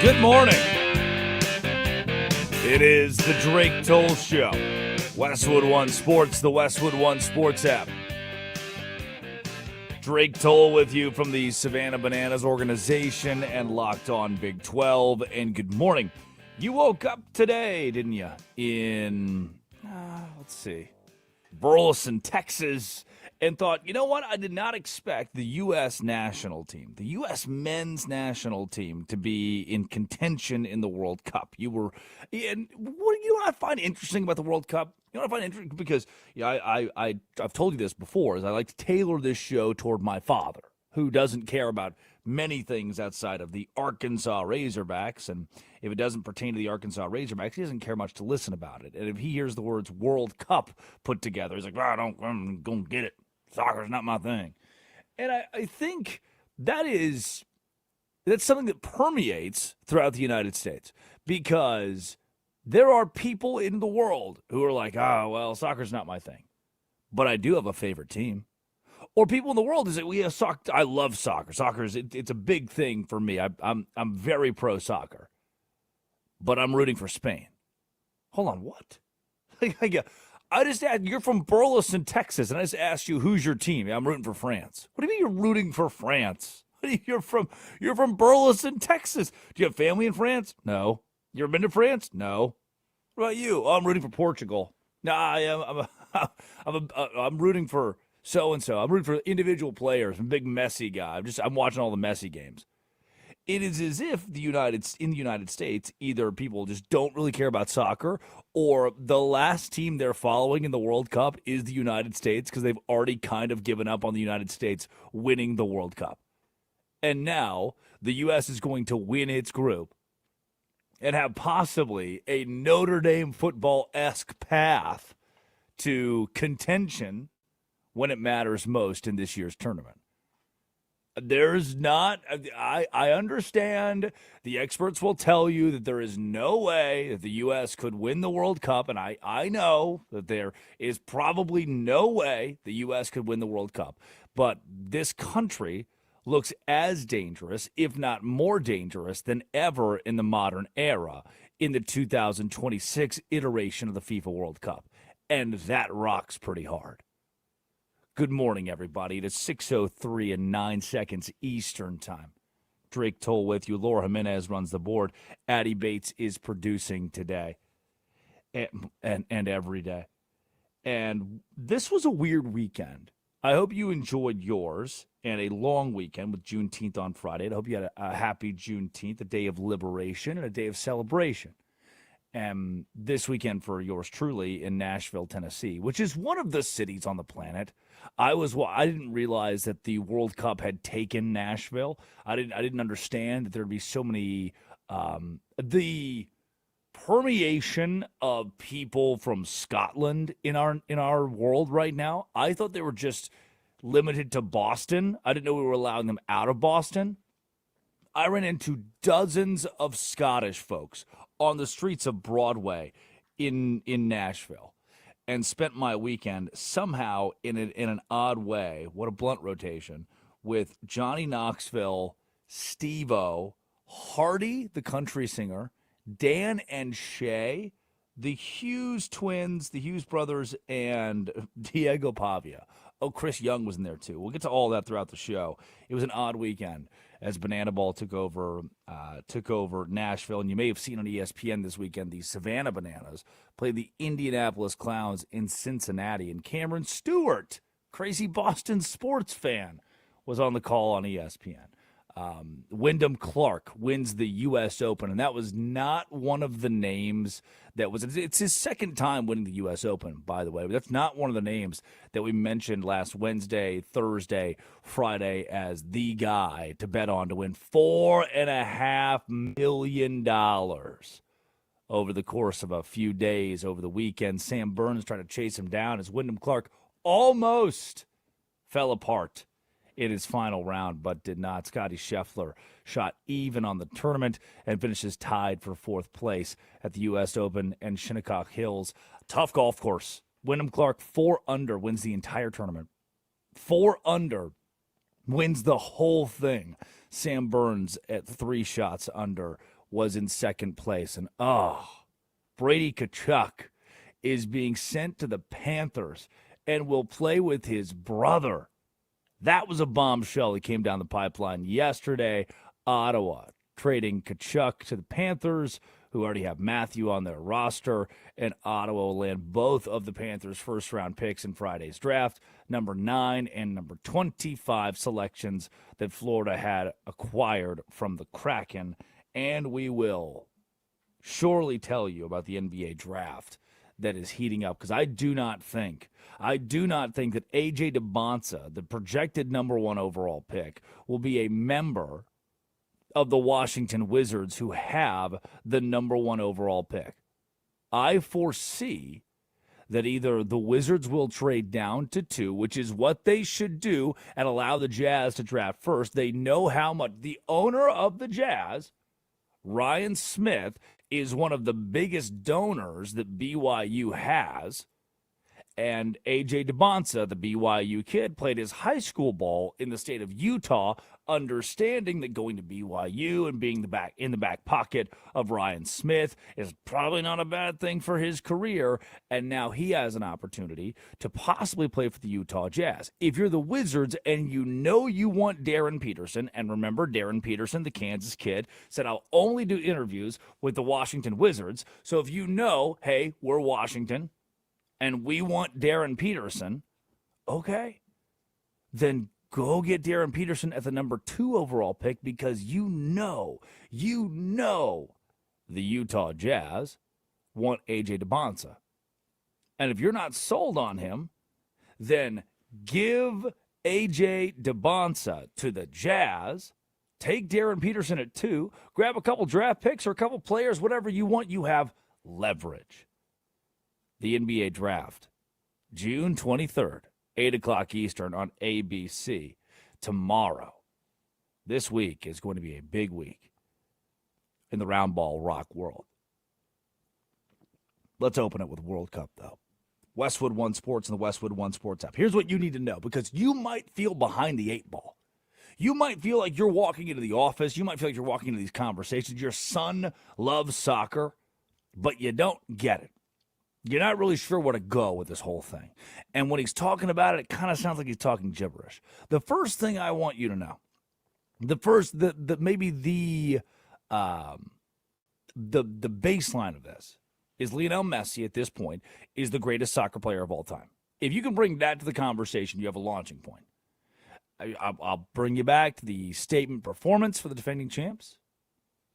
Good morning. It is the Drake Toll Show. Westwood One Sports, the Westwood One Sports app. Drake Toll with you from the Savannah Bananas organization and Locked On Big 12. And good morning. You woke up today, didn't you? In, Burleson, Texas, and thought, you know what? I did not expect the U.S. national team, the U.S. men's national team, to be in contention in the World Cup. And what you know what I find interesting about the World Cup? You know what I find interesting? Because I've told you this before, is I like to tailor this show toward my father, who doesn't care about many things outside of the Arkansas Razorbacks. And if it doesn't pertain to the Arkansas Razorbacks, he doesn't care much to listen about it. And if he hears the words World Cup put together, he's like, I'm going to get it. Soccer's not my thing. And I think that's something that permeates throughout the United States, because there are people in the world who are like, soccer's not my thing, but I do have a favorite team. Or people in the world who say, I love soccer. It's a big thing for me. I'm very pro soccer, but I'm rooting for Spain. Hold on, what? I just asked, you're from Burleson, Texas, and I just asked you, who's your team? I'm rooting for France. What do you mean you're rooting for France? You're from Burleson, Texas. Do you have family in France? No. You ever been to France? No. What about you? Oh, I'm rooting for Portugal. Nah, I'm rooting for so-and-so. I'm rooting for individual players. I'm a big Messi guy. I'm watching all the Messi games. It is as if in the United States, either people just don't really care about soccer, or the last team they're following in the World Cup is the United States, because they've already kind of given up on the United States winning the World Cup. And now the U.S. is going to win its group and have possibly a Notre Dame football-esque path to contention when it matters most in this year's tournament. I understand the experts will tell you that there is no way that the U.S. could win the World Cup, and I know that there is probably no way the U.S. could win the World Cup. But this country looks as dangerous, if not more dangerous, than ever in the modern era in the 2026 iteration of the FIFA World Cup. And that rocks pretty hard. Good morning, everybody. It is 6:03 and 9 seconds Eastern Time. Drake Toll with you. Laura Jimenez runs the board. Addie Bates is producing today and every day. And this was a weird weekend. I hope you enjoyed yours, and a long weekend with Juneteenth on Friday. I hope you had a happy Juneteenth, a day of liberation and a day of celebration. And this weekend for yours truly in Nashville, Tennessee, which is one of the cities on the planet. I didn't realize that the World Cup had taken Nashville. I didn't understand that there'd be so many the permeation of people from Scotland in our world right now. I thought they were just limited to Boston. I didn't know we were allowing them out of Boston. I ran into dozens of Scottish folks on the streets of Broadway in Nashville, and spent my weekend somehow in an odd way. What a blunt rotation, with Johnny Knoxville, Steve-O, Hardy, the country singer, Dan and Shay, the Hughes twins, the Hughes brothers, and Diego Pavia. Oh, Chris Young was in there too. We'll get to all that throughout the show. It was an odd weekend as Banana Ball took over Nashville. And you may have seen on ESPN this weekend, the Savannah Bananas played the Indianapolis Clowns in Cincinnati. And Cameron Stewart, crazy Boston sports fan, was on the call on ESPN. Wyndham Clark wins the U.S. Open, and that was not one of the names that was – it's his second time winning the U.S. Open, by the way. But that's not one of the names that we mentioned last Wednesday, Thursday, Friday as the guy to bet on to win $4.5 million over the course of a few days over the weekend. Sam Burns tried to chase him down as Wyndham Clark almost fell apart in his final round, but did not. Scotty Scheffler shot even on the tournament and finishes tied for fourth place at the U.S. Open and Shinnecock Hills. Tough golf course. Wyndham Clark, 4 under, wins the entire tournament. 4 under, wins the whole thing. Sam Burns at 3 shots under was in second place. And Brady Tkachuk is being sent to the Panthers and will play with his brother. That was a bombshell that came down the pipeline yesterday. Ottawa trading Tkachuk to the Panthers, who already have Matthew on their roster, and Ottawa will land both of the Panthers' first-round picks in Friday's draft, number 9 and number 25 selections that Florida had acquired from the Kraken. And we will surely tell you about the NBA draft that is heating up, because I do not think that A.J. DeBonsa, the projected number 1 overall pick, will be a member of the Washington Wizards, who have the number 1 overall pick. I foresee that either the Wizards will trade down to 2, which is what they should do, and allow the Jazz to draft first. They know how much the owner of the Jazz, Ryan Smith, is one of the biggest donors that BYU has. And A.J. DeBonsa, the BYU kid, played his high school ball in the state of Utah, understanding that going to BYU and being in the back pocket of Ryan Smith is probably not a bad thing for his career. And now he has an opportunity to possibly play for the Utah Jazz. If you're the Wizards and you know you want Darren Peterson, and remember Darren Peterson, the Kansas kid, said, I'll only do interviews with the Washington Wizards. So if you know, hey, we're Washington, and we want Darren Peterson, okay, then go get Darren Peterson at the number 2 overall pick, because you know the Utah Jazz want A.J. DeBonsa. And if you're not sold on him, then give A.J. DeBonsa to the Jazz, take Darren Peterson at 2, grab a couple draft picks or a couple players, whatever you want. You have leverage. The NBA Draft, June 23rd, 8 o'clock Eastern on ABC. Tomorrow, this week is going to be a big week in the round ball rock world. Let's open it with World Cup, though. Westwood One Sports and the Westwood One Sports app. Here's what you need to know, because you might feel behind the 8 ball. You might feel like you're walking into the office. You might feel like you're walking into these conversations. Your son loves soccer, but you don't get it. You're not really sure where to go with this whole thing. And when he's talking about it, it kind of sounds like he's talking gibberish. The first thing I want you to know, maybe the baseline of this is Lionel Messi at this point is the greatest soccer player of all time. If you can bring that to the conversation, you have a launching point. I'll bring you back to the statement performance for the defending champs.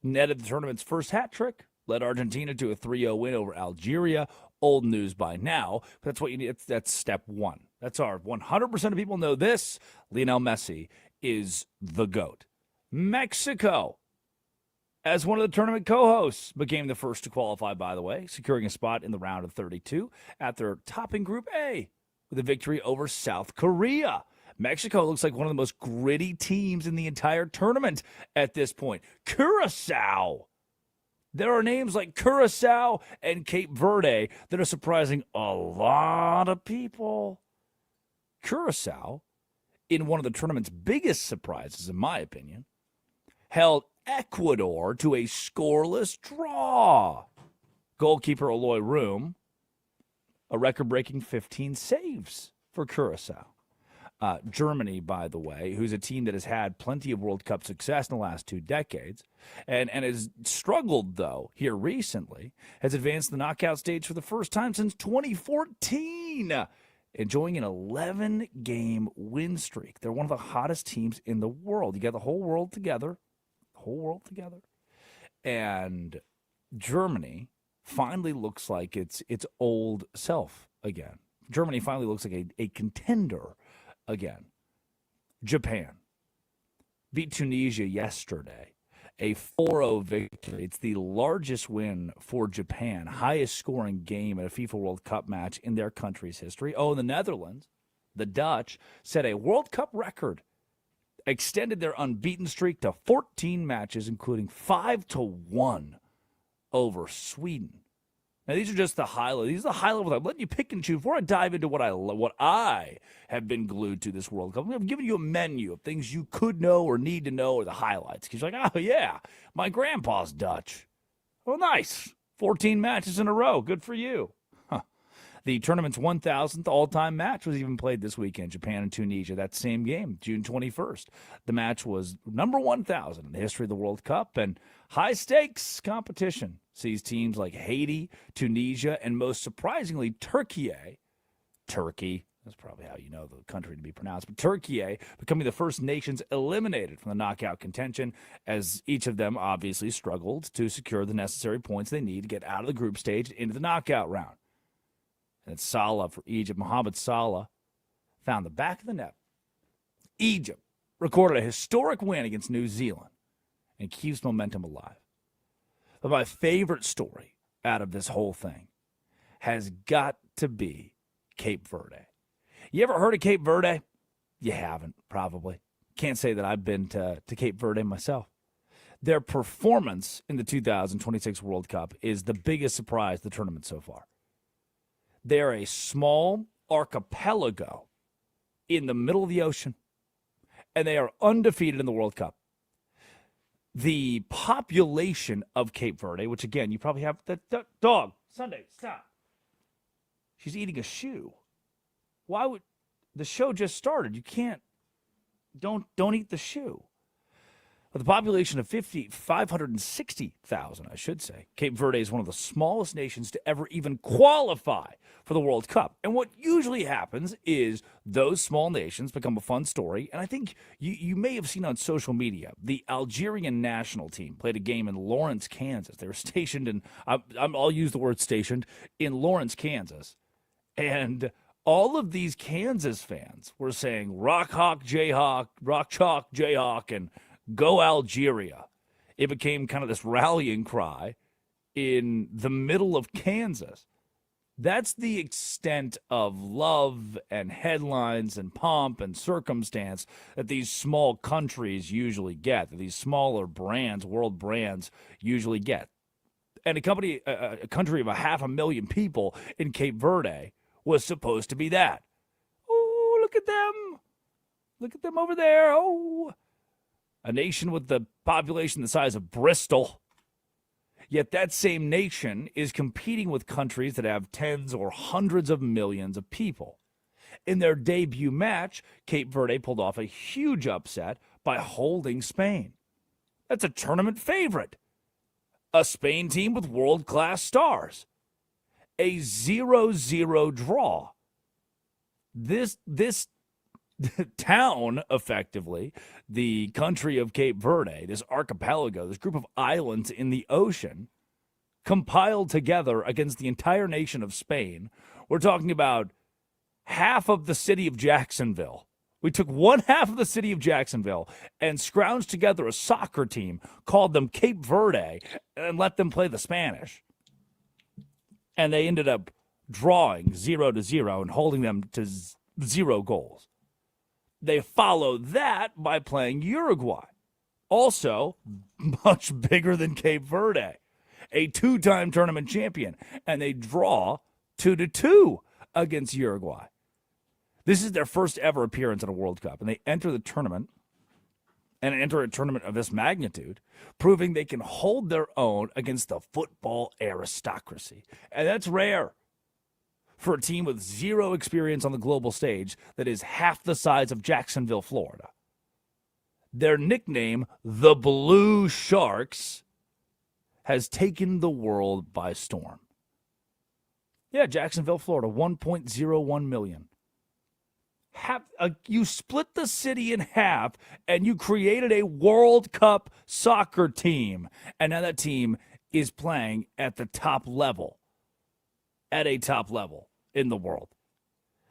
Netted the tournament's first hat trick. Led Argentina to a 3-0 win over Algeria. Old news by now, but that's what you need. That's step 1. That's our 100% of people know this. Lionel Messi is the GOAT. Mexico, as one of the tournament co-hosts, became the first to qualify, by the way, securing a spot in the round of 32 after topping Group A with a victory over South Korea. Mexico looks like one of the most gritty teams in the entire tournament at this point. Curacao. There are names like Curacao and Cape Verde that are surprising a lot of people. Curacao, in one of the tournament's biggest surprises, in my opinion, held Ecuador to a scoreless draw. Goalkeeper Eloy Room, a record-breaking 15 saves for Curacao. Germany, by the way, who's a team that has had plenty of World Cup success in the last 2 decades and has struggled, though, here recently, has advanced the knockout stage for the first time since 2014, enjoying an 11-game win streak. They're one of the hottest teams in the world. You got the whole world together, and Germany finally looks like its old self again. Germany finally looks like a contender again. Japan beat Tunisia yesterday, a 4-0 victory. It's the largest win for Japan, highest scoring game at a FIFA World Cup match in their country's history. Oh, the Netherlands, the Dutch, set a World Cup record, extended their unbeaten streak to 14 matches, including 5-1 over Sweden. Now, these are just the highlights. These are the high levels. I'm letting you pick and choose. Before I dive into what I have been glued to this World Cup, I'm giving you a menu of things you could know or need to know, or the highlights. Because you're like, oh, yeah, my grandpa's Dutch. Oh, nice. 14 matches in a row. Good for you. Huh. The tournament's 1,000th all-time match was even played this weekend, Japan and Tunisia. That same game, June 21st. The match was number 1,000 in the history of the World Cup, and high-stakes competition sees teams like Haiti, Tunisia, and most surprisingly, Turkey. That's probably how you know the country to be pronounced. But Turkey becoming the first nations eliminated from the knockout contention, as each of them obviously struggled to secure the necessary points they need to get out of the group stage into the knockout round. And it's Salah for Egypt. Mohamed Salah found the back of the net. Egypt recorded a historic win against New Zealand and keeps momentum alive. But my favorite story out of this whole thing has got to be Cape Verde. You ever heard of Cape Verde? You haven't, probably. Can't say that I've been to Cape Verde myself. Their performance in the 2026 World Cup is the biggest surprise of the tournament so far. They're a small archipelago in the middle of the ocean, and they are undefeated in the World Cup. The population of Cape Verde, which again, you probably have the dog. Sunday, stop. She's eating a shoe. Why would the show just started? You can't. Don't eat the shoe. With a population of 560,000, I should say, Cape Verde is one of the smallest nations to ever even qualify for the World Cup. And what usually happens is those small nations become a fun story. And I think you may have seen on social media, the Algerian national team played a game in Lawrence, Kansas. They were stationed in, I'll use the word stationed, in Lawrence, Kansas. And all of these Kansas fans were saying, Rock Hawk, Jayhawk, Rock Chalk, Jayhawk, and Go Algeria. It became kind of this rallying cry in the middle of Kansas. That's the extent of love and headlines and pomp and circumstance that these small countries usually get, that these smaller brands, world brands, usually get. And a country of 500,000 people in Cape Verde was supposed to be that. Oh, look at them. Look at them over there. Oh, a nation with the population the size of Bristol. Yet that same nation is competing with countries that have tens or hundreds of millions of people. In their debut match, Cape Verde pulled off a huge upset by holding Spain. That's a tournament favorite. A Spain team with world-class stars. A 0-0 draw. This town, effectively, the country of Cape Verde, this archipelago, this group of islands in the ocean, compiled together against the entire nation of Spain. We're talking about half of the city of Jacksonville. We took one half of the city of Jacksonville and scrounged together a soccer team, called them Cape Verde, and let them play the Spanish. And they ended up drawing 0-0 and holding them to 0 goals. They followed that by playing Uruguay, also much bigger than Cape Verde, a 2-time tournament champion, and they draw 2-2 against Uruguay. This is their first ever appearance at a World Cup, and they enter the tournament and enter a tournament of this magnitude, proving they can hold their own against the football aristocracy. And that's rare for a team with 0 experience on the global stage that is half the size of Jacksonville, Florida. Their nickname, the Blue Sharks, has taken the world by storm. Yeah, Jacksonville, Florida, 1.01 million. You split the city in half, and you created a World Cup soccer team. And now that team is playing at the top level. At a top level in the world.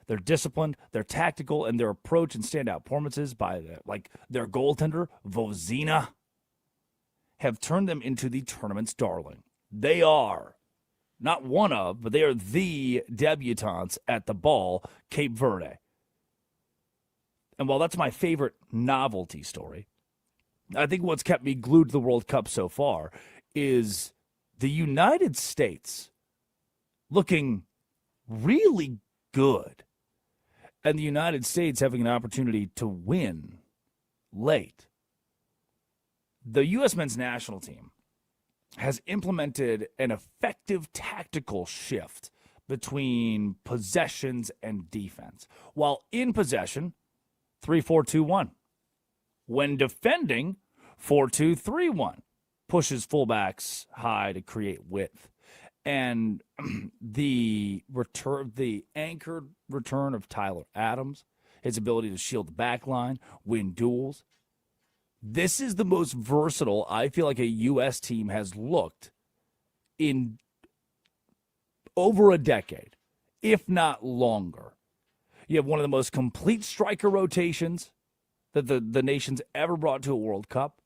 They're disciplined, they're tactical, and their approach and standout performances by their goaltender, Vozina, have turned them into the tournament's darling. They are not one of, but they are the debutantes at the ball, Cape Verde. And while that's my favorite novelty story, I think what's kept me glued to the World Cup so far is the United States looking really good, and the United States having an opportunity to win late. The U.S. men's national team has implemented an effective tactical shift between possessions and defense. While in possession, 3-4-2-1. When defending, 4-2-3-1. Pushes fullbacks high to create width. And the anchored return of Tyler Adams, his ability to shield the back line, win duels. This is the most versatile I feel like a U.S. team has looked in over a decade, if not longer. You have one of the most complete striker rotations that the nation's ever brought to a World Cup,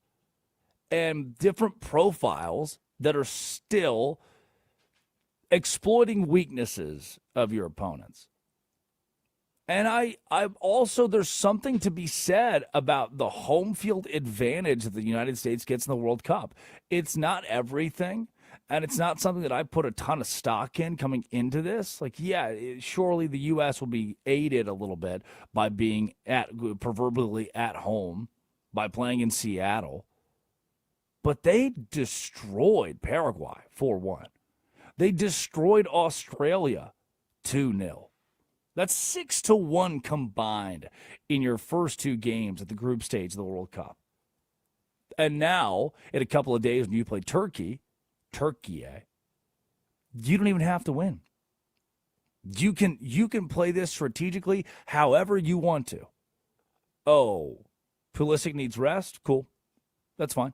and different profiles that are still exploiting weaknesses of your opponents. And I also, there's something to be said about the home field advantage that the United States gets in the World Cup. It's not everything, and it's not something that I put a ton of stock in coming into this. Like, yeah, surely the U.S. will be aided a little bit by being proverbially at home, by playing in Seattle. But they destroyed Paraguay 4-1. They destroyed Australia 2-0. That's 6-1 combined in your first two games at the group stage of the World Cup. And now, in a couple of days when you play Turkey, you don't even have to win. You can play this strategically however you want to. Oh, Pulisic needs rest? Cool. That's fine.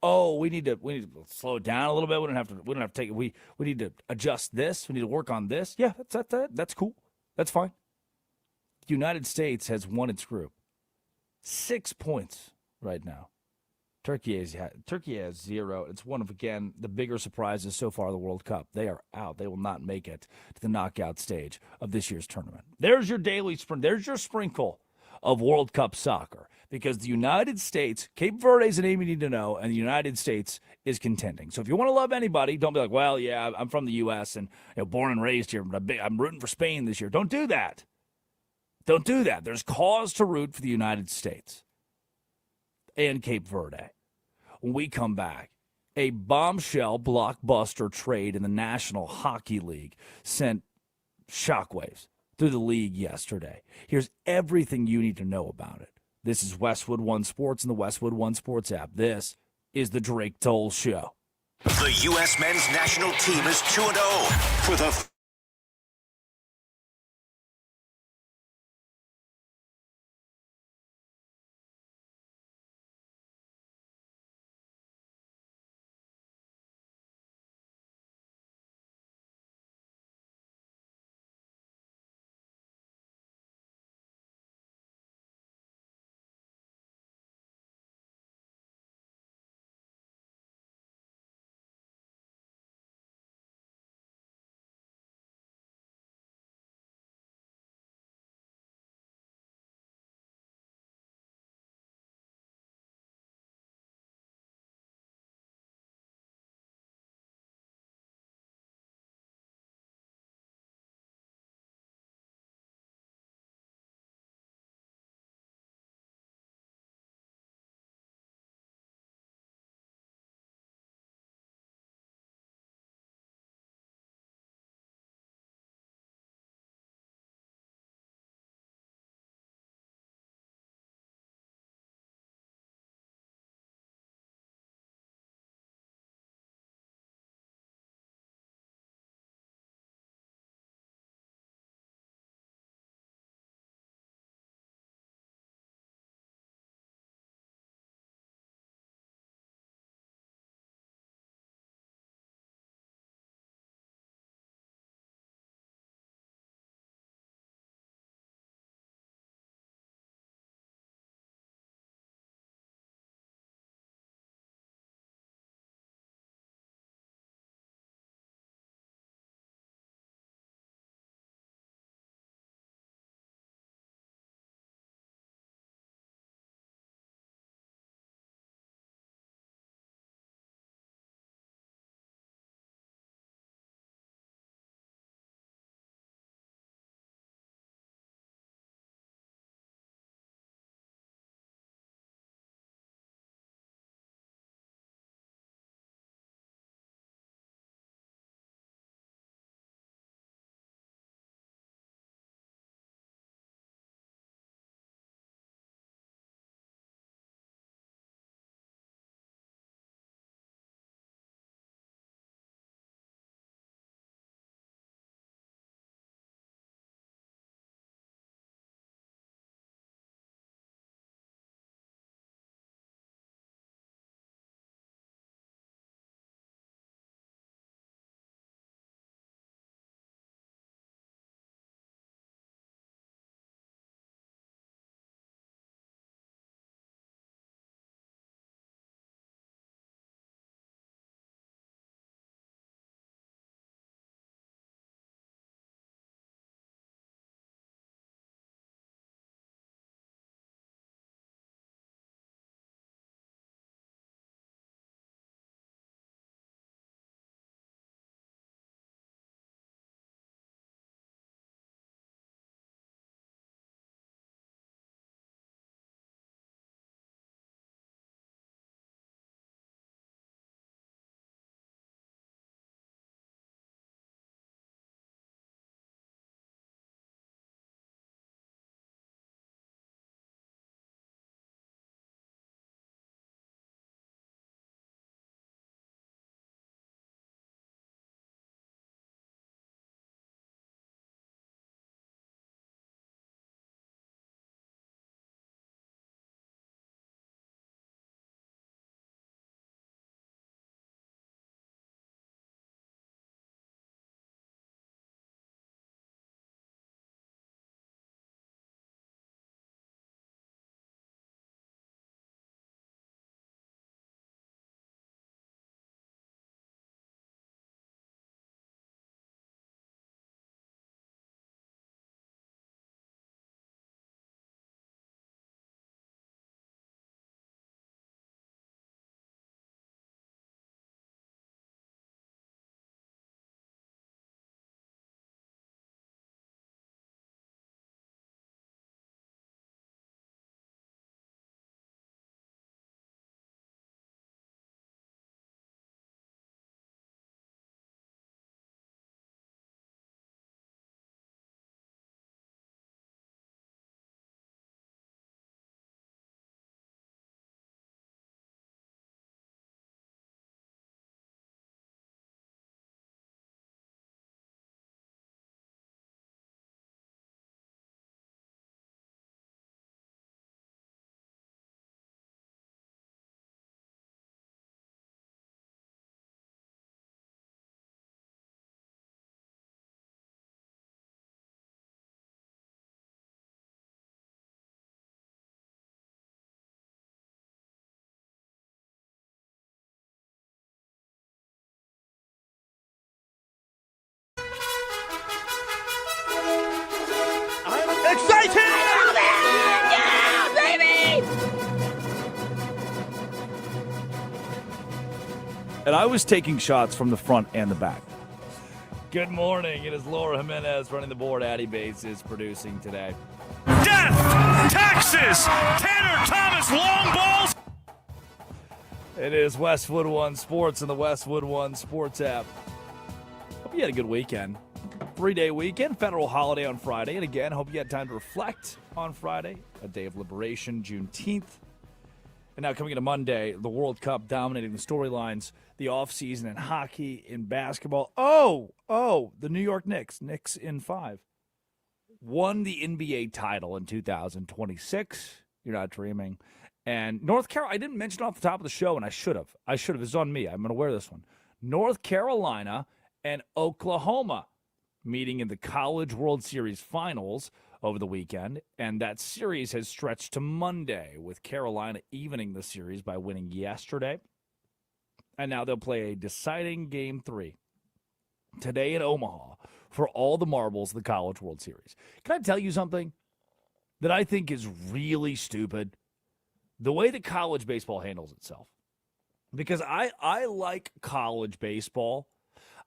Oh, we need to slow it down a little bit. We don't have to take it. We need to adjust this. We need to work on this. Yeah, that's cool. That's fine. The United States has won its group. 6 points right now. Turkey has 0. It's one of, again, the bigger surprises so far of the World Cup. They are out. They will not make it to the knockout stage of this year's tournament. There's your daily sprint. There's your sprinkle of World Cup soccer, because the United States, Cape Verde is a name you need to know, and the United States is contending. So if you want to love anybody, don't be like, well, yeah, I'm from the U.S. and born and raised here, but I'm rooting for Spain this year. Don't do that. Don't do that. There's cause to root for the United States and Cape Verde. When we come back, a bombshell blockbuster trade in the National Hockey League sent shockwaves through the league yesterday. Here's everything you need to know about it. This is Westwood One Sports and the Westwood One Sports app. This is the Drake Toll Show. The U.S. men's national team is 2-0 for the And I was taking shots from the front and the back. Good morning. It is Laura Jimenez running the board. Addie Bates is producing today. Death! Taxes! Tanner Thomas long balls! It is Westwood One Sports and the Westwood One Sports app. Hope you had a good weekend. 3-day weekend, federal holiday on Friday. And again, hope you had time to reflect on Friday, a day of liberation, Juneteenth. And now coming into Monday, the World Cup dominating the storylines, the offseason in hockey, in basketball. The New York Knicks in 5, won the NBA title in 2026. You're not dreaming. And North Carolina, I didn't mention it off the top of the show, and I should have. It's on me. I'm going to wear this one. North Carolina and Oklahoma meeting in the College World Series finals over the weekend, and that series has stretched to Monday, with Carolina evening the series by winning yesterday. And now they'll play a deciding Game 3 today in Omaha for all the marbles of the College World Series. Can I tell you something that I think is really stupid? The way that college baseball handles itself. Because I like college baseball.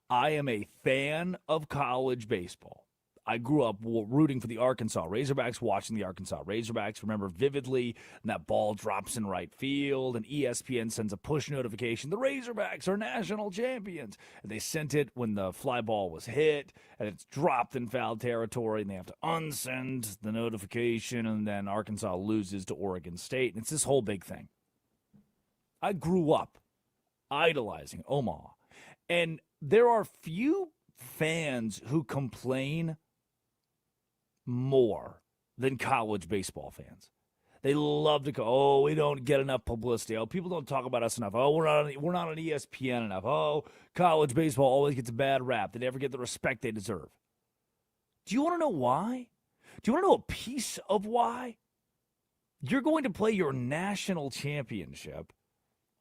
I am a fan of college baseball. I grew up rooting for the Arkansas Razorbacks, watching the Arkansas Razorbacks. Remember vividly, and that ball drops in right field, and ESPN sends a push notification. The Razorbacks are national champions. And they sent it when the fly ball was hit, and it's dropped in foul territory, and they have to unsend the notification, and then Arkansas loses to Oregon State. And it's this whole big thing. I grew up idolizing Omaha. And there are few fans who complain more than college baseball fans. They love to go, oh, we don't get enough publicity. Oh, people don't talk about us enough. Oh, we're not on ESPN enough. Oh, college baseball always gets a bad rap. They never get the respect they deserve. Do you want to know why? Do you want to know a piece of why? You're going to play your national championship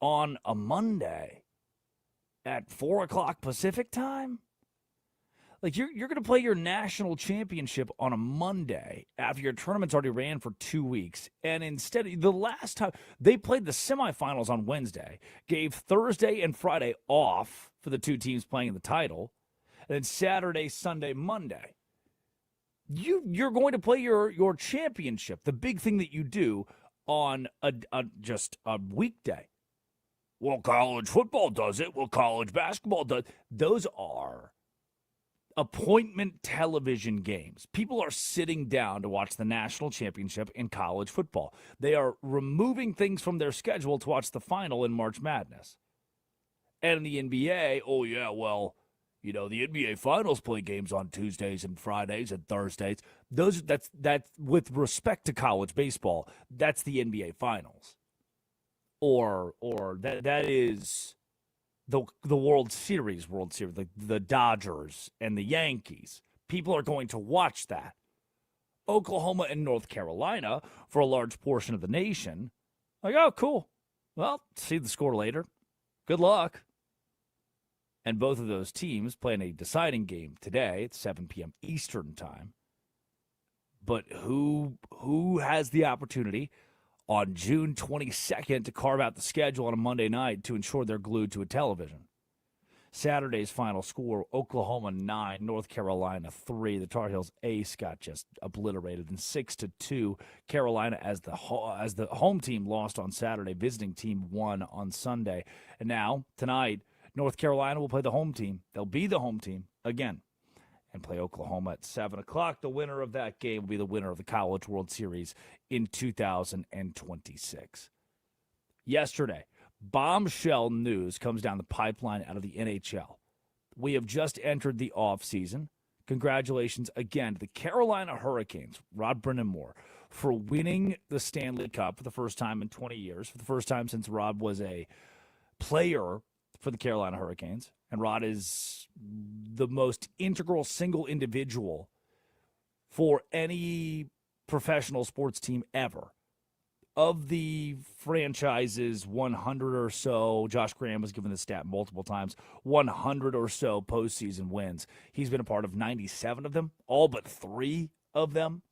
on a Monday at 4 o'clock Pacific time? Like, you're going to play your national championship on a Monday after your tournament's already ran for 2 weeks. And instead, the last time they played the semifinals on Wednesday, gave Thursday and Friday off for the two teams playing the title, and then Saturday, Sunday, Monday. You're going to play your championship, the big thing that you do, on just a weekday. Well, college football does it. Well, college basketball does. Those are appointment television games. People are sitting down to watch the national championship in college football. They are removing things from their schedule to watch the final in March Madness. And in the NBA, oh yeah, well, the NBA finals play games on Tuesdays and Fridays and Thursdays. That's with respect to college baseball, that's the NBA finals. Or that is the World Series, the Dodgers and the Yankees. People are going to watch that. Oklahoma and North Carolina, for a large portion of the nation, like, oh, cool. Well, see the score later. Good luck. And both of those teams play in a deciding game today at 7 p.m. Eastern time. But who has the opportunity on June 22nd to carve out the schedule on a Monday night to ensure they're glued to a television? Saturday's final score, Oklahoma 9, North Carolina 3. The Tar Heels ace got just obliterated. And 6-2, Carolina as the home team lost on Saturday. Visiting team won on Sunday. And now, tonight, North Carolina will play the home team. They'll be the home team again and play Oklahoma at 7 o'clock. The winner of that game will be the winner of the College World Series in 2026. Yesterday, bombshell news comes down the pipeline out of the NHL. We have just entered the offseason. Congratulations again to the Carolina Hurricanes, Rod Brind'Amour, for winning the Stanley Cup for the first time in 20 years, for the first time since Rod was a player for the Carolina Hurricanes. And Rod is the most integral single individual for any professional sports team ever. Of the franchise's 100 or so, Josh Graham was given the stat multiple times, 100 or so postseason wins. He's been a part of 97 of them, all but 3 of them.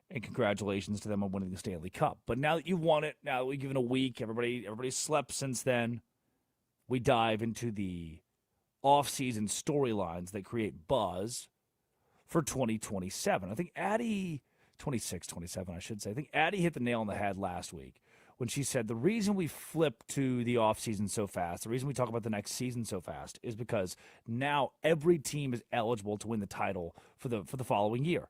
And congratulations to them on winning the Stanley Cup. But now that you've won it, now that we've given a week, everybody slept since then. we dive into the off-season storylines that create buzz for 2027. I think Addie, 26, 27, I should say. I think Addie hit the nail on the head last week when she said the reason we flip to the offseason so fast, the reason we talk about the next season so fast is because now every team is eligible to win the title for the following year.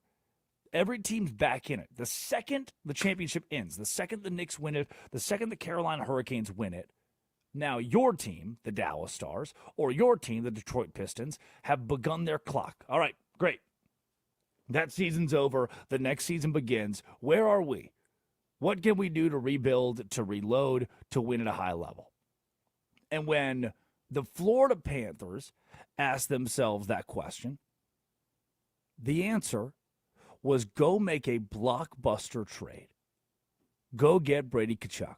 Every team's back in it. The second the championship ends, the second the Knicks win it, the second the Carolina Hurricanes win it, now your team, the Dallas Stars, or your team, the Detroit Pistons, have begun their clock. All right, great. That season's over. The next season begins. Where are we? What can we do to rebuild, to reload, to win at a high level? And when the Florida Panthers asked themselves that question, the answer was go make a blockbuster trade. Go get Brady Tkachuk.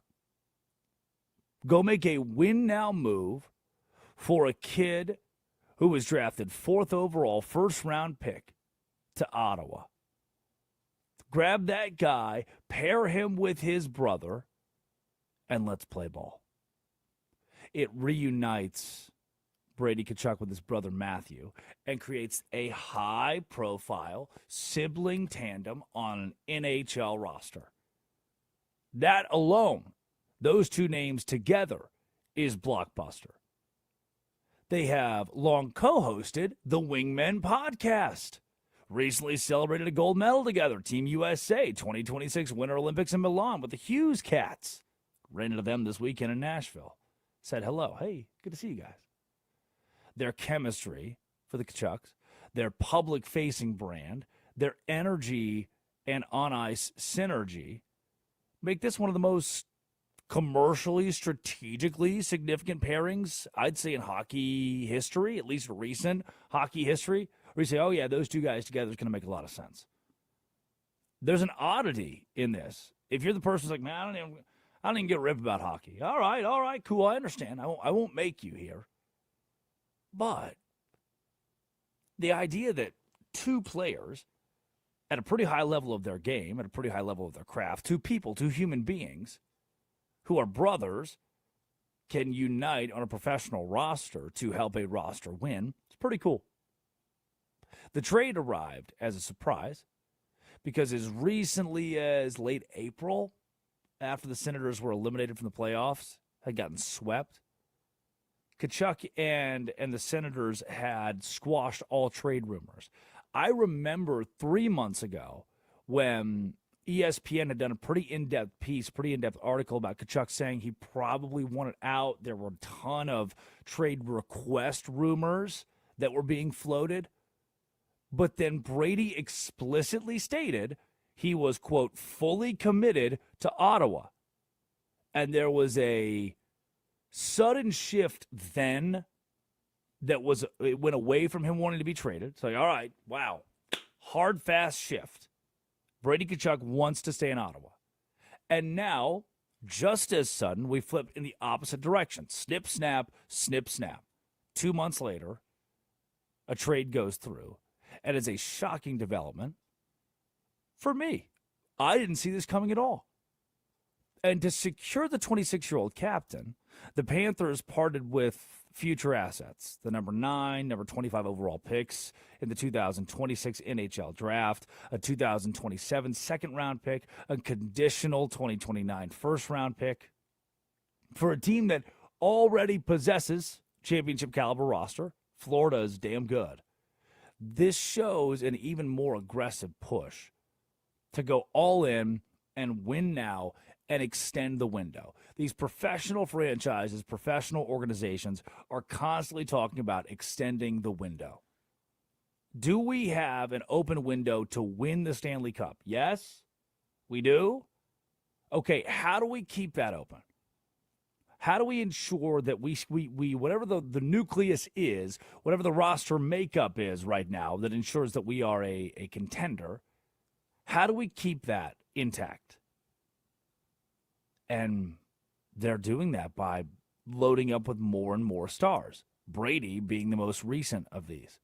Go make a win-now move for a kid who was drafted 4th overall, first-round pick to Ottawa. Grab that guy, pair him with his brother, and let's play ball. It reunites Brady Tkachuk with his brother Matthew and creates a high-profile sibling tandem on an NHL roster. That alone, those two names together, is blockbuster. They have long co-hosted the Wingmen podcast. Recently celebrated a gold medal together. Team USA 2026 Winter Olympics in Milan with the Hughes Cats. Ran into them this weekend in Nashville. Said hello. Hey, good to see you guys. Their chemistry for the Tkachuks, their public-facing brand, their energy and on-ice synergy make this one of the most commercially, strategically significant pairings, I'd say, in hockey history, at least recent hockey history. Where you say, oh, yeah, those two guys together is going to make a lot of sense. There's an oddity in this. If you're the person who's like, man, I don't even get a rip about hockey. All right, cool, I understand. I won't make you here. But the idea that two players at a pretty high level of their game, at a pretty high level of their craft, two people, two human beings who are brothers can unite on a professional roster to help a roster win, it's pretty cool. The trade arrived as a surprise because as recently as late April, after the Senators were eliminated from the playoffs, had gotten swept, Tkachuk and the Senators had squashed all trade rumors. I remember 3 months ago when ESPN had done a pretty in-depth piece, pretty in-depth article about Tkachuk saying he probably wanted out. There were a ton of trade request rumors that were being floated. But then Brady explicitly stated he was, quote, fully committed to Ottawa. And there was a sudden shift then it went away from him wanting to be traded. It's like, all right, wow, hard, fast shift. Brady Tkachuk wants to stay in Ottawa. And now, just as sudden, we flip in the opposite direction. Snip, snap, snip, snap. 2 months later, a trade goes through. And it's a shocking development for me. I didn't see this coming at all. And to secure the 26-year-old captain, the Panthers parted with future assets, the number 9, number 25 overall picks in the 2026 NHL draft, a 2027 second-round pick, a conditional 2029 first-round pick. For a team that already possesses championship-caliber roster, Florida is damn good. This shows an even more aggressive push to go all in and win now and extend the window. These professional franchises, professional organizations are constantly talking about extending the window. Do we have an open window to win the Stanley Cup? Yes, we do. Okay, how do we keep that open? How do we ensure that we whatever the nucleus is, whatever the roster makeup is right now that ensures that we are a contender, how do we keep that intact? And they're doing that by loading up with more and more stars, Brady being the most recent of these.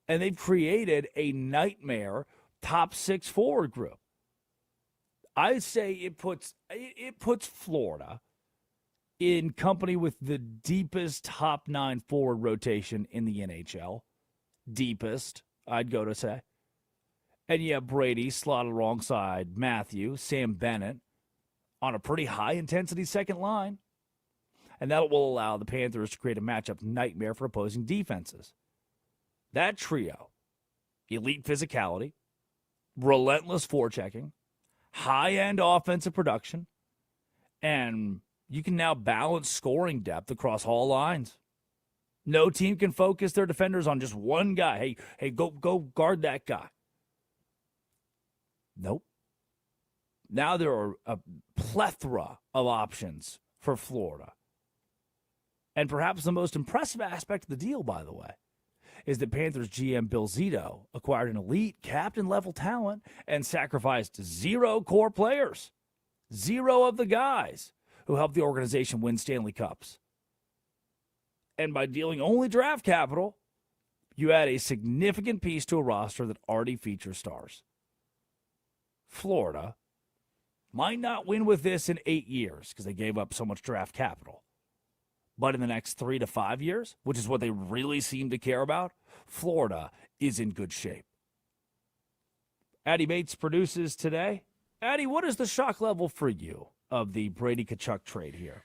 And they've created a nightmare top 6 forward group. I'd say it puts Florida in company with the deepest top 9 forward rotation in the NHL. Deepest, I'd go to say. And you have Brady slotted alongside Matthew, Sam Bennett on a pretty high-intensity second line. And that will allow the Panthers to create a matchup nightmare for opposing defenses. That trio, elite physicality, relentless forechecking, high-end offensive production, and you can now balance scoring depth across all lines. No team can focus their defenders on just one guy. Hey, go guard that guy. Nope. Now there are a plethora of options for Florida. And perhaps the most impressive aspect of the deal, by the way, is that Panthers GM Bill Zito acquired an elite captain-level talent and sacrificed 0 core players. 0 of the guys who helped the organization win Stanley Cups. And by dealing only draft capital, you add a significant piece to a roster that already features stars. Florida might not win with this in 8 years because they gave up so much draft capital. But in the next 3 to 5 years, which is what they really seem to care about, Florida is in good shape. Addy Bates produces today. Addy, what is the shock level for you of the Brady Tkachuk trade here?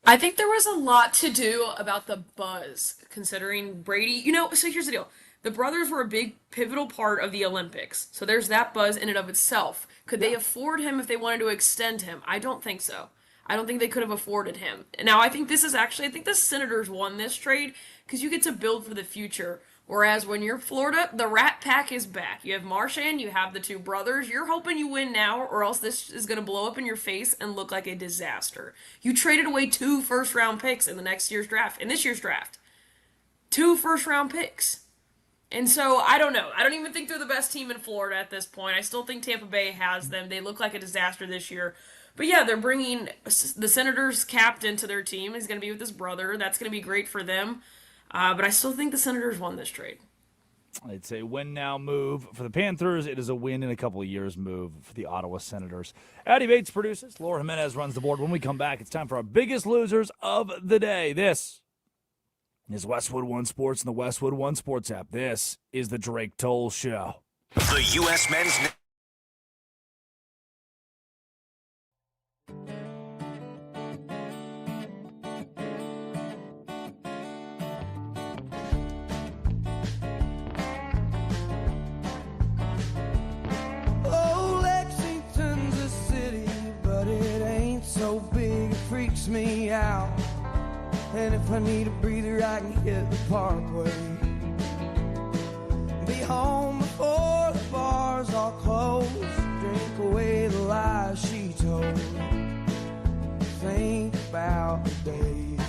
I think there was a lot to do about the buzz, considering Brady. So here's the deal. The brothers were a big pivotal part of the Olympics. So there's that buzz in and of itself. Could they afford him if they wanted to extend him? I don't think so. I don't think they could have afforded him. Now, I think the Senators won this trade because you get to build for the future. Whereas when you're Florida, the Rat Pack is back. You have Marchand, you have the 2 brothers. You're hoping you win now, or else this is going to blow up in your face and look like a disaster. You traded away 2 first-round picks in this year's draft. 2 first-round picks. And so, I don't know. I don't even think they're the best team in Florida at this point. I still think Tampa Bay has them. They look like a disaster this year. But yeah, they're bringing the Senators captain to their team. He's going to be with his brother. That's going to be great for them. But I still think the Senators won this trade. It's a win-now move for the Panthers. It is a win in a couple of years move for the Ottawa Senators. Addy Bates produces. Laura Jimenez runs the board. When we come back, it's time for our biggest losers of the day. This is Westwood One Sports and the Westwood One Sports app. This is the Drake Toll Show. The U.S. men's freaks me out, and if I need a breather I can hit the parkway. Be home before the bars all close, drink away the lies she told, think about the days.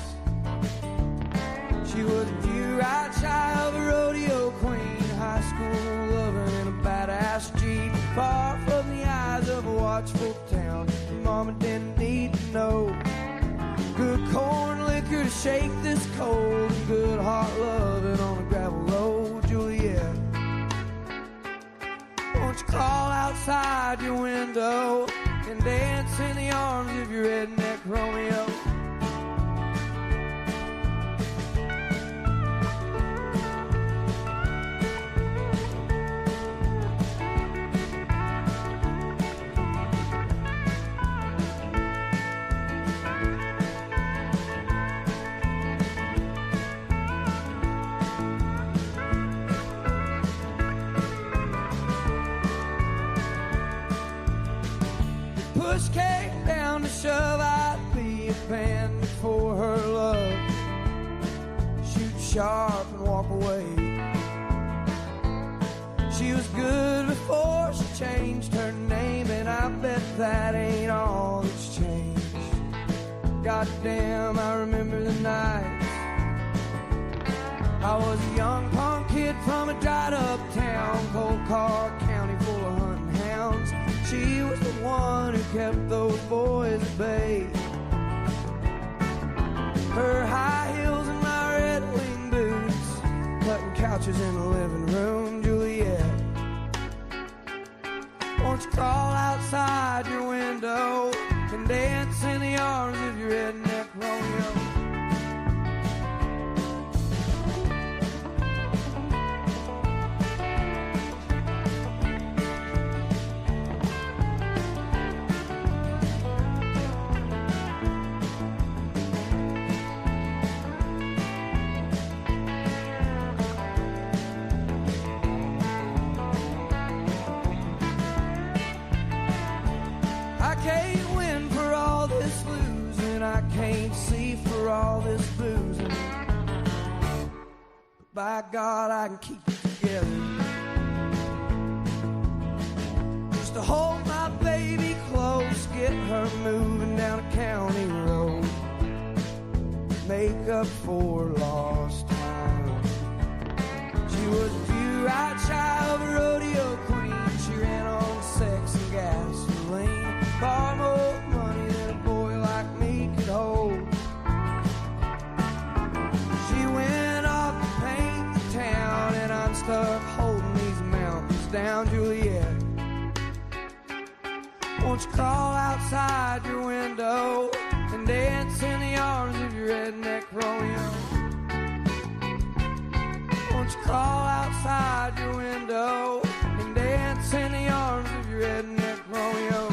She was a pure-eyed child, a rodeo queen, high school lover in a badass Jeep, far from the eyes of a watchful town. Mama didn't need to know. Good corn liquor to shake this cold, and good heart loving on a gravel road. Juliet, won't you crawl outside your window and dance in the arms of your redneck Romeo? Push came down to shove, I'd be a band for her love. Shoot sharp and walk away. She was good before she changed her name, and I bet that ain't all that's changed. Goddamn, I remember the nights. I was a young punk kid from a dried up town, Cold Car County full of hunting hounds. She was the one who kept those boys at bay. Her high heels and my red wing boots, cutting couches in the living room. Juliet, won't you crawl outside your window and dance in the arms of your your redneck Romeo. By God, I can keep it together. Just to hold my baby close, get her moving down a county road, make up for lost time. She was a few-eyed child, a rodeo queen. She ran on sex and gasoline, far more money than a boy like me could hold. Stuck holding these mountains down, Juliet. Won't you crawl outside your window and dance in the arms of your redneck Romeo? Won't you crawl outside your window and dance in the arms of your redneck Romeo?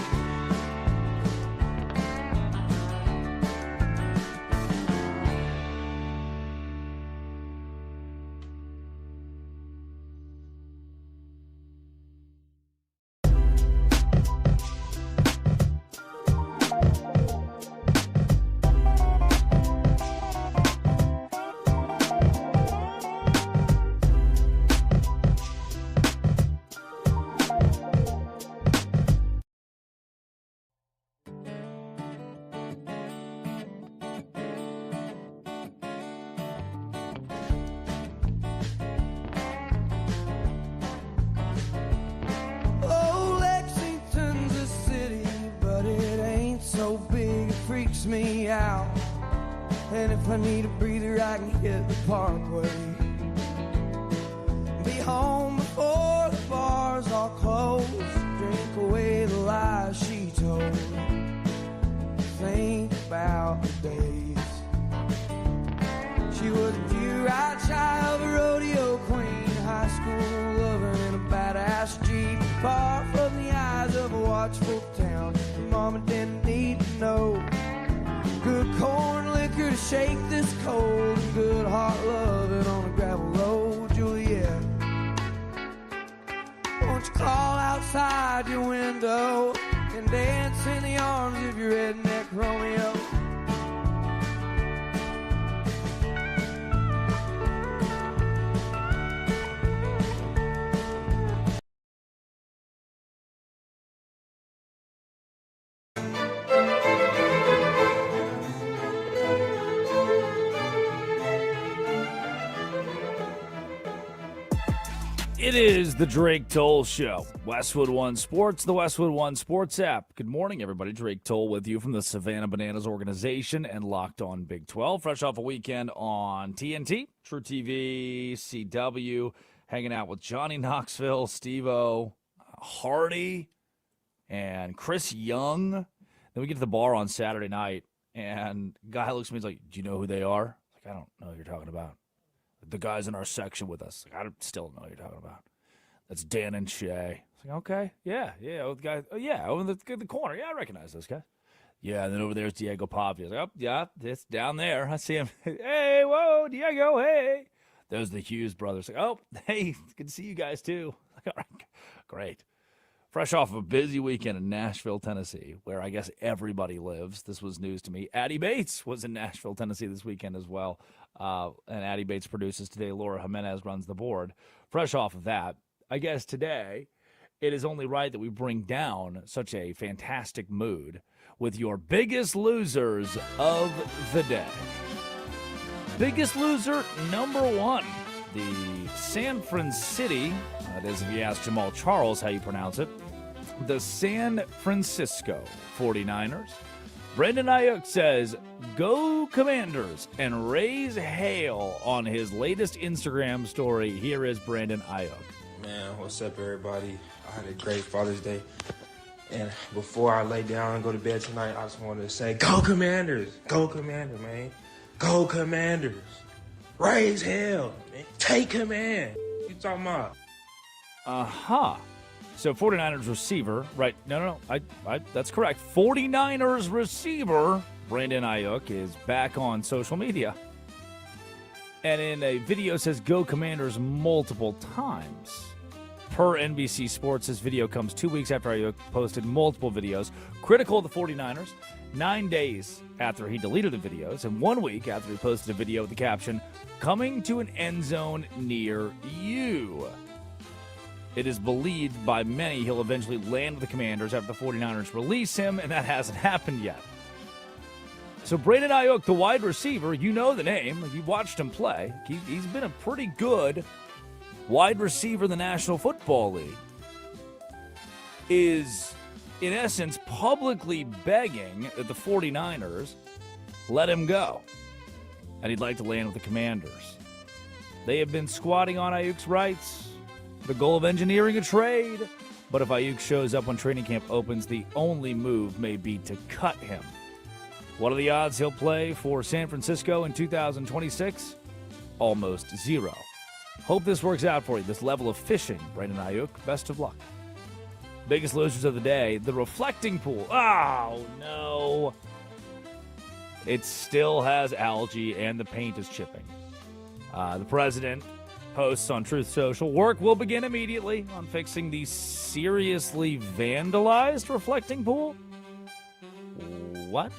Me out, and if I need a breather I can hit the parkway, be home before the bars all close, drink away the lies she told, think about the days. She was a few-eyed child, a rodeo queen, high school lover in a badass Jeep, far from the eyes of a watchful town. Her mama didn't need to know. Good corn liquor to shake this cold, and good heart loving on a gravel road, Juliet. Won't you crawl outside your window and dance in the arms of your redneck Romeo? It is the Drake Toll Show. Westwood One Sports, the Westwood One Sports app. Good morning, everybody. Drake Toll with you from the Savannah Bananas organization and Locked On Big 12. Fresh off a weekend on TNT, True TV, CW, hanging out with Johnny Knoxville, Steve-O, Hardy, and Chris Young. Then we get to the bar on Saturday night, and a guy looks at me and is like, do you know who they are? Like, I don't know who you're talking about. The guys in our section with us. Like, I still don't know what you're talking about. That's Dan and Shay. It's like, okay, yeah, the guy, over the corner. Yeah, I recognize those guys. Yeah, and then over there's Diego Pavia. Like, oh, yeah, it's down there. I see him. Hey, whoa, Diego, hey. Those are the Hughes brothers. Like, oh, hey, good to see you guys too. Like, all right, great. Fresh off of a busy weekend in Nashville, Tennessee, where I guess everybody lives. This was news to me. Addie Bates was in Nashville, Tennessee this weekend as well. And Addie Bates produces today. Laura Jimenez runs the board. Fresh off of that, I guess today it is only right that we bring down such a fantastic mood with your biggest losers of the day. Biggest loser number one, the San Francisco, that is if you ask Jamal Charles how you pronounce it, the San Francisco 49ers. Brandon Ayuk says, go Commanders, and raise hail on his latest Instagram story. Here is Brandon Ayuk. Man, what's up, everybody? I had a great Father's Day. And before I lay down and go to bed tonight, I just wanted to say, go Commanders! Go Commanders, man. Go Commanders. Raise hell, man. Take command. What you talking about? Uh-huh. So 49ers receiver, right? No. That's correct. 49ers receiver, Brandon Ayuk, is back on social media. And in a video says, go Commanders multiple times. Per NBC Sports, this video comes 2 weeks after Ayuk posted multiple videos critical of the 49ers, 9 days after he deleted the videos, and 1 week after he posted a video with the caption, coming to an end zone near you. It is believed by many he'll eventually land with the Commanders after the 49ers release him, and that hasn't happened yet. So Brandon Ayuk, the wide receiver, you know the name. You watched him play. He's been a pretty good wide receiver in the National Football League. Is, in essence, publicly begging that the 49ers let him go. And he'd like to land with the Commanders. They have been squatting on Ayuk's rights, the goal of engineering a trade. But if Ayuk shows up when training camp opens, the only move may be to cut him. What are the odds he'll play for San Francisco in 2026? Almost zero. Hope this works out for you, this level of fishing, Brandon Ayuk. Best of luck. Biggest losers of the day, the reflecting pool. Oh, no. It still has algae and the paint is chipping. The president posts on Truth Social, work will begin immediately on fixing the seriously vandalized reflecting pool. What?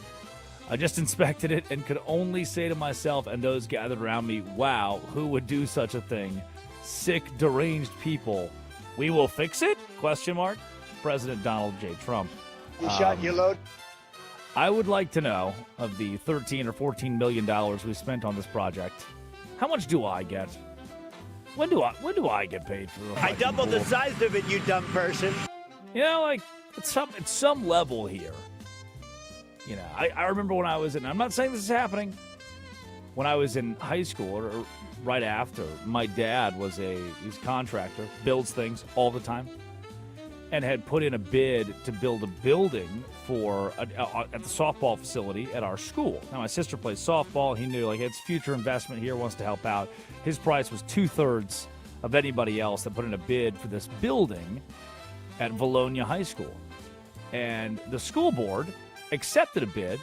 I just inspected it and could only say to myself and those gathered around me, wow, who would do such a thing? Sick, deranged people. We will fix it? Question mark. President Donald J. Trump. You shot your load? I would like to know, of the $13 or $14 million we spent on this project, how much do I get? When do I get paid for? I doubled the size of it, you dumb person. You know, like, it's some level here. You know, I remember when I was in, I'm not saying this is happening, when I was in high school or right after, my dad he's a contractor, builds things all the time, and had put in a bid to build a building at the softball facility at our school. Now, my sister plays softball. He knew, like, it's future investment here, wants to help out. His price was 2/3 of anybody else that put in a bid for this building at Valonia High School. And the school board accepted a bid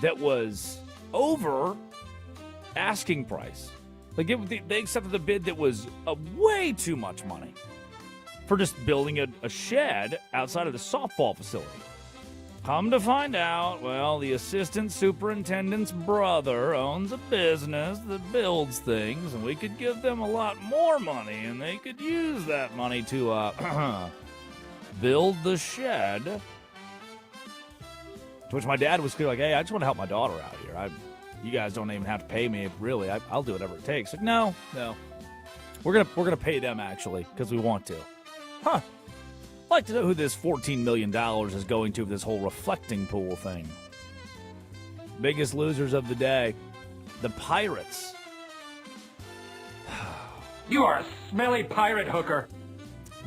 that was over asking price. Like, they accepted a bid that was way too much money for just building a shed outside of the softball facility. Come to find out, well, the assistant superintendent's brother owns a business that builds things, and we could give them a lot more money, and they could use that money to build the shed. To which my dad was clear, like, hey, I just want to help my daughter out here. You guys don't even have to pay me, really. I'll do whatever it takes. Like, no. We're gonna pay them, actually, because we want to. Huh. I'd like to know who this $14 million is going to for this whole reflecting pool thing. Biggest losers of the day, the Pirates. You are a smelly pirate hooker.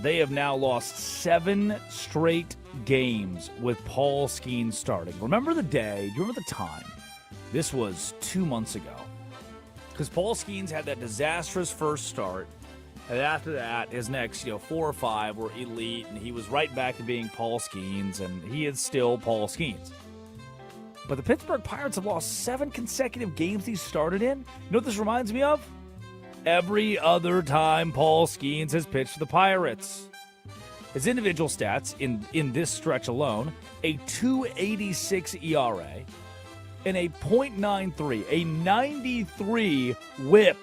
They have now lost 7 straight games with Paul Skeens starting. Remember the day? Do you remember the time? This was 2 months ago. Because Paul Skeens had that disastrous first start. And after that, his next 4 or 5 were elite. And he was right back to being Paul Skeens. And he is still Paul Skeens. But the Pittsburgh Pirates have lost 7 consecutive games he started in. You know what this reminds me of? Every other time Paul Skeens has pitched for the Pirates. His individual stats in this stretch alone, a .286 ERA and a .93, a 93 whip.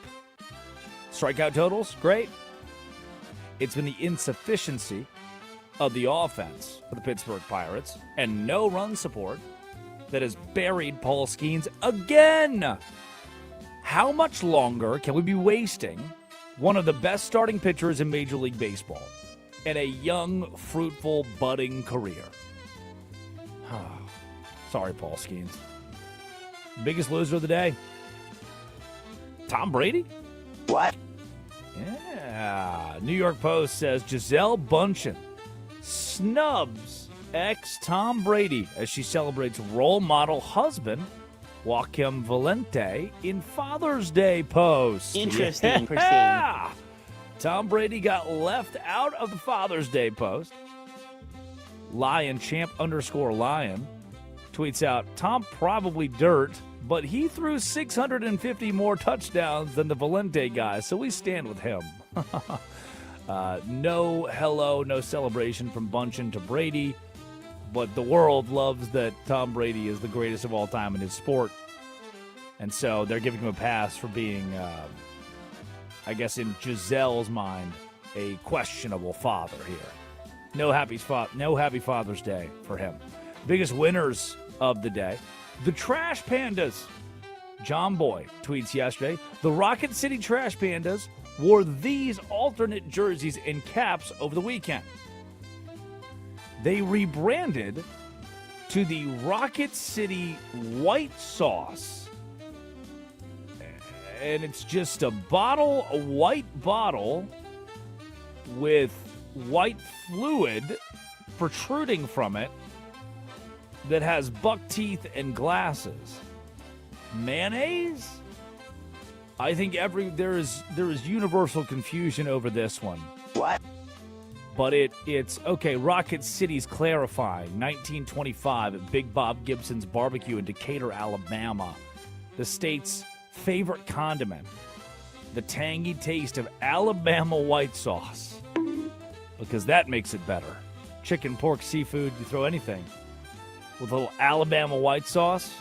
Strikeout totals, great. It's been the insufficiency of the offense for the Pittsburgh Pirates and no run support that has buried Paul Skeens again. How much longer can we be wasting one of the best starting pitchers in Major League Baseball and a young, fruitful, budding career? Sorry, Paul Skeens. Biggest loser of the day, Tom Brady? What? Yeah. New York Post says Gisele Bündchen snubs ex-Tom Brady as she celebrates role model husband Joaquim Valente in Father's Day post. Interesting. Yeah. Tom Brady got left out of the Father's Day post. Lion champ _Lion tweets out, Tom probably dirt, but he threw 650 more touchdowns than the Valente guy, so we stand with him. No celebration from Bunchen to Brady, but the world loves that Tom Brady is the greatest of all time in his sport. And so they're giving him a pass for being, I guess in Giselle's mind, a questionable father here. No happy Father's Day for him. Biggest winners of the day, the Trash Pandas. John Boy tweets yesterday, the Rocket City Trash Pandas wore these alternate jerseys and caps over the weekend. They rebranded to the Rocket City White Sauce. And it's just a white bottle with white fluid protruding from it that has buck teeth and glasses. Mayonnaise? I think there is universal confusion over this one. What? But it's okay. Rocket City's clarifying. 1925 at Big Bob Gibson's Barbecue in Decatur, Alabama. The state's favorite condiment. The tangy taste of Alabama white sauce. Because that makes it better. Chicken, pork, seafood, you throw anything with a little Alabama white sauce,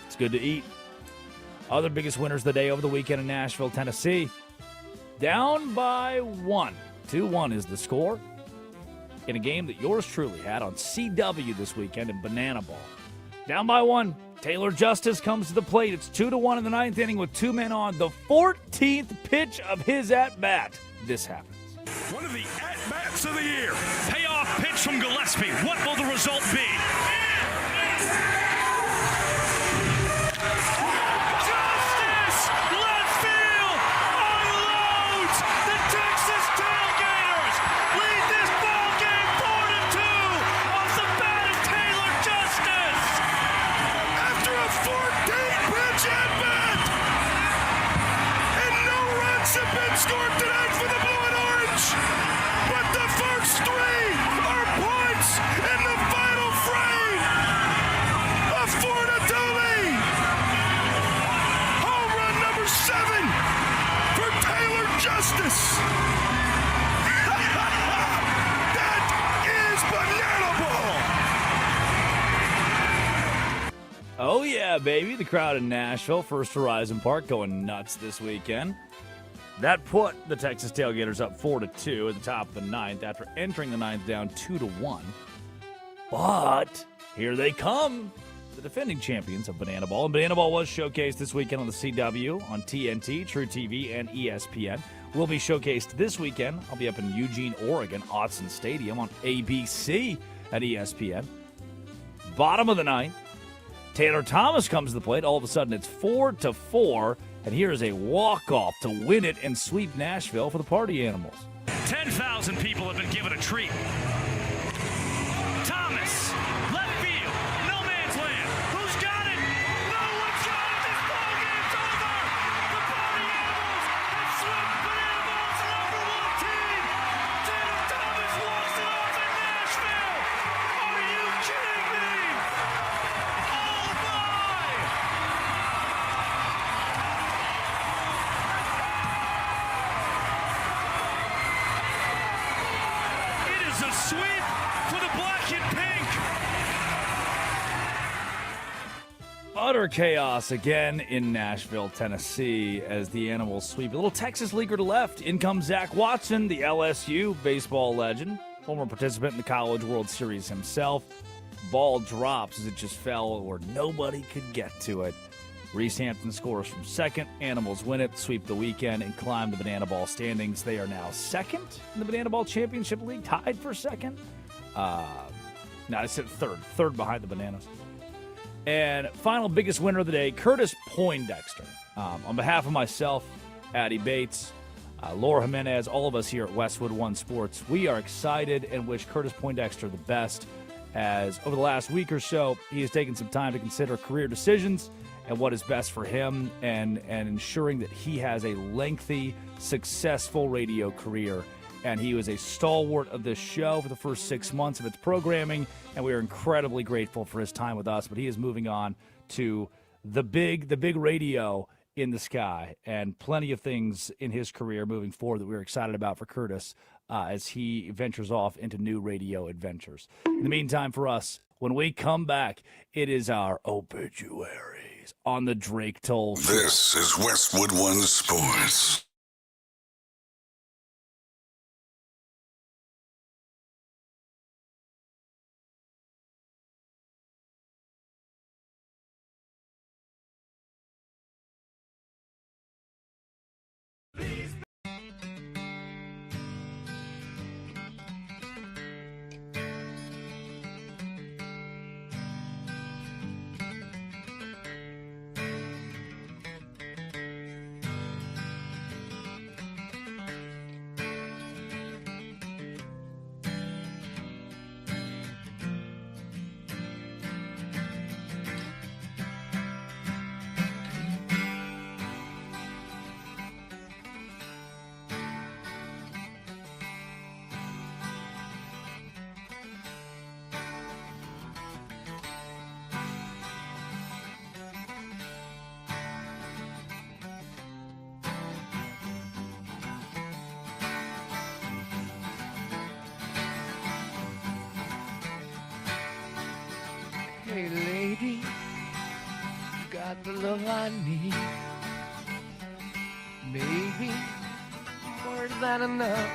it's good to eat. Other biggest winners of the day over the weekend in Nashville, Tennessee. Down by 1. 2-1 is the score in a game that yours truly had on CW this weekend in Banana Ball. Down by 1. Taylor Justice comes to the plate. It's 2-1 in the 9th inning with 2 men on. The 14th pitch of his at-bat. This happens. One of the at-bats of the year. Payoff pitch from Gillespie. What will the result be? Justice! Left field! Unloads! The Texas Tailgaters lead this ball game 4-2 off the bat of Taylor Justice! After a 14-pitch at-bat! And no runs have been scored tonight for the Blue and Orange! But the first 3 are points in the final frame! A 4-2 lead! Home run number 7 for Taylor Justice! That is banana ball! Oh, yeah, baby. The crowd in Nashville, First Horizon Park, going nuts this weekend. That put the Texas Tailgaters up 4-2 at the top of the 9th after entering the 9th down 2-1. But here they come, the defending champions of Banana Ball. And Banana Ball was showcased this weekend on the CW, on TNT, True TV, and ESPN. Will be showcased this weekend. I'll be up in Eugene, Oregon, Autzen Stadium on ABC at ESPN. Bottom of the 9th. Taylor Thomas comes to the plate. All of a sudden, it's 4-4. And here's a walk-off to win it and sweep Nashville for the Party Animals. 10,000 people have been given a treat. Thomas, left field, no man's land. Who's got it? No one's got it. This ball game's over. The Party Animals have swept Banana Ball's #1 team. Taylor Thomas walks it off in Nashville. Are you kidding me? Oh my! It is a sweep for the black and pink. Utter chaos again in Nashville, Tennessee, as the Animals sweep. A little Texas leaguer to left. In comes Zach Watson, the LSU baseball legend, former participant in the College World Series himself. Ball drops as it just fell where nobody could get to it. Reese Hampton scores from second. Animals win it, sweep the weekend, and climb the Banana Ball standings. They are now second in the Banana Ball Championship League, tied for second. No, I said third. Third behind the Bananas. And final biggest winner of the day, Curtis Poindexter. On behalf of myself, Addie Bates, Laura Jimenez, all of us here at Westwood One Sports, we are excited and wish Curtis Poindexter the best as over the last week or so, he has taken some time to consider career decisions and what is best for him and ensuring that he has a lengthy, successful radio career. And he was a stalwart of this show for the first 6 months of its programming, and we are incredibly grateful for his time with us. But he is moving on to the big radio in the sky, and plenty of things in his career moving forward that we're excited about for Curtis as he ventures off into new radio adventures. In the meantime, for us, when we come back, it is our obituaries on the Drake Toll Show. This is Westwood One Sports. Hey lady, you got the love I need. Maybe more than enough.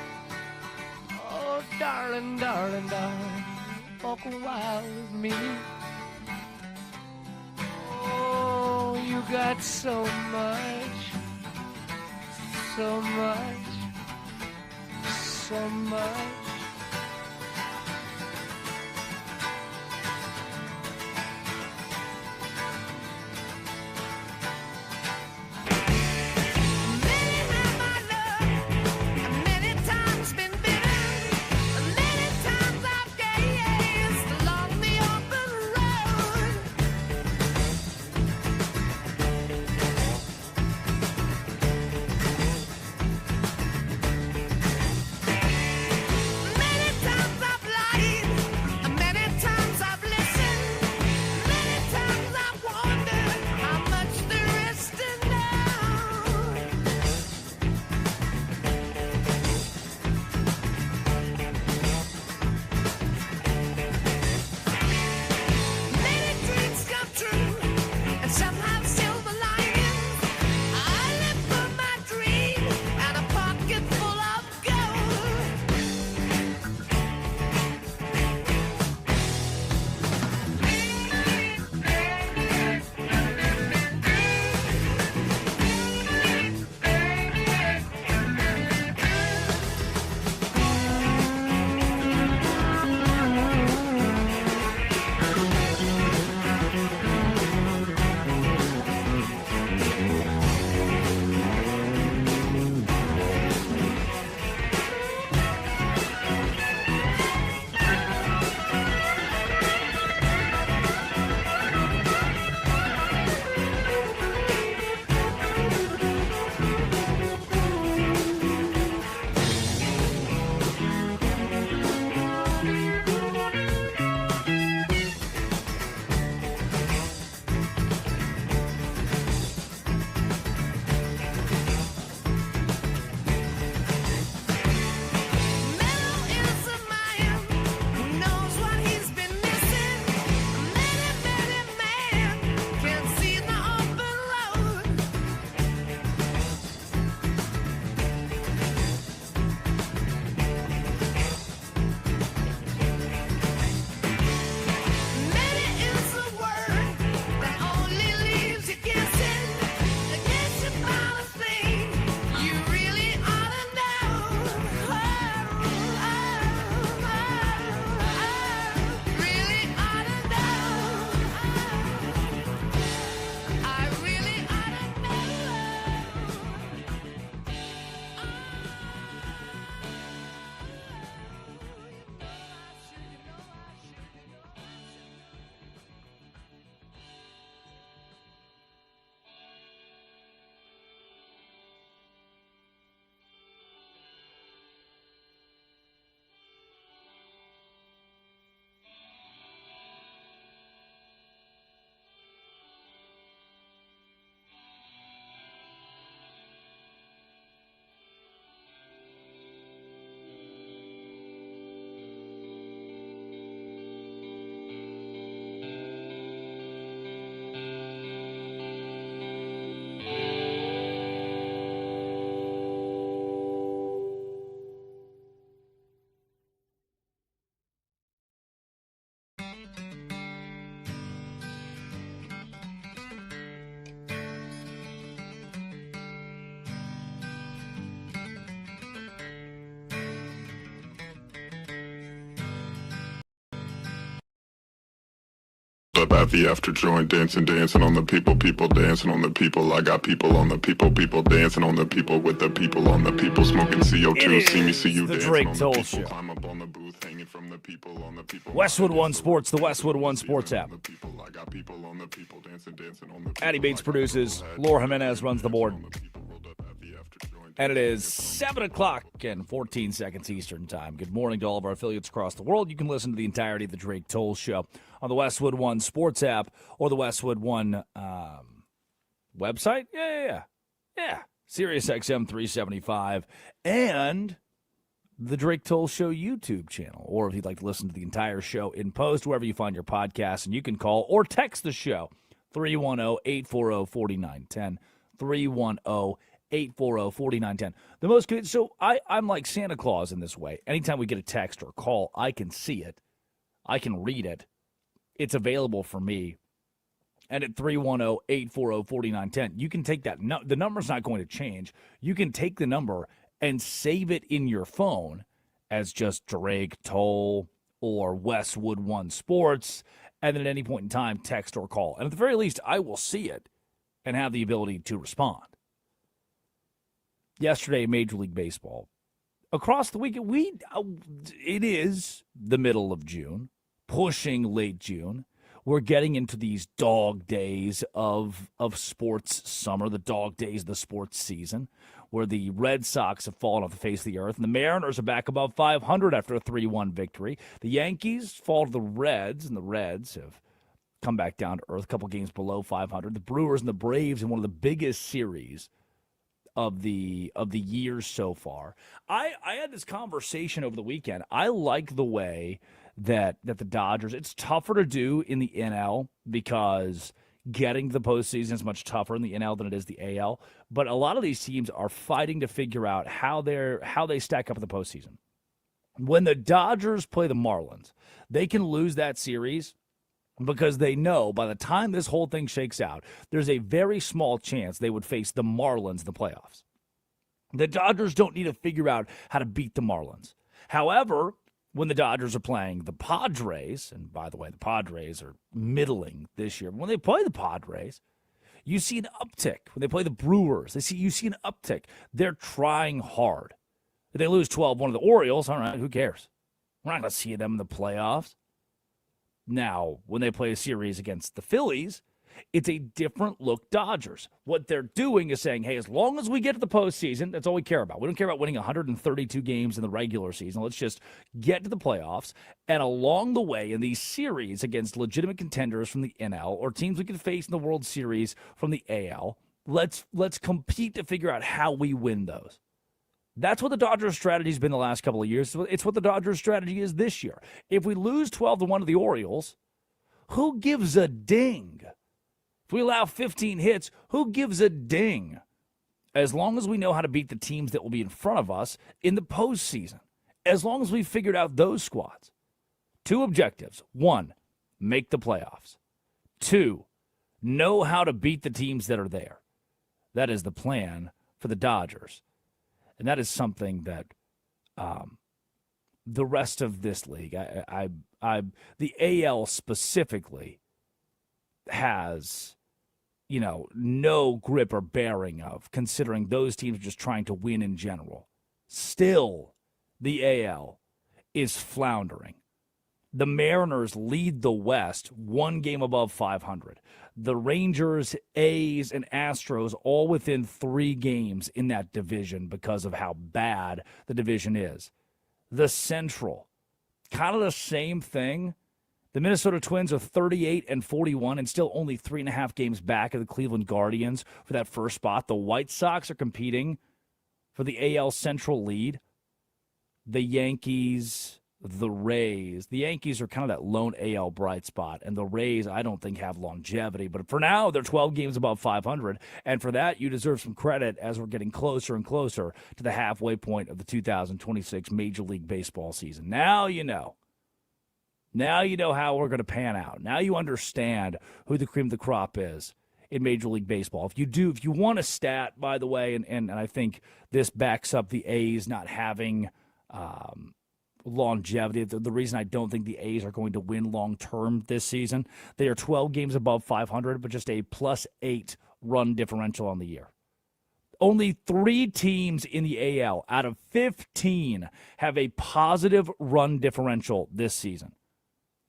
Oh, darling, darling, darling, walk a while with me. Oh, you got so much, so much, so much. up at the after joint, dancing on the people dancing on the people. I got people on the people dancing on the people with the people on the people, smoking CO2. See me, see you the dancing Drake on the Toll people. Show. Climb up on the booth, hanging from the people on the people. Westwood One Sports, the Westwood One Sports app. I got people on the people dancing on the people. Addy Bates produces. Laura Jimenez runs the board. And it is 7 o'clock and 14 seconds Eastern Time. Good morning to all of our affiliates across the world. You can listen to the entirety of the Drake Toll Show on the Westwood One Sports app or the Westwood One website. Yeah. Sirius XM 375 and the Drake Toll Show YouTube channel. Or if you'd like to listen to the entire show in post, wherever you find your podcast, and you can call or text the show 310-840-4910. 310-840-4910. The most good. So I'm like Santa Claus in this way. Anytime we get a text or a call, I can see it. I can read it. It's available for me. And at 310-840-4910, you can take that. The number's not going to change. You can take the number and save it in your phone as just Drake Toll or Westwood One Sports. And then at any point in time, text or call. And at the very least, I will see it and have the ability to respond. Yesterday, Major League Baseball. Across the weekend, it is the middle of June, pushing late June. We're getting into these dog days of sports summer, the dog days of the sports season, where the Red Sox have fallen off the face of the earth, and the Mariners are back above 500 after a 3-1 victory. The Yankees fall to the Reds, and the Reds have come back down to earth, a couple games below 500. The Brewers and the Braves in one of the biggest series of the years so far. I had this conversation over the weekend. I like the way that the Dodgers, it's tougher to do in the NL because getting to the postseason is much tougher in the NL than it is the AL. But a lot of these teams are fighting to figure out how they stack up in the postseason. When the Dodgers play the Marlins, they can lose that series because they know by the time this whole thing shakes out, there's a very small chance they would face the Marlins in the playoffs. The Dodgers don't need to figure out how to beat the Marlins. However, when the Dodgers are playing the Padres, and by the way, the Padres are middling this year. When they play the Padres, you see an uptick. When they play the Brewers, you see an uptick. They're trying hard. If they lose 12-1 to the Orioles, all right, who cares? We're not going to see them in the playoffs. Now, when they play a series against the Phillies, it's a different look Dodgers. What they're doing is saying, hey, as long as we get to the postseason, that's all we care about. We don't care about winning 132 games in the regular season. Let's just get to the playoffs. And along the way, in these series against legitimate contenders from the NL or teams we can face in the World Series from the AL, let's compete to figure out how we win those. That's what the Dodgers' strategy has been the last couple of years. It's what the Dodgers' strategy is this year. If we lose 12-1 to the Orioles, who gives a ding? If we allow 15 hits, who gives a ding? As long as we know how to beat the teams that will be in front of us in the postseason. As long as we've figured out those squads. 2 objectives. 1, make the playoffs. 2, know how to beat the teams that are there. That is the plan for the Dodgers. And that is something that the rest of this league, the AL specifically, has, no grip or bearing of, considering those teams are just trying to win in general. Still, the AL is floundering. The Mariners lead the West 1 game above 500. The Rangers, A's, and Astros all within 3 games in that division because of how bad the division is. The Central, kind of the same thing. The Minnesota Twins are 38-41 and still only 3.5 games back of the Cleveland Guardians for that first spot. The White Sox are competing for the AL Central lead. The Yankees, the Rays. The Yankees are kind of that lone AL bright spot, and the Rays I don't think have longevity. But for now, they're 12 games above 500, and for that, you deserve some credit as we're getting closer and closer to the halfway point of the 2026 Major League Baseball season. Now you know. Now you know how we're going to pan out. Now you understand who the cream of the crop is in Major League Baseball. If you want a stat, by the way, and I think this backs up the A's not having longevity. The reason I don't think the A's are going to win long term this season, they are 12 games above 500, but just a +8 run differential on the year. Only 3 teams in the AL out of 15 have a positive run differential this season.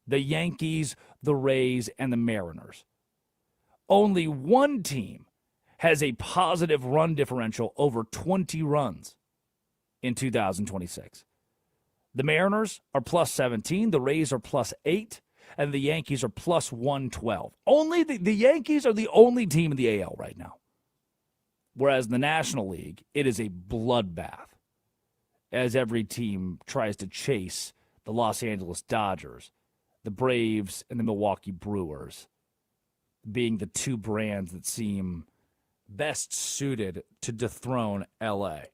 The Yankees, the Rays, and the Mariners. Only 1 team has a positive run differential over 20 runs in 2026. The Mariners are +17, the Rays are +8, and the Yankees are +112. Only the Yankees are the only team in the AL right now. Whereas in the National League, it is a bloodbath as every team tries to chase the Los Angeles Dodgers, the Braves, and the Milwaukee Brewers, being the 2 brands that seem best suited to dethrone LA.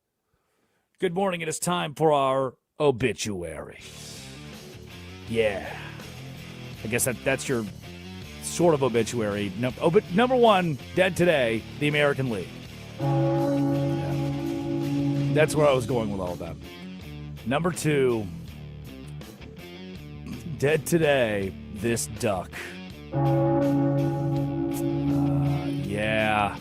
Good morning. It is time for our obituary. Yeah. I guess that's your sort of obituary. Number 1, dead today, the American League. Yeah. That's where I was going with all of that. Number 2, dead today, this duck. Yeah.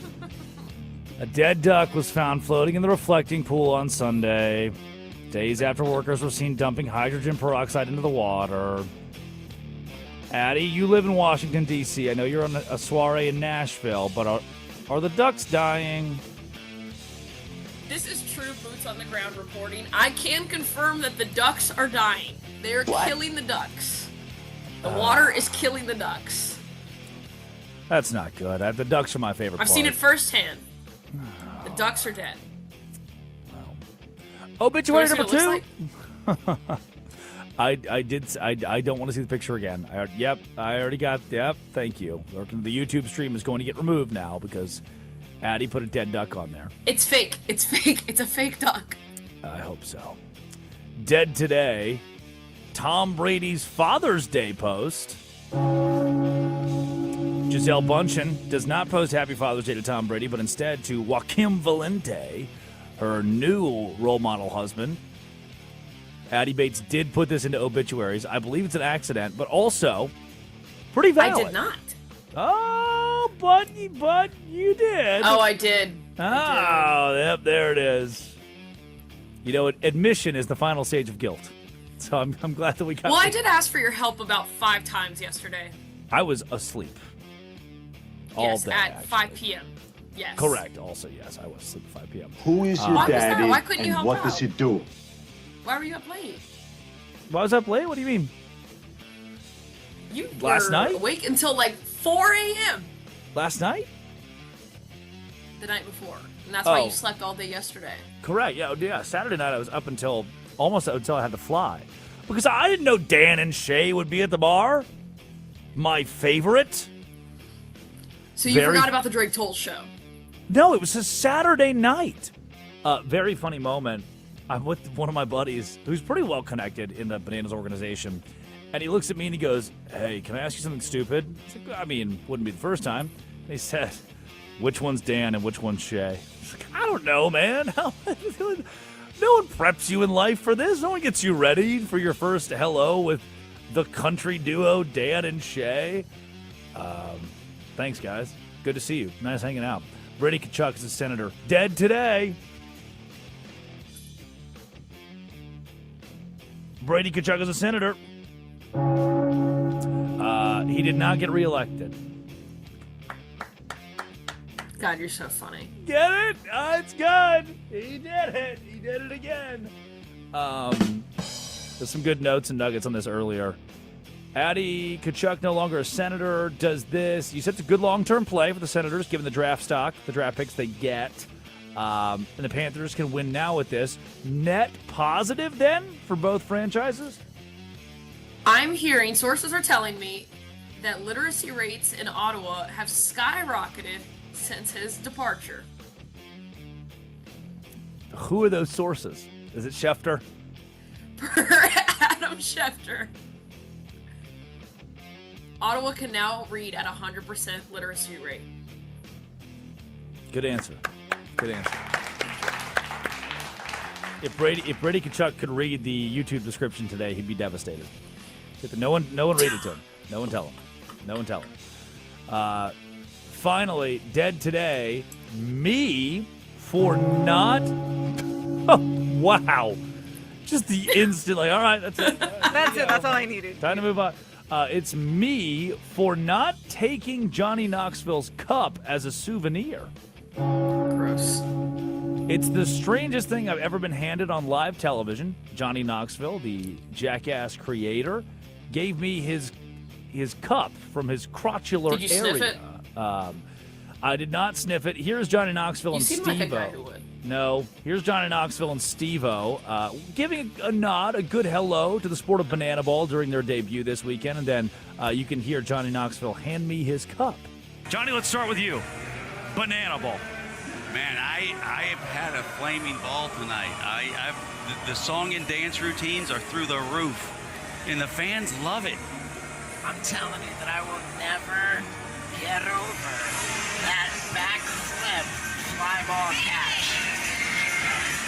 A dead duck was found floating in the reflecting pool on Sunday, days after workers were seen dumping hydrogen peroxide into the water. Addie, you live in Washington, D.C. I know you're on a soiree in Nashville, but are the ducks dying? This is true boots on the ground reporting. I can confirm that the ducks are dying. They're killing the ducks. The water is killing the ducks. That's not good. The ducks are my favorite I've part. seen it firsthand. The ducks are dead. Obituary number 2. Like? I don't want to see the picture again. I already got. Yep, thank you. The YouTube stream is going to get removed now because Addie put a dead duck on there. It's fake. It's fake. It's a fake duck. I hope so. Dead today, Tom Brady's Father's Day post. Gisele Bundchen does not post Happy Father's Day to Tom Brady, but instead to Joaquim Valente, her new role model husband. Addie Bates did put this into obituaries. I believe it's an accident, but also pretty valid. I did not. Oh, but you did. Oh, I did. Oh, yep, there it is. You know, admission is the final stage of guilt. So I'm glad that we got. Well, I did ask for your help about 5 times yesterday. I was asleep. Yes, day, at actually. 5 p.m. Yes. Correct. Also, yes, I was asleep at 5 p.m. Who is your Why was daddy that? Why couldn't you and help what out? does he do? Why were you up late? Why was I up late? What do you mean? You Last were night? awake until like 4 a.m. Last night? the night before. And that's why Oh. you slept all day yesterday. Correct. Yeah. Saturday night I was up until almost until I had to fly because I didn't know Dan and Shay would be at the bar. My favorite. So you forgot about the Drake Toll show. No, it was a Saturday night. Very funny moment. I'm with one of my buddies who's pretty well connected in the Bananas organization. And he looks at me and he goes, "Hey, can I ask you something stupid?" I mean, wouldn't be the first time. And he said, "Which one's Dan and which one's Shay?" I don't know, man. No one preps you in life for this. No one gets you ready for your first hello with the country duo Dan and Shay. Thanks, guys. Good to see you. Nice hanging out. Brady Tkachuk is a senator. Dead today. Brady Tkachuk is a senator. He did not get reelected. God, you're so funny. Get it? It's good. He did it. He did it again. There's some good notes and nuggets on this earlier. Addie Tkachuk no longer a senator. Does this? You said it's a good long-term play for the Senators, given the draft stock, the draft picks they get. And the Panthers can win now with this. Net positive, then, for both franchises? I'm hearing, sources are telling me, that literacy rates in Ottawa have skyrocketed since his departure. Who are those sources? Is it Schefter? Per Adam Schefter. Ottawa can now read at 100% literacy rate. Good answer. Good answer. If Brady Tkachuk could read the YouTube description today, he'd be devastated. No one read it to him. No one tell him. Finally, dead today. Me for not. Oh, wow. Just the instant, like, all right, that's it. That's it. That's all I needed. Time to move on. It's me for not taking Johnny Knoxville's cup as a souvenir. Gross. It's the strangest thing I've ever been handed on live television. Johnny Knoxville, the Jackass creator, gave me his cup from his crotchular Did you area. sniff it? I did not sniff it. Here's Johnny Knoxville You and seem Steve-O. like a guy who would. No, here's Johnny Knoxville and Steve-O giving a nod, a good hello to the sport of banana ball during their debut this weekend, and then you can hear Johnny Knoxville hand me his cup. Johnny, let's start with you. Banana ball. Man, I have had a flaming ball tonight. The song and dance routines are through the roof, and the fans love it. I'm telling you that I will never get over that backflip fly ball catch.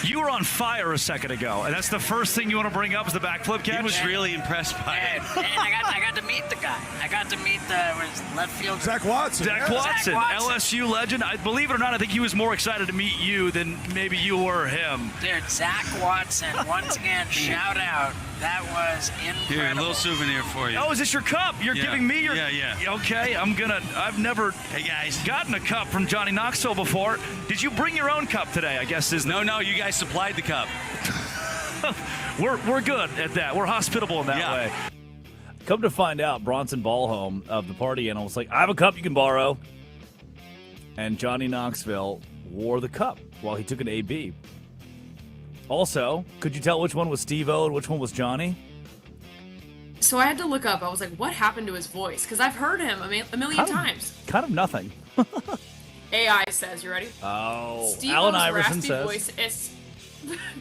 You were on fire a second ago, and that's the first thing you want to bring up is the backflip catch? He was really impressed by it. And I got to meet the guy. I got to meet the left field. Zach Watson, LSU legend. Believe it or not, I think he was more excited to meet you than maybe you were him. Dude, Zach Watson, once again, shout out. That was incredible. Here, a little souvenir for you. Oh, is this your cup? You're giving me your... Yeah. Okay, I've never gotten a cup from Johnny Knoxville before. Did you bring your own cup today, I guess? No, you guys supplied the cup. We're good at that. We're hospitable in that way. Come to find out, Bronson Ballholm of the Party Animal was like, I have a cup you can borrow. And Johnny Knoxville wore the cup while he took an AB. Also, could you tell which one was Steve-O and which one was Johnny? So I had to look up. I was like, what happened to his voice? Because I've heard him a million times. Kind of nothing. AI says, you ready? Oh, Steve-O's Allen Iverson raspy says. voice is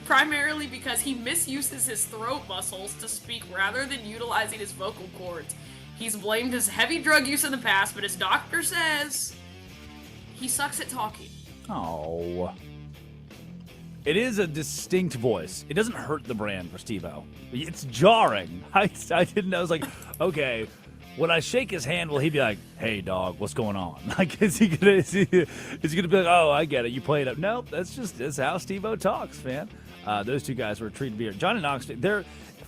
primarily because he misuses his throat muscles to speak rather than utilizing his vocal cords. He's blamed his heavy drug use in the past, but his doctor says he sucks at talking. Oh. It is a distinct voice. It doesn't hurt the brand for Steve-O. It's jarring. I didn't know. I was like, okay, when I shake his hand, will he be like, hey, dog, what's going on? Like, is he gonna be like, oh, I get it. You play it up. Nope, that's how Steve-O talks, man. Those two guys were a treat to be here. Johnny Knoxville, they're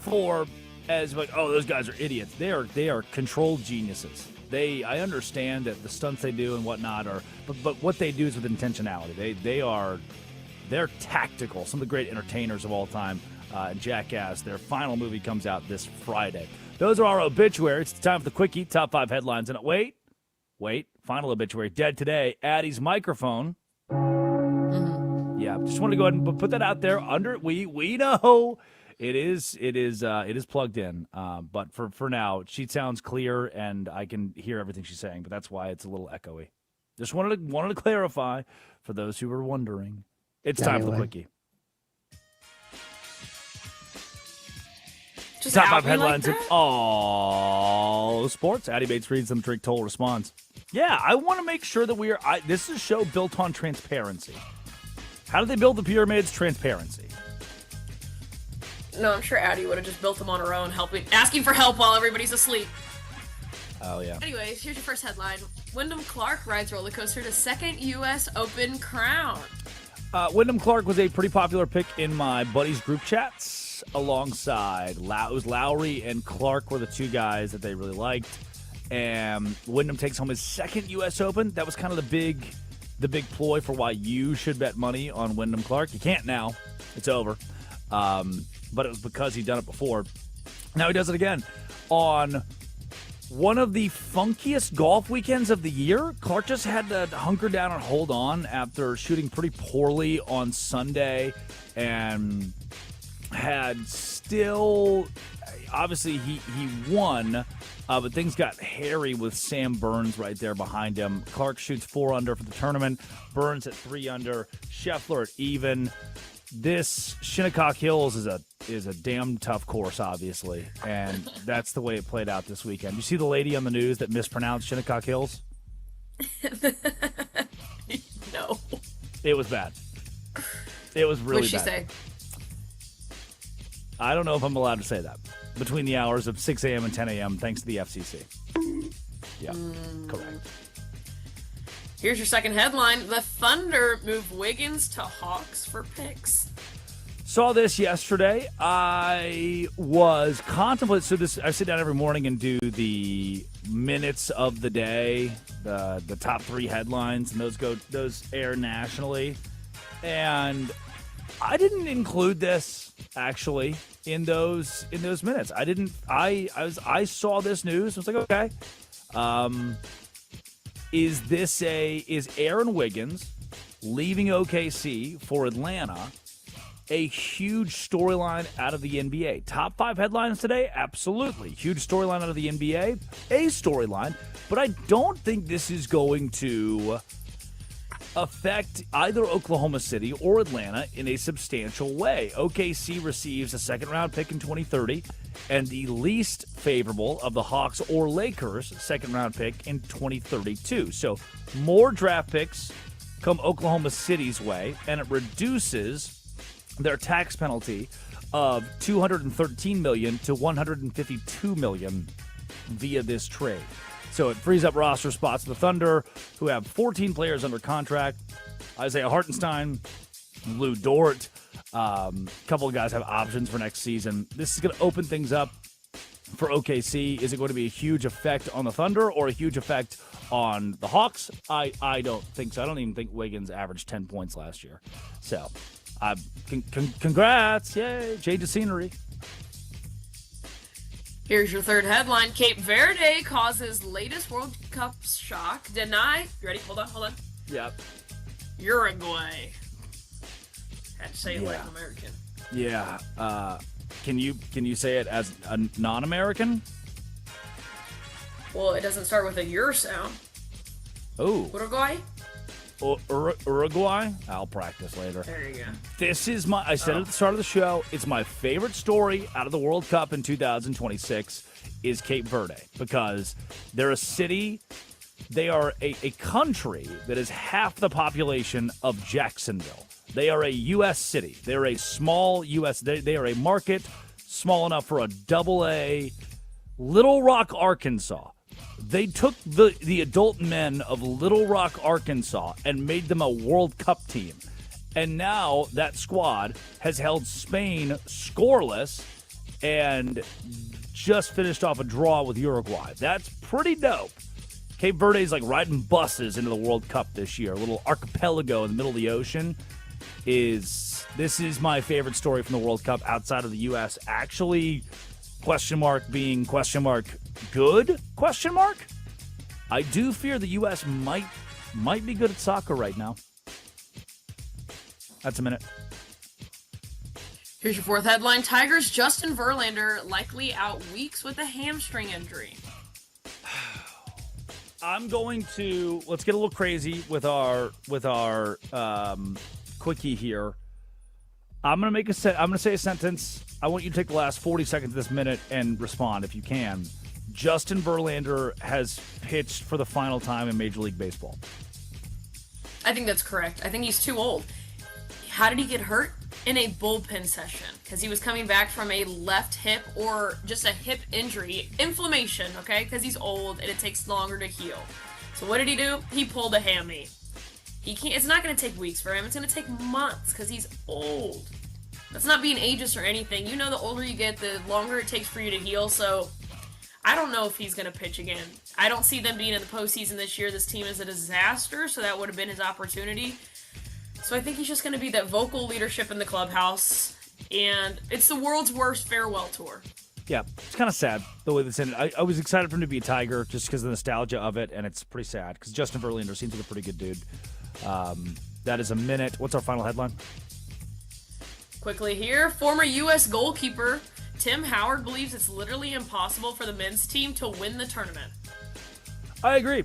like, oh, those guys are idiots. They are controlled geniuses. I understand that the stunts they do and whatnot but what they do is with intentionality. They're tactical. Some of the great entertainers of all time. Jackass, their final movie comes out this Friday. Those are our obituaries. It's time for the quickie. Top 5 headlines. And wait. Final obituary. Dead today. Addie's microphone. Yeah, just want to go ahead and put that out there. We know it is plugged in. But for now, she sounds clear and I can hear everything she's saying. But that's why it's a little echoey. Just wanted to clarify for those who were wondering. It's time for the quickie. Just Top 5 out me headlines like in that? all sports. Addie Bates reads them. Drink Toll responds. Yeah, I want to make sure that this is a show built on transparency. How did they build the pyramids? Transparency. No, I'm sure Addie would have just built them on her own, asking for help while everybody's asleep. Oh, yeah. Anyways, here's your first headline. Wyndham Clark rides roller coaster to second U.S. Open crown. Wyndham Clark was a pretty popular pick in my buddies' group chats alongside it was Lowry and Clark were the two guys that they really liked. And Wyndham takes home his second U.S. Open. That was kind of the big ploy for why you should bet money on Wyndham Clark. You can't now. It's over. But it was because he'd done it before. Now he does it again. On one of the funkiest golf weekends of the year, Clark just had to hunker down and hold on after shooting pretty poorly on Sunday and had still, obviously he won, but things got hairy with Sam Burns right there behind him. Clark shoots 4 under for the tournament, Burns at 3 under, Scheffler at even. This Shinnecock Hills is a damn tough course, obviously, and that's the way it played out this weekend. You see the lady on the news that mispronounced Shinnecock Hills? No. It was bad. It was really bad. What'd she say? I don't know if I'm allowed to say that. Between the hours of 6 a.m. and 10 a.m., thanks to the FCC. Yeah, correct. Here's your second headline. The Thunder move Wiggins to Hawks for picks. Saw this yesterday. I was contemplating. So I sit down every morning and do the minutes of the day, the top 3 headlines, and those air nationally. And I didn't include this actually in those minutes. I didn't. I saw this news. I was like, okay. Is Aaron Wiggins leaving OKC for Atlanta a huge storyline out of the NBA? Top 5 headlines today? Absolutely. Huge storyline out of the NBA? A storyline. But I don't think this is going to affect either Oklahoma City or Atlanta in a substantial way. OKC receives a second-round pick in 2030 and the least favorable of the Hawks or Lakers second-round pick in 2032. So more draft picks come Oklahoma City's way, and it reduces their tax penalty of $213 million to $152 million via this trade. So it frees up roster spots for the Thunder, who have 14 players under contract. Isaiah Hartenstein, Lou Dort, a couple of guys have options for next season. This is going to open things up for OKC. Is it going to be a huge effect on the Thunder or a huge effect on the Hawks? I don't think so. I don't even think Wiggins averaged 10 points last year. So, congrats. Yay. Change of scenery. Here's your third headline. Cape Verde causes latest World Cup shock. Deny. You ready? Hold on. Yep. Uruguay. Had to say it like an American. Yeah. Can you say it as a non-American? Well, it doesn't start with a "ur" sound. Oh. Uruguay? Uruguay? I'll practice later. There you go. This is I said it at the start of the show, it's my favorite story out of the World Cup in 2026 is Cape Verde, because they're a city, they are a country that is half the population of Jacksonville. They are a U.S. city. They're a small U.S. They are a market small enough for a double-A Little Rock, Arkansas. They took the adult men of Little Rock, Arkansas, and made them a World Cup team. And now that squad has held Spain scoreless and just finished off a draw with Uruguay. That's pretty dope. Cape Verde is like riding buses into the World Cup this year. A little archipelago in the middle of the ocean. This is my favorite story from the World Cup outside of the U.S. Actually, being good? I do fear the U.S. might be good at soccer right now. That's a minute. Here's your fourth headline. Tigers' Justin Verlander likely out weeks with a hamstring injury. Let's get a little crazy with our quickie here. I'm gonna say a sentence. I want you to take the last 40 seconds of this minute and respond if you can. Justin Verlander has pitched for the final time in Major League Baseball. I think that's correct. I think he's too old. How did he get hurt? In a bullpen session, because he was coming back from a left hip or just a hip injury, inflammation, okay, because he's old and it takes longer to heal. So what did he do? He pulled a hammy. It's not going to take weeks for him. It's going to take months because he's old. That's not being ageist or anything. You know, the older you get, the longer it takes for you to heal. So I don't know if he's going to pitch again. I don't see them being in the postseason this year. This team is a disaster, so that would have been his opportunity. So I think he's just going to be that vocal leadership in the clubhouse, and it's the world's worst farewell tour. Yeah, it's kind of sad the way this ended. I was excited for him to be a Tiger just because of the nostalgia of it, and it's pretty sad because Justin Verlander seems like a pretty good dude. That is a minute. What's our final headline? Quickly here, former U.S. goalkeeper Tim Howard believes it's literally impossible for the men's team to win the tournament. I agree.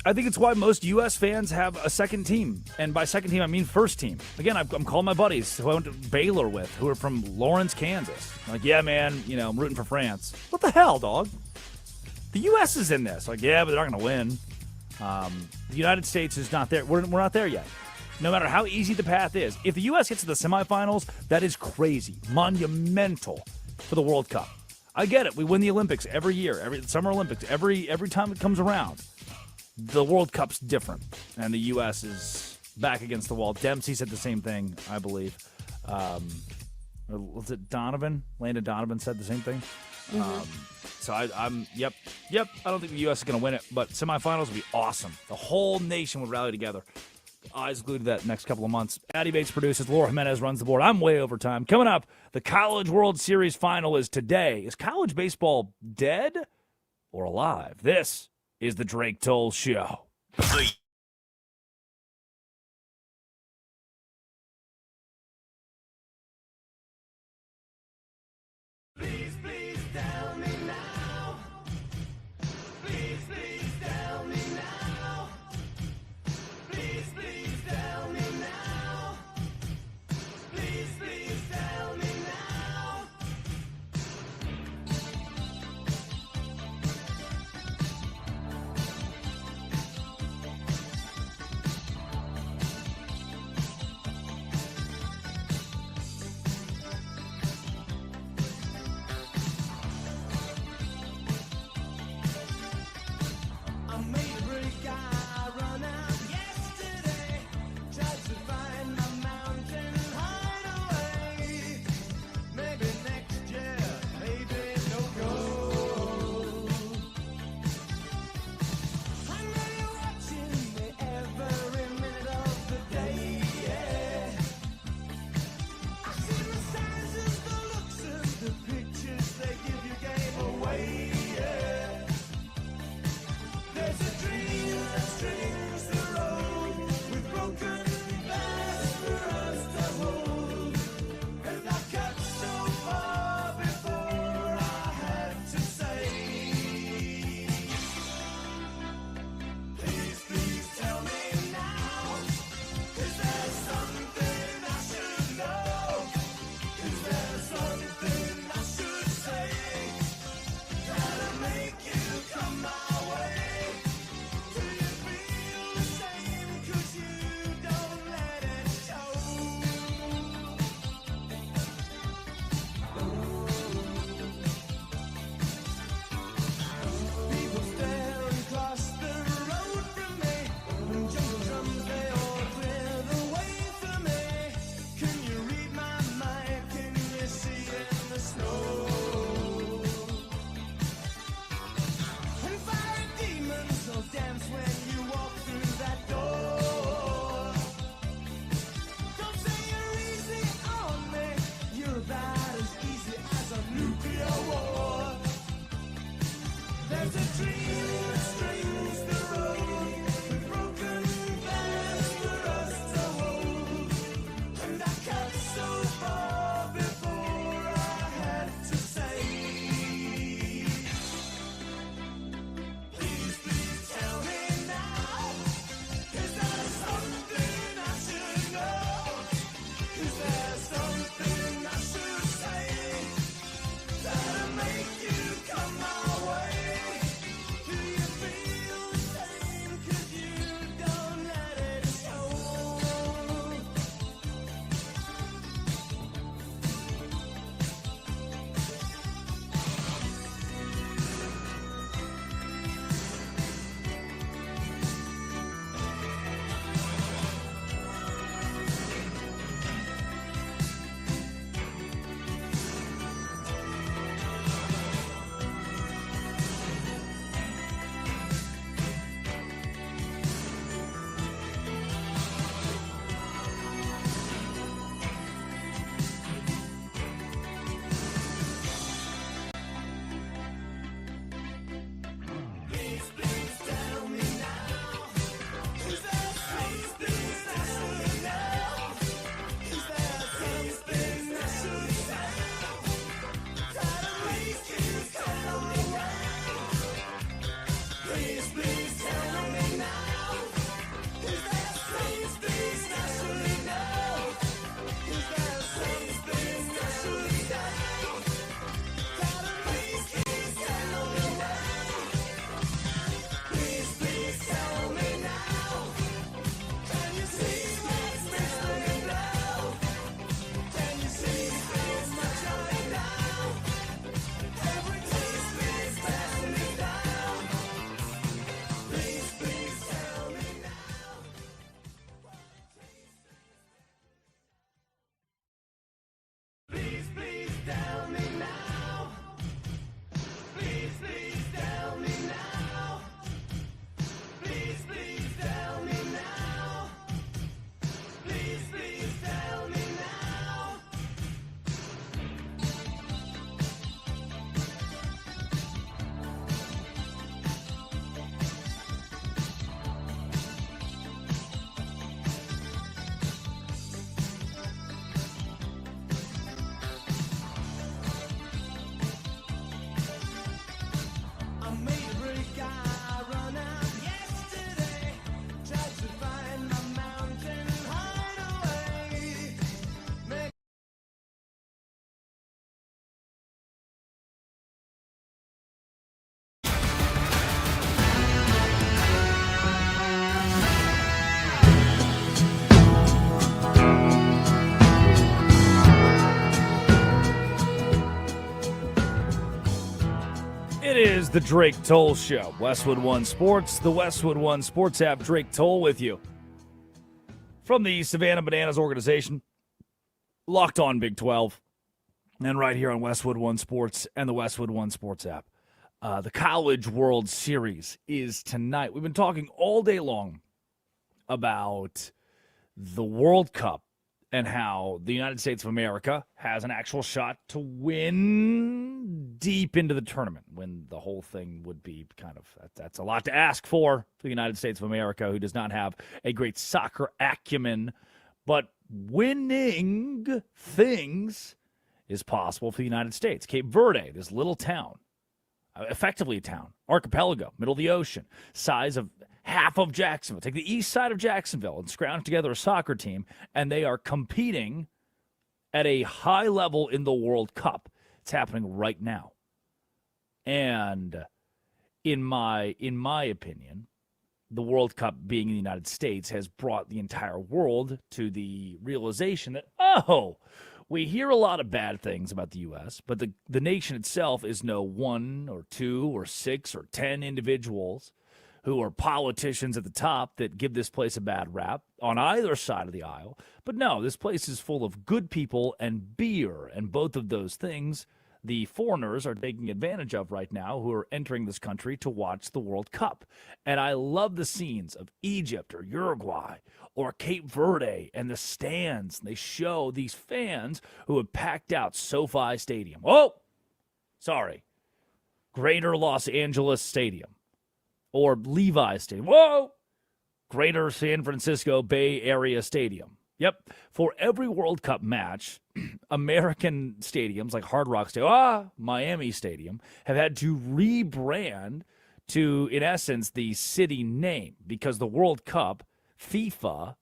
I think it's why most U.S. fans have a second team. And by second team, I mean first team. Again, I'm calling my buddies who I went to Baylor with, who are from Lawrence, Kansas. Like, yeah, man, I'm rooting for France. What the hell, dog? The U.S. is in this. Like, yeah, but they're not going to win. The United States is not there. We're not there yet. no matter how easy the path is. If the U.S. gets to the semifinals, that is crazy, monumental for the World Cup. I get it. We win the Olympics every year, every Summer Olympics, every time it comes around. The World Cup's different, and the U.S. is back against the wall. Dempsey said the same thing, I believe. Or was it Donovan? Landon Donovan said the same thing. So I'm yep. I don't think the U.S. is going to win it, but semifinals would be awesome. The whole nation would rally together. Eyes glued to that next couple of months. Addy Bates produces. Laura Jimenez runs the board. I'm way over time. Coming up, the College World Series final is today. Is college baseball dead or alive? This is the Drake Toll Show. the Drake Toll Show. Westwood One Sports, the Westwood One Sports app. Drake Toll with you from the Savannah Bananas organization. Locked on Big 12. And right here on Westwood One Sports and the Westwood One Sports app. The College World Series is tonight. We've been talking all day long about the World Cup and how the United States of America has an actual shot to win deep into the tournament, when the whole thing would be that's a lot to ask for the United States of America, who does not have a great soccer acumen, but winning things is possible for the United States. Cape Verde, this little town, effectively a town, archipelago, middle of the ocean, size of half of Jacksonville. Take the east side of Jacksonville and scrounge together a soccer team, and they are competing at a high level in the World Cup. It's happening right now. And in my opinion, the World Cup being in the United States has brought the entire world to the realization that, we hear a lot of bad things about the U.S., but the nation itself is no 1 or 2 or 6 or 10 individuals who are politicians at the top that give this place a bad rap on either side of the aisle. But no, this place is full of good people and beer, and both of those things the foreigners are taking advantage of right now, who are entering this country to watch the World Cup. And I love the scenes of Egypt or Uruguay or Cape Verde and the stands. They show these fans who have packed out SoFi Stadium. Greater Los Angeles Stadium. Or Levi Stadium. Greater San Francisco Bay Area Stadium. Yep. For every World Cup match, American stadiums like Hard Rock Stadium, Miami Stadium, have had to rebrand to, in essence, the city name, because the World Cup, FIFA,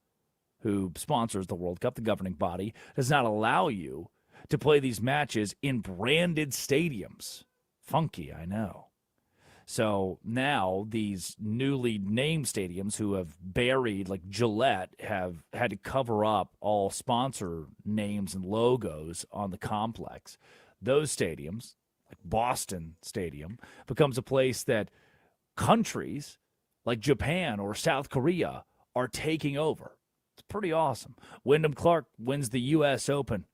who sponsors the World Cup, the governing body, does not allow you to play these matches in branded stadiums. Funky, I know. So now these newly named stadiums who have buried, like Gillette, have had to cover up all sponsor names and logos on the complex. Those stadiums, like Boston Stadium, becomes a place that countries like Japan or South Korea are taking over. It's pretty awesome. Wyndham Clark wins the U.S. Open.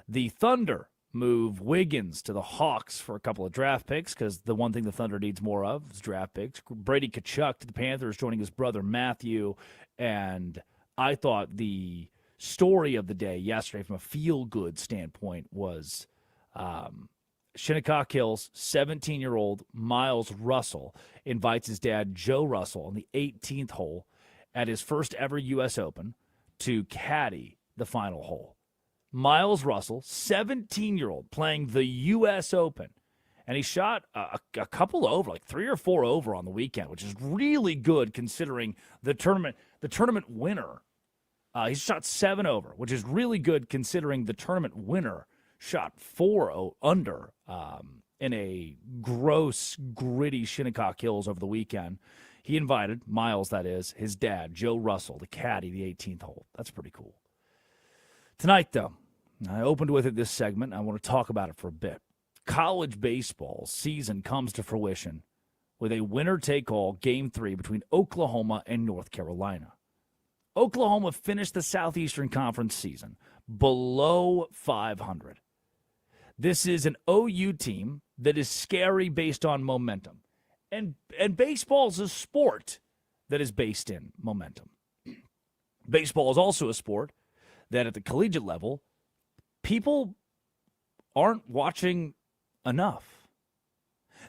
The Thunder move Wiggins to the Hawks for a couple of draft picks, because the one thing the Thunder needs more of is draft picks. Brady Tkachuk to the Panthers, joining his brother Matthew. And I thought the story of the day yesterday from a feel-good standpoint was Shinnecock Hills 17-year-old Miles Russell invites his dad Joe Russell on the 18th hole at his first ever U.S. Open to caddy the final hole. Miles Russell, 17-year-old, playing the U.S. Open. And he shot a couple over, like 3 or 4 over on the weekend, which is really good considering the tournament winner. He shot 7 over, which is really good considering the tournament winner shot 4 under in a gross, gritty Shinnecock Hills over the weekend. He invited, Miles that is, his dad, Joe Russell, to caddy the 18th hole. That's pretty cool. Tonight, though, I opened with it this segment. I want to talk about it for a bit. College baseball season comes to fruition with a winner-take-all Game 3 between Oklahoma and North Carolina. Oklahoma finished the Southeastern Conference season below 500. This is an OU team that is scary based on momentum. And baseball is a sport that is based in momentum. Baseball is also a sport that at the collegiate level, people aren't watching enough.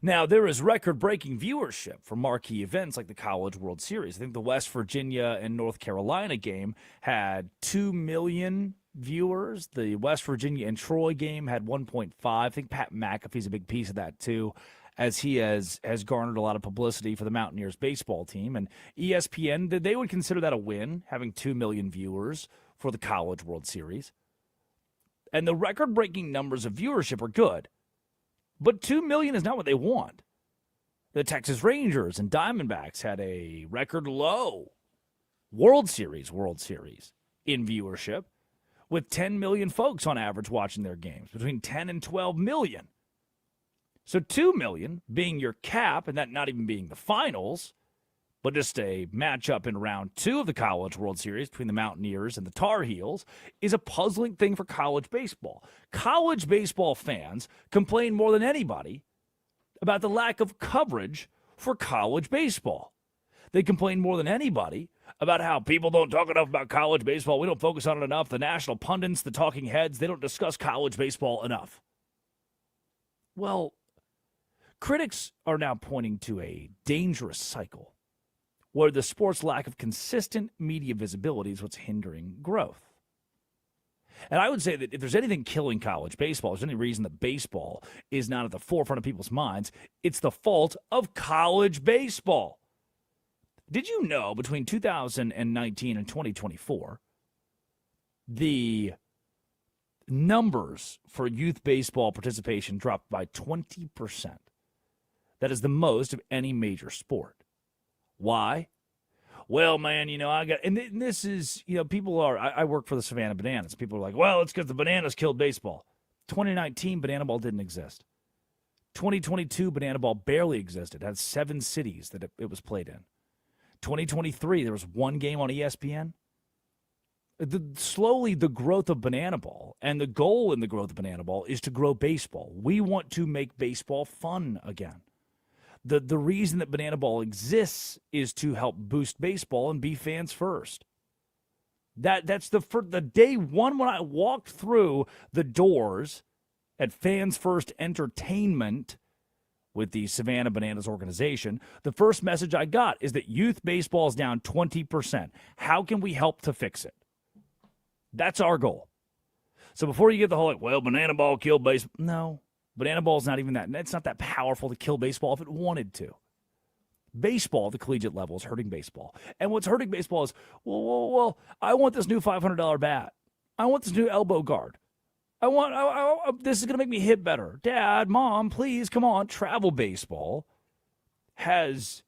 Now, there is record-breaking viewership for marquee events like the College World Series. I think the West Virginia and North Carolina game had 2 million viewers. The West Virginia and Troy game had 1.5. I think Pat McAfee's a big piece of that, too, as he has garnered a lot of publicity for the Mountaineers baseball team. And ESPN, they would consider that a win, having 2 million viewers for the College World Series. And the record-breaking numbers of viewership are good. But 2 million is not what they want. The Texas Rangers and Diamondbacks had a record low World Series in viewership, with 10 million folks on average watching their games, between 10 and 12 million. So $2 million being your cap, and that not even being the finals, but just a matchup in round 2 of the College World Series between the Mountaineers and the Tar Heels, is a puzzling thing for college baseball. College baseball fans complain more than anybody about the lack of coverage for college baseball. They complain more than anybody about how people don't talk enough about college baseball. We don't focus on it enough. The national pundits, the talking heads, they don't discuss college baseball enough. Well, critics are now pointing to a dangerous cycle where the sport's lack of consistent media visibility is what's hindering growth. And I would say that if there's anything killing college baseball, if there's any reason that baseball is not at the forefront of people's minds, it's the fault of college baseball. Did you know between 2019 and 2024, the numbers for youth baseball participation dropped by 20%? That is the most of any major sport. Why? Well, man, and this is, people are, I work for the Savannah Bananas. People are like, well, it's because the Bananas killed baseball. 2019, banana ball didn't exist. 2022, banana ball barely existed. It had 7 cities that it was played in. 2023, there was 1 game on ESPN. Slowly, the growth of banana ball, and the goal in the growth of banana ball is to grow baseball. We want to make baseball fun again. The reason that banana ball exists is to help boost baseball and be fans first. That's the day one when I walked through the doors at Fans First Entertainment with the Savannah Bananas organization. The first message I got is that youth baseball is down 20%. How can we help to fix it? That's our goal. So before you get the whole banana ball killed baseball, no. Banana ball is not even that. It's not that powerful to kill baseball if it wanted to. Baseball at the collegiate level is hurting baseball. And what's hurting baseball is, well, I want this new $500 bat. I want this new elbow guard. This is going to make me hit better. Dad, Mom, please, come on. Travel baseball has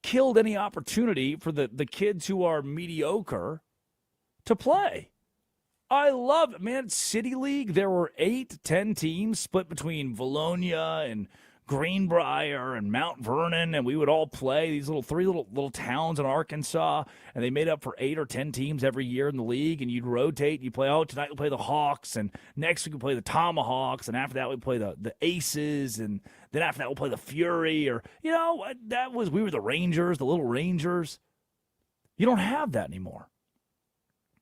killed any opportunity for the kids who are mediocre to play. I love it, man. City League, there were 8-10 teams split between Valonia and Greenbrier and Mount Vernon, and we would all play these three little towns in Arkansas, and they made up for 8 or 10 teams every year in the league, and you'd rotate. You'd play, tonight we'll play the Hawks, and next week we'll play the Tomahawks, and after that we'd play the Aces, and then after that we'll play the Fury, or, we were the Rangers, the Little Rangers. You don't have that anymore.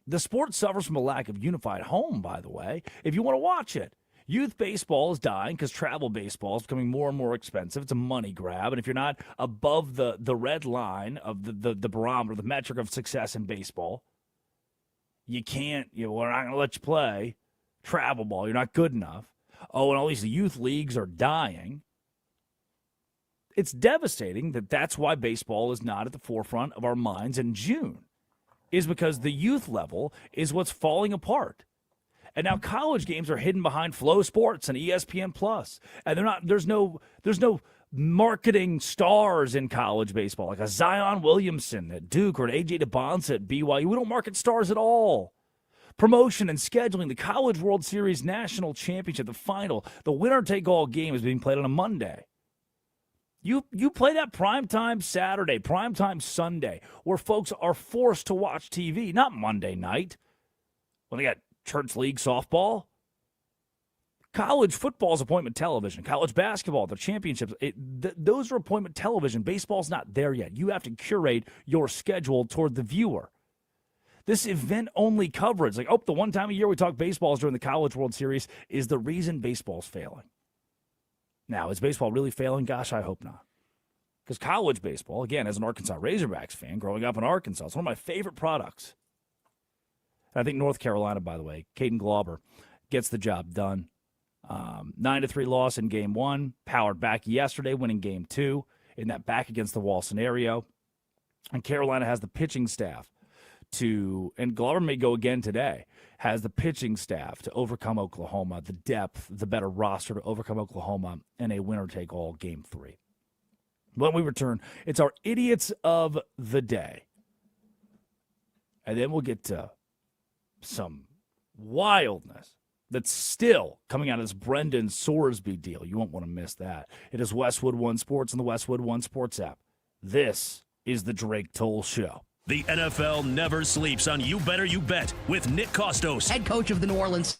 The sport suffers from a lack of unified home, by the way, if you want to watch it. Youth baseball is dying because travel baseball is becoming more and more expensive. It's a money grab. And if you're not above the red line of the barometer, the metric of success in baseball, you can't, we're not going to let you play travel ball. You're not good enough. Oh, and all these youth leagues are dying. It's devastating that's why baseball is not at the forefront of our minds in June. Is because the youth level is what's falling apart. And now college games are hidden behind Flow Sports and ESPN Plus. And there's no marketing stars in college baseball, like a Zion Williamson at Duke or an AJ DeBonsa at BYU. We don't market stars at all. Promotion and scheduling, the College World Series National Championship, the final, the winner-take-all game is being played on a Monday. You play that primetime Saturday, primetime Sunday, where folks are forced to watch TV, not Monday night when they got church league softball. College football is appointment television. College basketball, the championships, those are appointment television. Baseball's not there yet. You have to curate your schedule toward the viewer. This event-only coverage, the one time a year we talk baseball is during the College World Series, is the reason baseball's failing. Now, is baseball really failing? Gosh, I hope not. Because college baseball, again, as an Arkansas Razorbacks fan, growing up in Arkansas, it's one of my favorite products. And I think North Carolina, by the way, Caden Glauber gets the job done. 9-3 loss in Game 1, powered back yesterday, winning Game 2 in that back-against-the-wall scenario. And Carolina has the pitching staff and Glauber may go again today, has the pitching staff to overcome Oklahoma, the depth, the better roster to overcome Oklahoma in a winner-take-all Game 3. When we return, it's our Idiots of the Day. And then we'll get to some wildness that's still coming out of this Brendan Sorsby deal. You won't want to miss that. It is Westwood One Sports and the Westwood One Sports app. This is the Drake Toll Show. The NFL never sleeps on You Better You Bet with Nick Costos, head coach of the New Orleans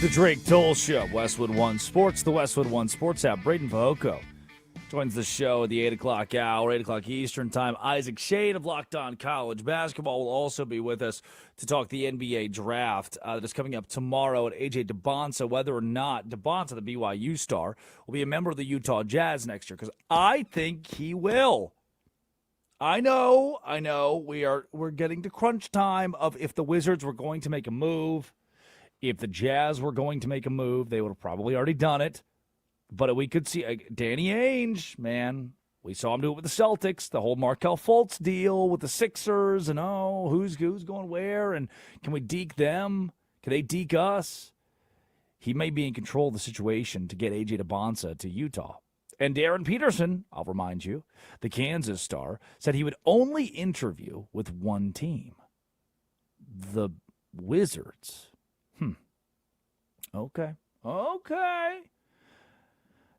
The Drake Toll Show, Westwood One Sports, the Westwood One Sports app. Braden Vahoco joins the show at the 8 o'clock hour, 8 o'clock Eastern time. Isaac Shade of Locked On College Basketball will also be with us to talk the NBA draft that is coming up tomorrow at AJ DeBonsa, whether or not DeBonsa, the BYU star, will be a member of the Utah Jazz next year, because I think he will. I know, we're getting to crunch time of if the Wizards were going to make a move. If the Jazz were going to make a move, they would have probably already done it. But we could see Danny Ainge, man. We saw him do it with the Celtics, the whole Markelle Fultz deal with the Sixers, and who's going where, and can we deke them? Can they deke us? He may be in control of the situation to get AJ DeBonsa to Utah. And Darren Peterson, I'll remind you, the Kansas star, said he would only interview with one team, the Wizards. Okay.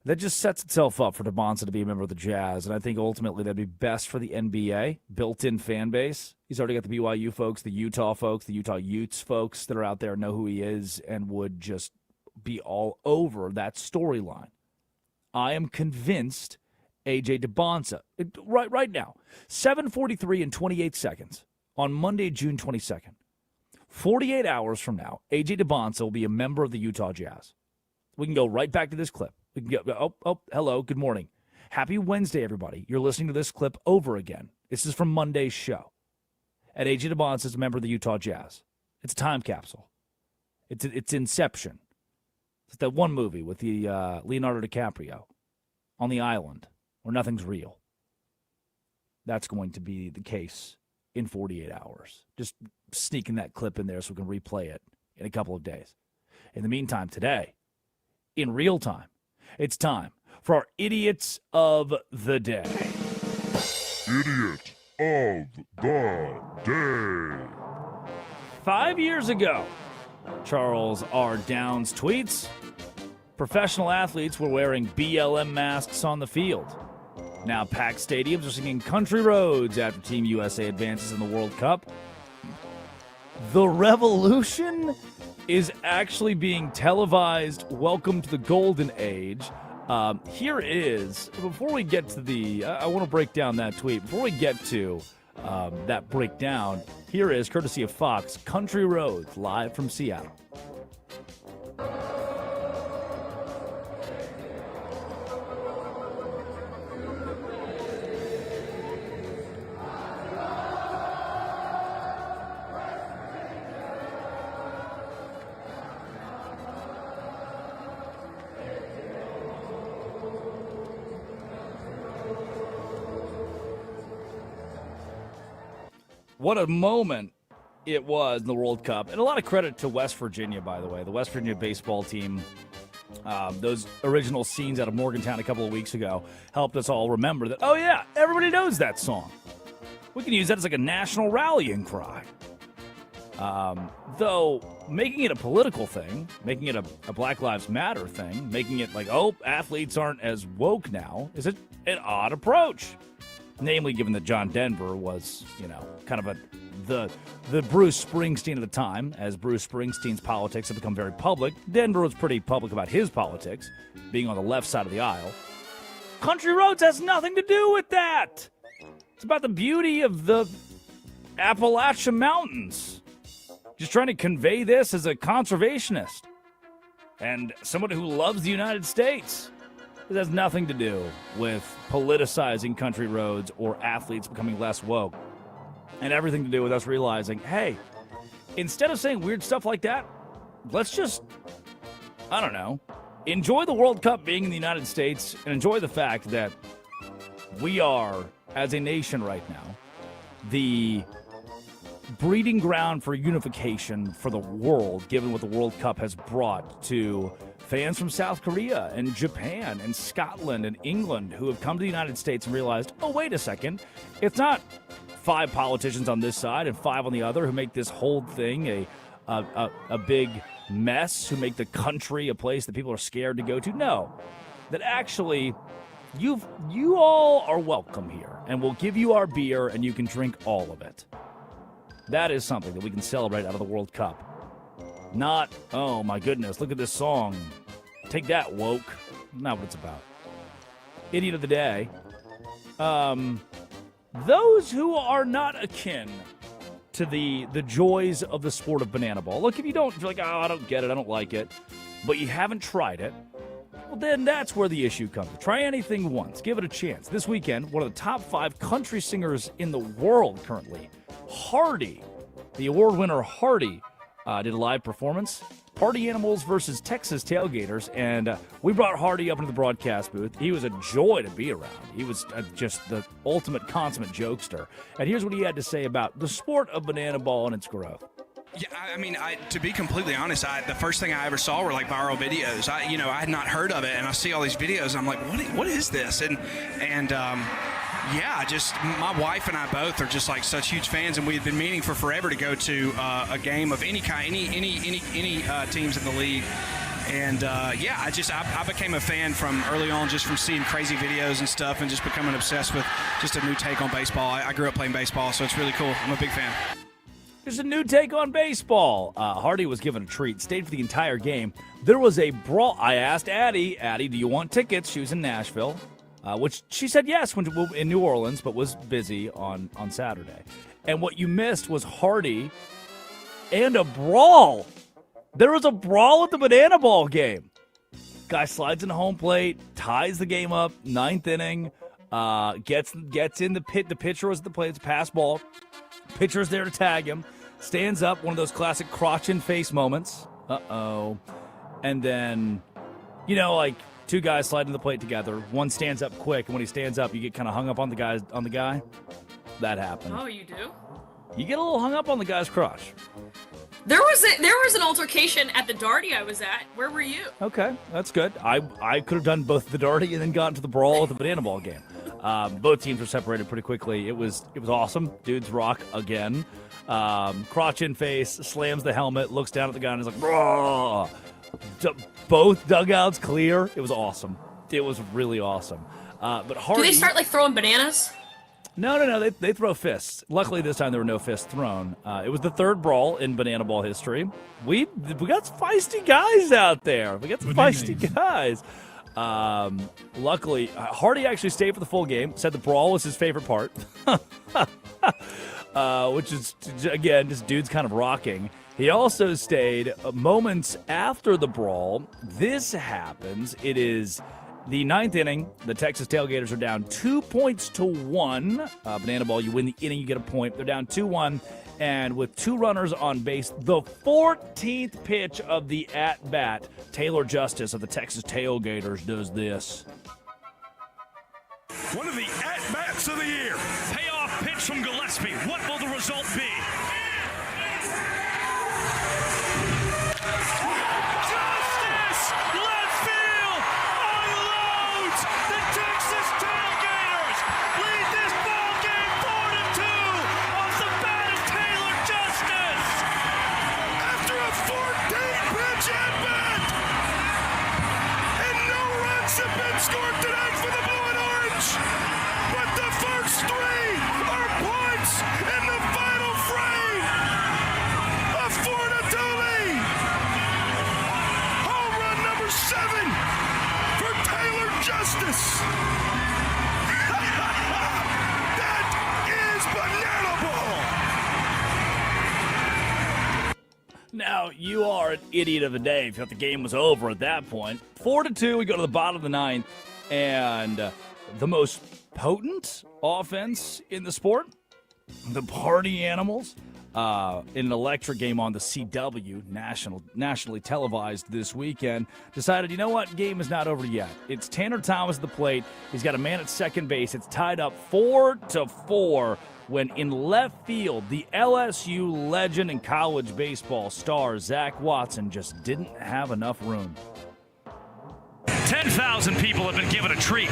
That just sets itself up for DeBonsa to be a member of the Jazz, and I think ultimately that'd be best for the NBA, built-in fan base. He's already got the BYU folks, the Utah folks, the Utah Utes folks that are out there, know who he is, and would just be all over that storyline. I am convinced AJ DeBonsa, right now, 7:43 and 28 seconds on Monday, June 22nd. 48 hours from now, AJ DeBonsa will be a member of the Utah Jazz. We can go right back to this clip. We can go, hello, good morning. Happy Wednesday, everybody. You're listening to this clip over again. This is from Monday's show. And AJ DeBonsa is a member of the Utah Jazz. It's a time capsule. It's Inception. It's that one movie with the Leonardo DiCaprio on the island where nothing's real. That's going to be the case in 48 hours. Just sneaking that clip in there so we can replay it in a couple of days. In the meantime, today, in real time, it's time for our Idiots of the Day. Idiot of the Day. 5 years ago, Charles R. Downs tweets, professional athletes were wearing BLM masks on the field. Now packed stadiums are singing Country Roads after Team USA advances in the World Cup. The revolution is actually being televised. Welcome to the golden age. Here is, before we get to I want to break down that tweet. Before we get to that breakdown, here is, courtesy of Fox, Country Roads, live from Seattle. What a moment it was in the World Cup. And a lot of credit to West Virginia, by the way. The West Virginia baseball team, those original scenes out of Morgantown a couple of weeks ago helped us all remember that, oh yeah, everybody knows that song. We can use that as like a national rallying cry. Though making it a political thing, making it a Black Lives Matter thing, making it like, oh, athletes aren't as woke now, is an odd approach. Namely, given that John Denver was, kind of the Bruce Springsteen of the time, as Bruce Springsteen's politics have become very public. Denver was pretty public about his politics, being on the left side of the aisle. Country Roads has nothing to do with that. It's about the beauty of the Appalachian Mountains. Just trying to convey this as a conservationist and someone who loves the United States. It has nothing to do with politicizing country roads or athletes becoming less woke. And everything to do with us realizing, hey, instead of saying weird stuff like that, let's just, enjoy the World Cup being in the United States and enjoy the fact that we are, as a nation right now, the breeding ground for unification for the world, given what the World Cup has brought to fans from South Korea and Japan and Scotland and England who have come to the United States and realized, oh, wait a second, it's not 5 politicians on this side and 5 on the other who make this whole thing a big mess, who make the country a place that people are scared to go to. No, that actually you all are welcome here, and we'll give you our beer and you can drink all of it. That is something that we can celebrate out of the World Cup. Not, oh my goodness, look at this song. Take that, woke. Not what it's about. Idiot of the day. Those who are not akin to the joys of the sport of banana ball. Look, if you're like, oh, I don't get it, I don't like it, but you haven't tried it, well, then that's where the issue comes. Try anything once. Give it a chance. This weekend, one of the top 5 country singers in the world currently, Hardy, the award winner Hardy, did a live performance. Party Animals versus Texas Tailgaters, and we brought Hardy up into the broadcast booth. He was a joy to be around. He was just the ultimate consummate jokester. And here's what he had to say about the sport of banana ball and its growth. Yeah, I mean, to be completely honest, the first thing I ever saw were like viral videos. I had not heard of it, and I see all these videos, and I'm like, what is this? Yeah, just my wife and I both are just like such huge fans, and we've been meaning for forever to go to a game of any kind, any teams in the league. And I became a fan from early on, just from seeing crazy videos and stuff, and just becoming obsessed with just a new take on baseball. I grew up playing baseball, so it's really cool. I'm a big fan. There's a new take on baseball. Hardy was given a treat, stayed for the entire game. There was a brawl. I asked Addie, do you want tickets? She was in Nashville. Which she said yes in New Orleans, but was busy on Saturday. And what you missed was Hardy and a brawl. There was a brawl at the banana ball game. Guy slides in home plate, ties the game up, 9th inning, gets in the pit. The pitcher was at the plate. It's a pass ball. Pitcher's there to tag him. Stands up, one of those classic crotch and face moments. Uh-oh. And then, two guys slide to the plate together. One stands up quick, and when he stands up, you get kind of hung up on the guy. That happened. Oh, you do? You get a little hung up on the guy's crush. There was an altercation at the Darty I was at. Where were you? Okay, that's good. I could have done both the Darty and then gotten to the brawl at the banana ball game. Both teams were separated pretty quickly. It was awesome. Dudes rock again. Crotch in face, slams the helmet, looks down at the guy and is like, "Raw." Both dugouts clear. It was awesome. It was really awesome. But Hardy, do they start throwing bananas? No. They throw fists. Luckily, this time there were no fists thrown. It was the 3rd brawl in banana ball history. We got some feisty guys out there. Guys. Luckily, Hardy actually stayed for the full game. Said the brawl was his favorite part, which is again just dudes kind of rocking. He also stayed moments after the brawl. This happens. It is the 9th inning. The Texas Tailgaters are down 2-1. Banana ball, you win the inning, you get a point. They're down 2-1. And with 2 runners on base, the 14th pitch of the at-bat, Taylor Justice of the Texas Tailgaters does this. One of the at-bats of the year. Payoff pitch from Gillespie. What will the result be? Scored tonight for the Blue and Orange, but the first 3 are points in the final frame of Fornatoli. Home run number 7 for Taylor Justice. That is banana ball. Now, you are an idiot of the day if you thought the game was over at that point. 4-2, we go to the bottom of the 9th, and the most potent offense in the sport, the Party Animals, in an electric game on the CW, nationally televised this weekend, decided, you know what, game is not over yet. It's Tanner Thomas at the plate. He's got a man at second base. It's tied up 4-4 when in left field, the LSU legend and college baseball star Zach Watson just didn't have enough room. 10,000 people have been given a treat.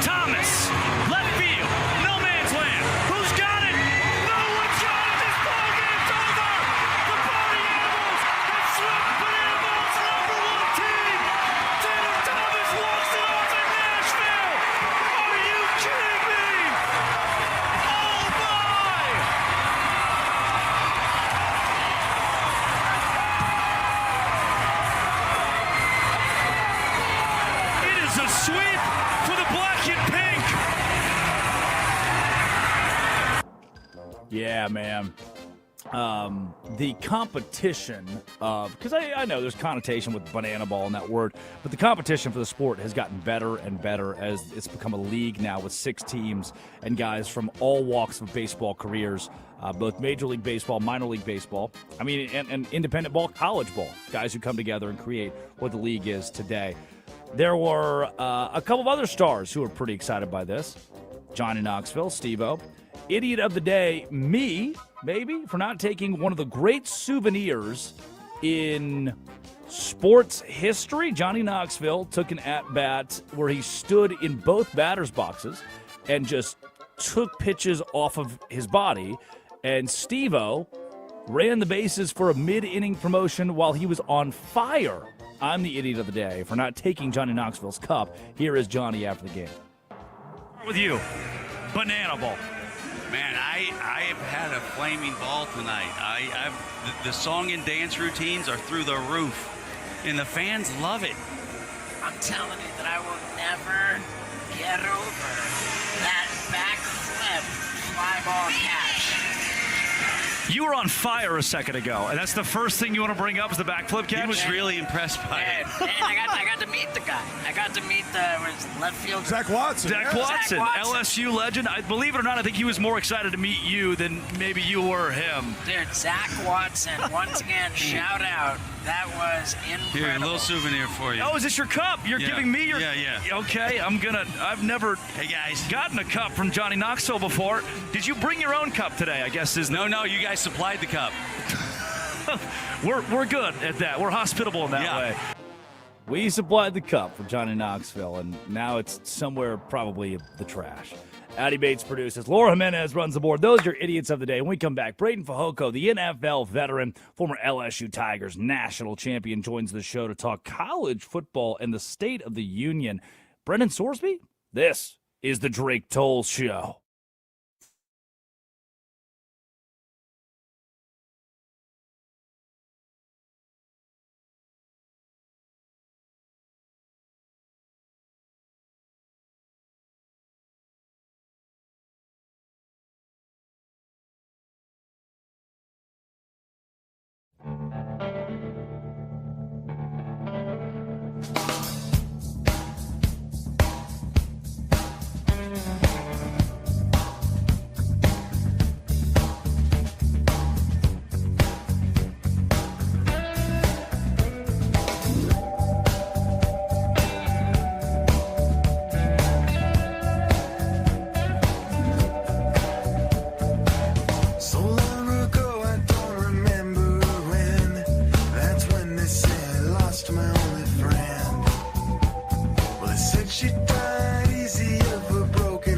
Thomas, left field, no man's land. Who's got it? No one's got it. This ball game's over. The Party Animals have swept Banana Ball's #1 team. Tanner Thomas walks it off in Nashville. Are you kidding me? Oh my! Yeah, man. The competition of, because I know there's connotation with banana ball and that word, but the competition for the sport has gotten better and better as it's become a league now with 6 teams and guys from all walks of baseball careers, both Major League Baseball, minor league baseball, and independent ball, college ball, guys who come together and create what the league is today. There were a couple of other stars who were pretty excited by this. Johnny Knoxville, Steve-O. Idiot of the day, me, maybe, for not taking one of the great souvenirs in sports history. Johnny Knoxville took an at-bat where he stood in both batters' boxes and just took pitches off of his body. And Steve-O ran the bases for a mid-inning promotion while he was on fire. I'm the idiot of the day for not taking Johnny Knoxville's cup. Here is Johnny after the game. With you, banana ball. Man, I have had a flaming ball tonight. The song and dance routines are through the roof, and the fans love it. I'm telling you that I will never get over that backflip fly ball catch. You were on fire a second ago, and that's the first thing you want to bring up is the backflip catch? He was really impressed by it. And I got to meet the guy. I got to meet the left field. Zach Watson, LSU legend. I believe it or not, I think he was more excited to meet you than maybe you were him. Dude, Zach Watson, once again, shout out. That was incredible. Here, a little souvenir for you. Oh, is this your cup? You're giving me your... Yeah. Okay, I've never gotten a cup from Johnny Knoxville before. Did you bring your own cup today, I guess? No, you guys supplied the cup. We're good at that. We're hospitable in that way. We supplied the cup for Johnny Knoxville, and now it's somewhere probably in the trash. Addie Bates produces. Laura Jimenez runs the board. Those are your idiots of the day. When we come back, Braden Fajoko, the NFL veteran, former LSU Tigers national champion, joins the show to talk college football and the state of the union. Brendan Sorsby, this is the Drake Toll Show. She died easy of a broken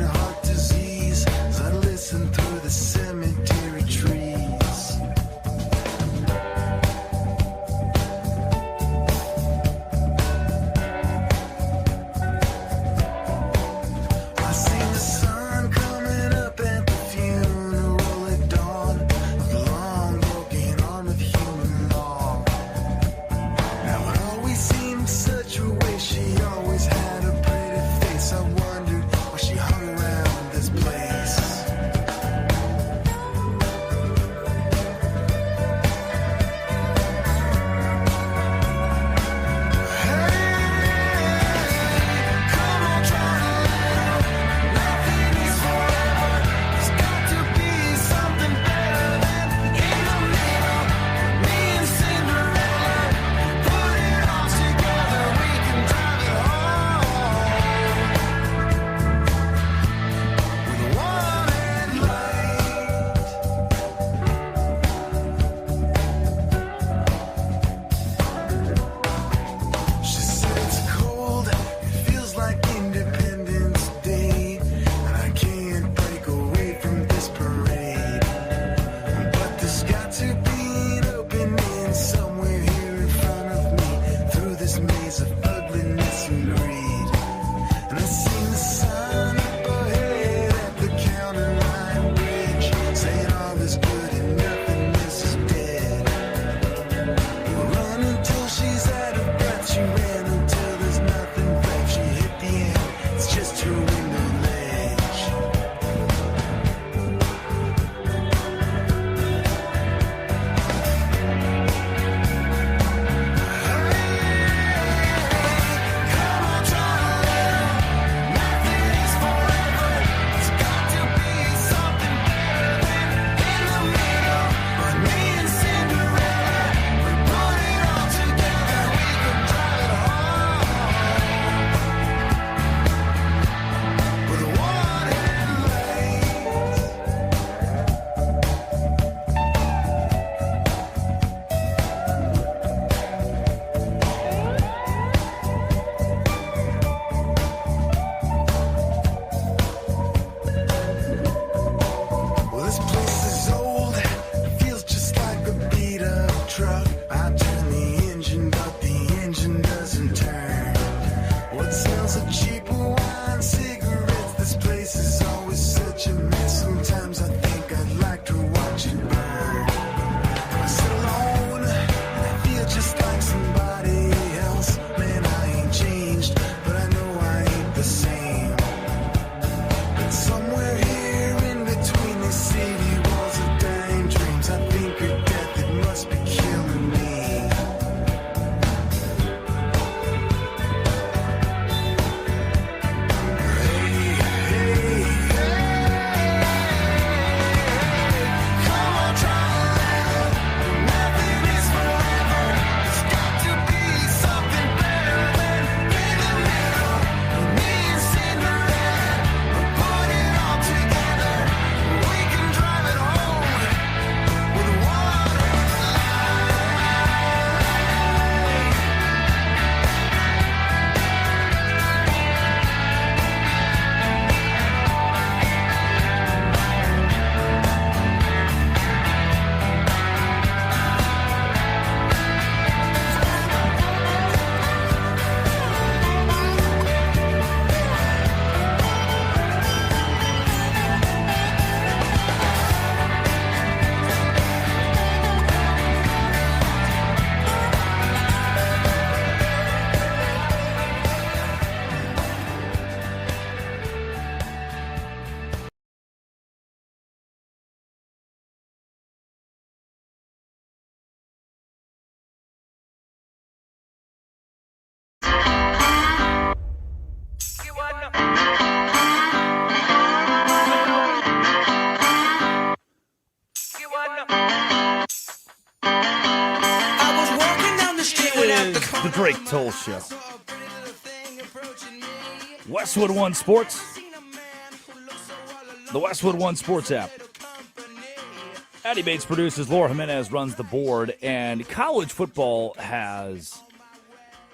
Drake Toll Show. Westwood One Sports. The Westwood One Sports app. Addy Bates produces, Laura Jimenez runs the board, and college football has,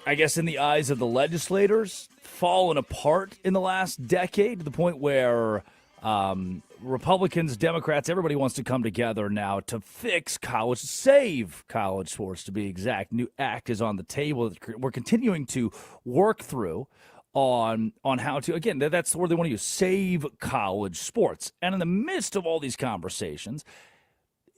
I guess in the eyes of the legislators, fallen apart in the last decade to the point where Republicans, Democrats, everybody wants to come together now to fix college, save college sports to be exact. New act is on the table. We're continuing to work through on how to, again, that's the word they want to use, save college sports. And in the midst of all these conversations,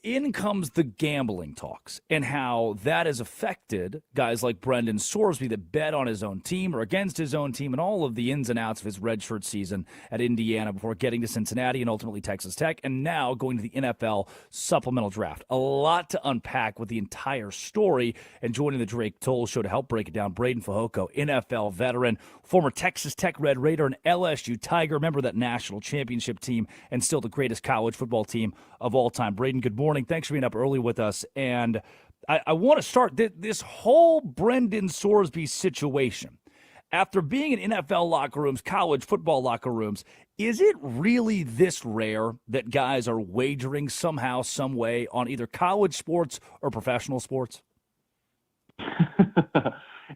in comes the gambling talks and how that has affected guys like Brendan Sorsby that bet on his own team or against his own team and all of the ins and outs of his redshirt season at Indiana before getting to Cincinnati and ultimately Texas Tech and now going to the NFL supplemental draft. A lot to unpack with the entire story, and joining the Drake Toll Show to help break it down, Braden Fajoko, NFL veteran, former Texas Tech Red Raider and LSU Tiger, member of that national championship team and still the greatest college football team of all time. Braden, good morning. Thanks for being up early with us. And I want to start this whole Brendan Sorsby situation. After being in NFL locker rooms, college football locker rooms, is it really this rare that guys are wagering somehow, some way on either college sports or professional sports?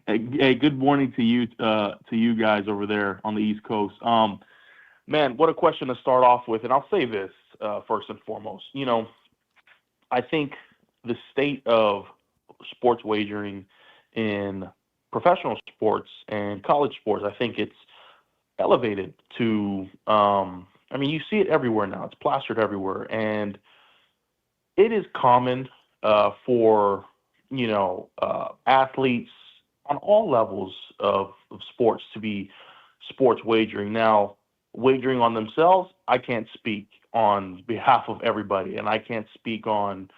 Hey, good morning to you guys over there on the East Coast. Man, what a question to start off with. And I'll say this first and foremost. You know, I think the state of sports wagering in professional sports and college sports, I think it's elevated to, I mean, you see it everywhere now. It's plastered everywhere. And it is common for, athletes on all levels of sports to be sports wagering. Now, wagering on themselves, I can't speak on behalf of everybody, and I can't speak on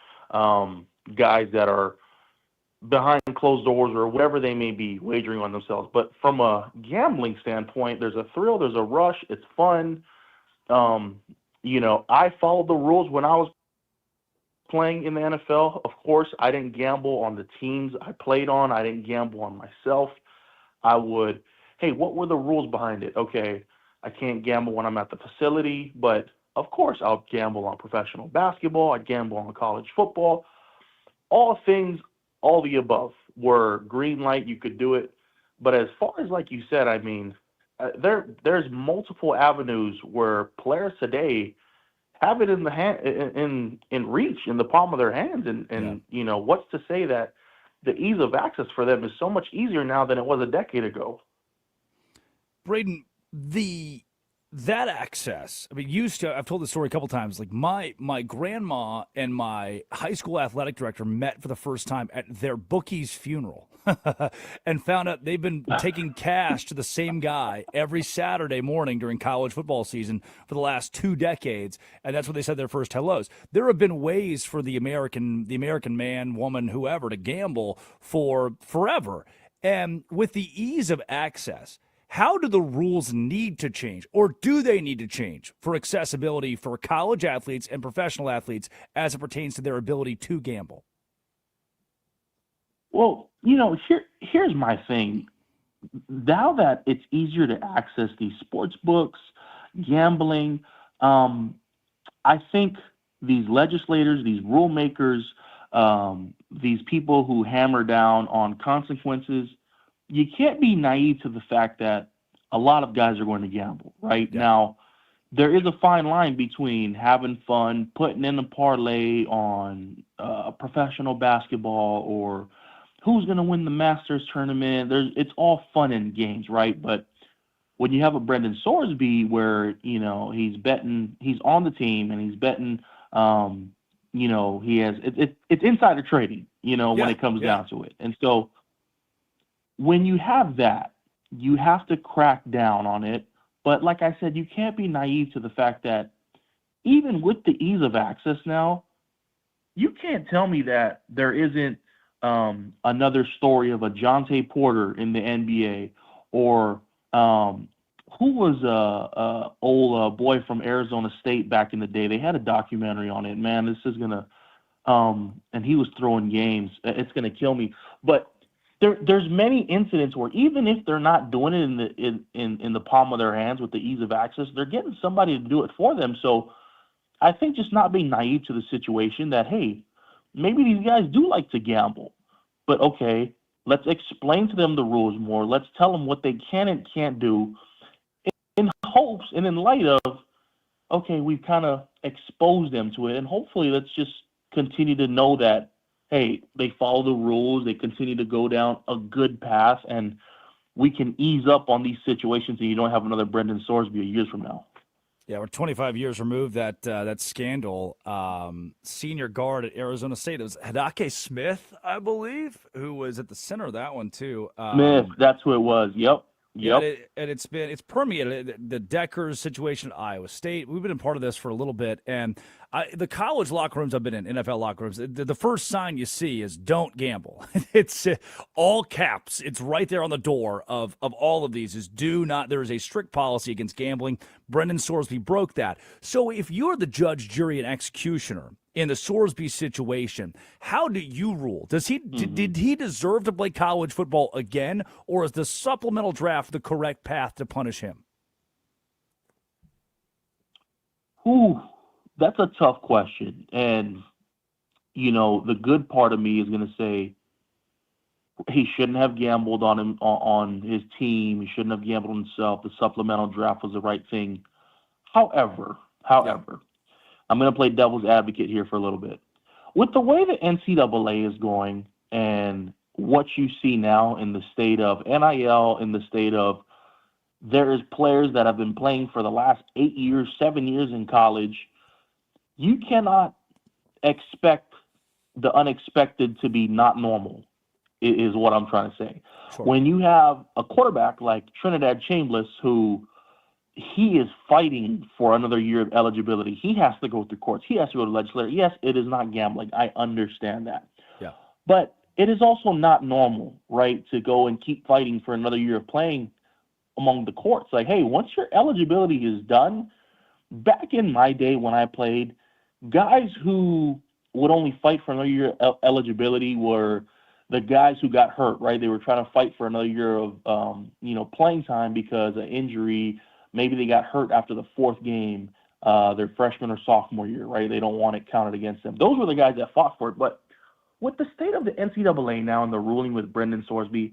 guys that are behind closed doors or whatever they may be wagering on themselves. But from a gambling standpoint, there's a thrill, there's a rush, it's fun. I followed the rules when I was playing in the NFL. Of course, I didn't gamble on the teams I played on. I didn't gamble on myself. I would, hey, what were the rules behind it? Okay, I can't gamble when I'm at the facility, but of course I'll gamble on professional basketball. I gamble on college football. All things, all the above were green light. You could do it. But as far as like you said, I mean, there's multiple avenues where players today have it in the hand, in reach, in the palm of their hands. And what's to say that the ease of access for them is so much easier now than it was a decade ago. Braden, that access, I mean, I've told this story a couple times, like my grandma and my high school athletic director met for the first time at their bookie's funeral and found out they've been taking cash to the same guy every Saturday morning during college football season for the last 2 decades, and that's when they said their first hellos. There have been ways for the American man, woman, whoever, to gamble for forever. And with the ease of access, how do the rules need to change, or do they need to change for accessibility for college athletes and professional athletes as it pertains to their ability to gamble? Well, here's my thing. Now that it's easier to access these sports books, gambling, I think these legislators, these rule makers, these people who hammer down on consequences, you can't be naive to the fact that a lot of guys are going to gamble, right? Yeah. Now, there is a fine line between having fun, putting in a parlay on professional basketball, or who's going to win the Masters tournament. It's all fun and games, right? But when you have a Brendan Sorsby where, he's betting, he's on the team and he's betting, he has, it's insider trading, when it comes down to it. And so, when you have that, you have to crack down on it. But like I said, you can't be naive to the fact that even with the ease of access now, you can't tell me that there isn't another story of a Jonte Porter in the NBA, or who was old boy from Arizona State back in the day. They had a documentary on it. Man, this is going to and he was throwing games. It's going to kill me. But there's many incidents where even if they're not doing it in the palm of their hands with the ease of access, they're getting somebody to do it for them. So I think just not being naive to the situation that, hey, maybe these guys do like to gamble, but okay, let's explain to them the rules more. Let's tell them what they can and can't do in hopes and in light of, okay, we've kind of exposed them to it, and hopefully let's just continue to know that, hey, they follow the rules, they continue to go down a good path, and we can ease up on these situations and you don't have another Brendan Sorsby years from now. Yeah, we're 25 years removed that scandal. Senior guard at Arizona State, it was Hidake Smith, I believe, who was at the center of that one too. Smith, that's who it was. Yep. Yeah, and it's permeated. The Deckers situation at Iowa State, we've been a part of this for a little bit, and the college locker rooms I've been in, NFL locker rooms, the first sign you see is "Don't gamble." It's all caps. It's right there on the door of all of these. Is do not. There is a strict policy against gambling. Brendan Sorsby broke that. So if you're the judge, jury, and executioner in the Sorsby situation, how do you rule? Does he did he deserve to play college football again, or is the supplemental draft the correct path to punish him? Ooh, that's a tough question. And, the good part of me is going to say he shouldn't have gambled on his team. He shouldn't have gambled on himself. The supplemental draft was the right thing. However, I'm going to play devil's advocate here for a little bit. With the way the NCAA is going and what you see now in the state of NIL, in the state of there is players that have been playing for the last 8 years, 7 years in college, you cannot expect the unexpected to be not normal, is what I'm trying to say. Sure. When you have a quarterback like Trinidad Chambliss, who he is fighting for another year of eligibility. He has to go through courts. He has to go to legislature. Yes, it is not gambling. I understand that. Yeah. But it is also not normal, right, to go and keep fighting for another year of playing among the courts. Like, hey, once your eligibility is done, back in my day when I played, guys who would only fight for another year of eligibility were the guys who got hurt, right? They were trying to fight for another year of, playing time because of injury. Maybe they got hurt after the fourth game, their freshman or sophomore year, right? They don't want it counted against them. Those were the guys that fought for it. But with the state of the NCAA now and the ruling with Brendan Sorsby,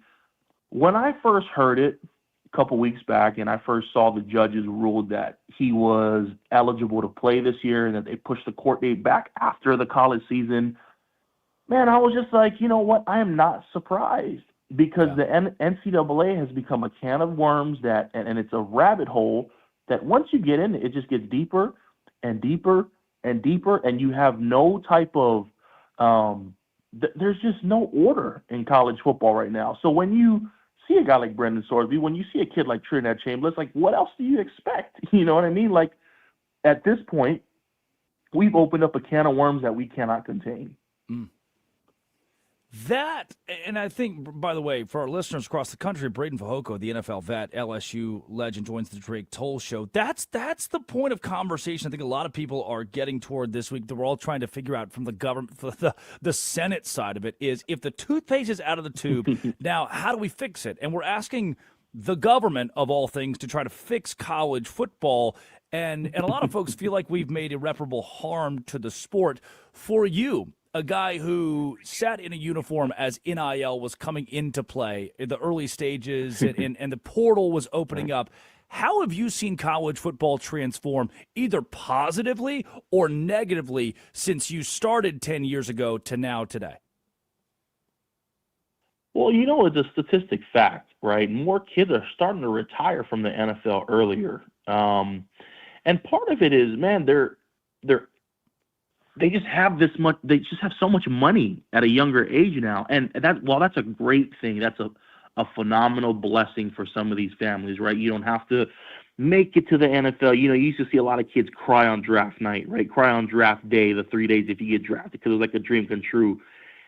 when I first heard it a couple weeks back and I first saw the judges ruled that he was eligible to play this year and that they pushed the court date back after the college season, man, I was just like, you know what? I am not surprised. Because the NCAA has become a can of worms and it's a rabbit hole that once you get in, it just gets deeper and deeper and deeper, and you have no type of there's just no order in college football right now. So when you see a guy like Brendan Sorsby, when you see a kid like Trinidad Chambliss, like what else do you expect? You know what I mean? Like at this point, we've opened up a can of worms that we cannot contain. That, and I think, by the way, for our listeners across the country, Braden Fajoko, the NFL vet, LSU legend, joins the Drake Toll Show. That's the point of conversation I think a lot of people are getting toward this week that we're all trying to figure out from the government, the Senate side of it, is if the toothpaste is out of the tube, now how do we fix it? And we're asking the government, of all things, to try to fix college football. And a lot of folks feel like we've made irreparable harm to the sport. For you, a guy who sat in a uniform as NIL was coming into play in the early stages and the portal was opening up, how have you seen college football transform either positively or negatively since you started 10 years ago to now today? Well, it's a statistic fact, right? More kids are starting to retire from the NFL earlier. And part of it is, man, they just have they just have so much money at a younger age now. And that's a great thing. That's a phenomenal blessing for some of these families, right? You don't have to make it to the NFL. You used to see a lot of kids cry on draft night, right? Cry on draft day, the 3 days if you get drafted, because it was like a dream come true.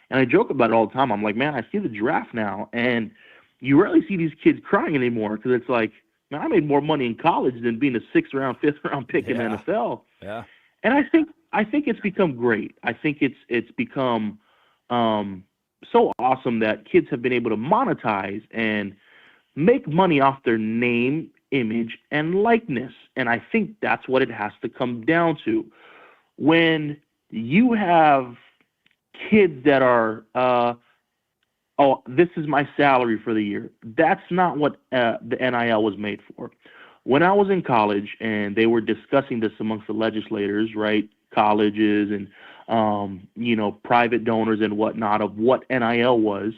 And I joke about it all the time. I'm like, man, I see the draft now, and you rarely see these kids crying anymore because it's like, man, I made more money in college than being a 6th round, 5th round pick in the NFL. Yeah. And I think it's become great. I think it's become so awesome that kids have been able to monetize and make money off their name, image, and likeness. And I think that's what it has to come down to. When you have kids that are, oh, this is my salary for the year. That's not what the NIL was made for. When I was in college and they were discussing this amongst the legislators, right, colleges and, private donors and whatnot of what NIL was,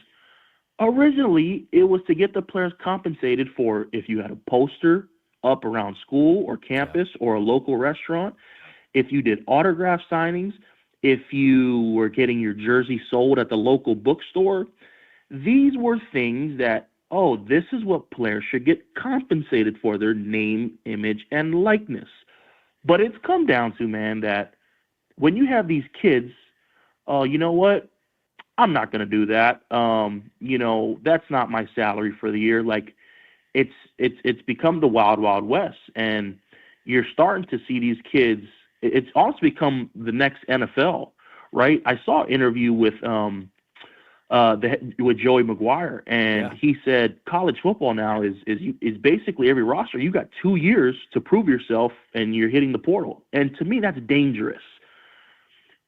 originally it was to get the players compensated for if you had a poster up around school or campus or a local restaurant, if you did autograph signings, if you were getting your jersey sold at the local bookstore. These were things that, this is what players should get compensated for, their name, image, and likeness. But it's come down to, man, that when you have these kids, you know what? I'm not going to do that. That's not my salary for the year. Like, it's become the wild, wild west. And you're starting to see these kids. It's also become the next NFL, right? I saw an interview with with Joey McGuire, and he said college football now is basically every roster. You got 2 years to prove yourself, and you're hitting the portal. And to me, that's dangerous.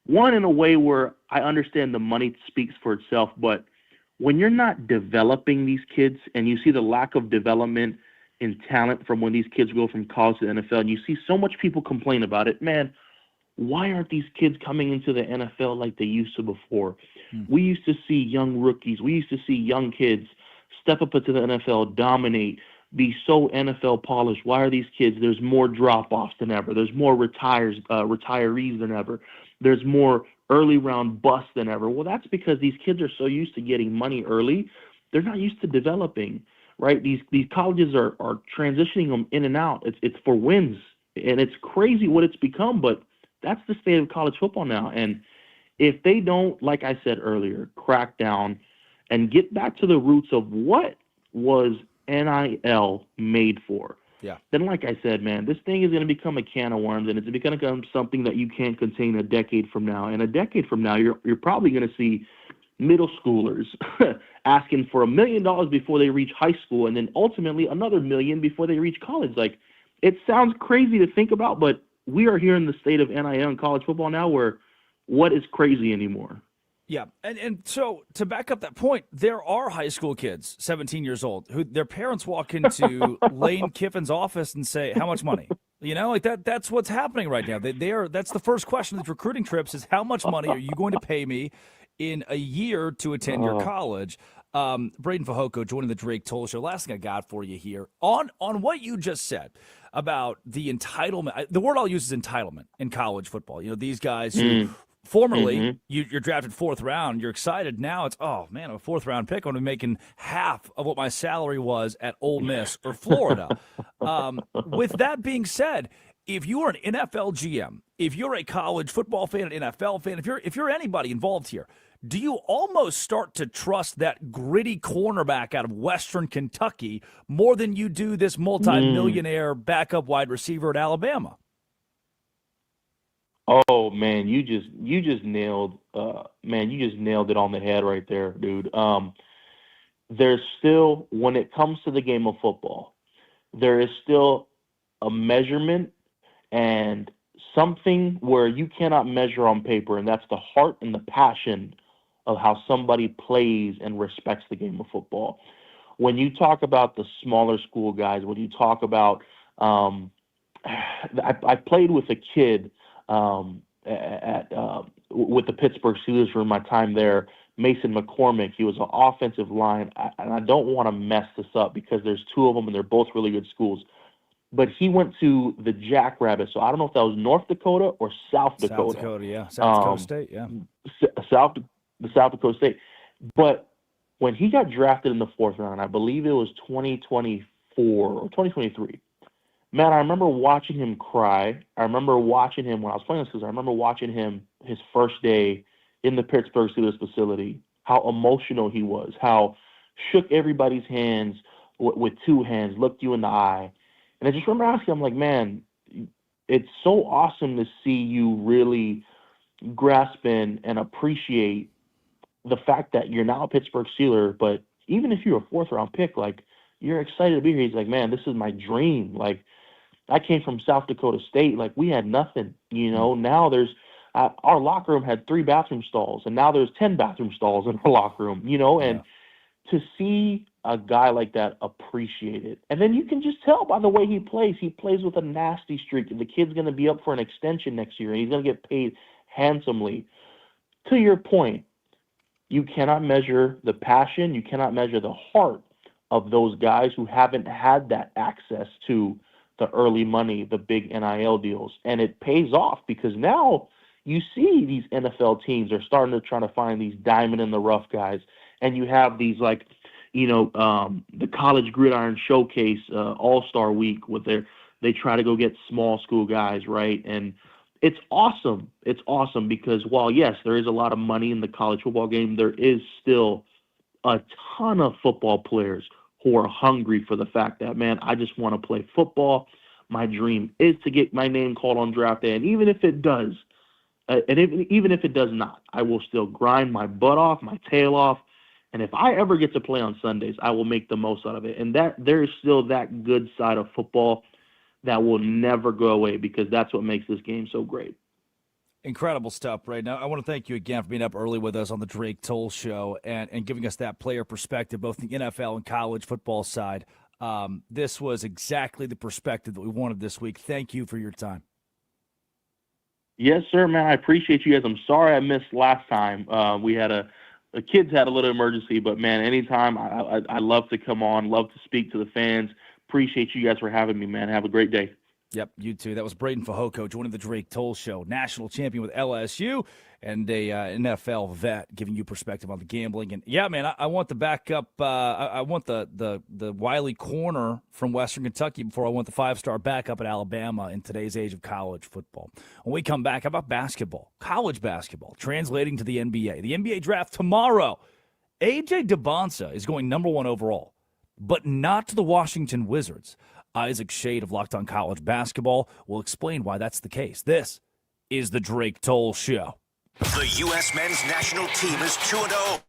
One, in a way where I understand the money speaks for itself, but when you're not developing these kids and you see the lack of development in talent from when these kids go from college to the NFL, and you see so much people complain about it, man, why aren't these kids coming into the NFL like they used to before? We used to see young rookies. We used to see young kids step up into the NFL, dominate, be so NFL polished. Why are these kids? There's more drop-offs than ever. There's more retirees than ever. There's more early round busts than ever. Well, that's because these kids are so used to getting money early, they're not used to developing, right? These colleges are transitioning them in and out. It's for wins, and it's crazy what it's become, but that's the state of college football now. And if they don't, like I said earlier, crack down and get back to the roots of what was NIL made for, then like I said, man, this thing is going to become a can of worms, and it's going to become something that you can't contain a decade from now. And a decade from now, you're probably going to see middle schoolers asking for $1 million before they reach high school, and then ultimately another $1 million before they reach college. Like, it sounds crazy to think about, but we are here in the state of NIL and college football now where what is crazy anymore? Yeah, and so to back up that point, there are high school kids, 17 years old, who their parents walk into Lane Kiffin's office and say, "How much money?" Like that. That's what's happening right now. That's the first question of these recruiting trips: is how much money are you going to pay me in a year to attend your college? Braden Fajoko joining the Drake Toll Show. Last thing I got for you here on what you just said about the entitlement. The word I'll use is entitlement in college football. These guys who formerly you're drafted fourth round, you're excited. Now it's, oh man, I'm a fourth round pick. I'm going to be making half of what my salary was at Ole Miss or Florida. With that being said, if you are an NFL GM, if you're a college football fan, an NFL fan, if you're anybody involved here, do you almost start to trust that gritty cornerback out of Western Kentucky more than you do this multi-millionaire backup wide receiver at Alabama? Oh man, you just nailed it on the head right there, dude. There's still, when it comes to the game of football, there is still a measurement and something where you cannot measure on paper, and that's the heart and the passion of how somebody plays and respects the game of football. When you talk about the smaller school guys, when you talk about, I played with a kid with the Pittsburgh Steelers for my time there, Mason McCormick. He was an offensive line, and I don't want to mess this up because there's two of them and they're both really good schools. But he went to the Jackrabbits, so I don't know if that was North Dakota or South Dakota. South Dakota, yeah. South Dakota State, yeah. The South Dakota State. But when he got drafted in the fourth round, I believe it was 2024 or 2023, man, I remember watching him cry. I remember watching him when I was playing this, because I remember watching him his first day in the Pittsburgh Steelers facility, how emotional he was, how shook everybody's hands with two hands, looked you in the eye. And I just remember asking him, like, man, it's so awesome to see you really grasp in and appreciate the fact that you're now a Pittsburgh Steeler, but even if you're a 4th-round pick, like, you're excited to be here. He's like, man, this is my dream. Like, I came from South Dakota State. Like, we had nothing, Now there's our locker room had 3 bathroom stalls, and now there's 10 bathroom stalls in our locker room, and to see a guy like that appreciate it. And then you can just tell by the way he plays. He plays with a nasty streak. The kid's going to be up for an extension next year, and he's going to get paid handsomely. To your point, you cannot measure the passion. You cannot measure the heart of those guys who haven't had that access to the early money, the big NIL deals. And it pays off because now you see these NFL teams are starting to try to find these diamond in the rough guys. And you have these the college gridiron showcase all-star week where they try to go get small school guys, right? And it's awesome. It's awesome because while, yes, there is a lot of money in the college football game, there is still a ton of football players who are hungry for the fact that, man, I just want to play football. My dream is to get my name called on draft day. And even if it does, even if it does not, I will still grind my butt off, my tail off. And if I ever get to play on Sundays, I will make the most out of it. And that there is still that good side of football that will never go away because that's what makes this game so great. Incredible stuff, Brady. Now, I want to thank you again for being up early with us on the Drake Toll Show and giving us that player perspective, both the NFL and college football side. This was exactly the perspective that we wanted this week. Thank you for your time. Yes, sir, man. I appreciate you guys. I'm sorry I missed last time. We had the kids had a little emergency, but, man, anytime I love to come on, love to speak to the fans. Appreciate you guys for having me, man. Have a great day. Yep, you too. That was Braden Fajoko joining the Drake Toll Show, national champion with LSU and a NFL vet, giving you perspective on the gambling. And yeah, man, I want the backup. I want the wily corner from Western Kentucky before I want the 5-star backup at Alabama in today's age of college football. When we come back, how about basketball, college basketball, translating to the NBA? The NBA draft tomorrow. AJ DeBonsa is going number 1 overall, but not to the Washington Wizards. Isaac Shade of Locked On College Basketball will explain why that's the case. This is the Drake Toll Show. The U.S. men's national team is 2-0.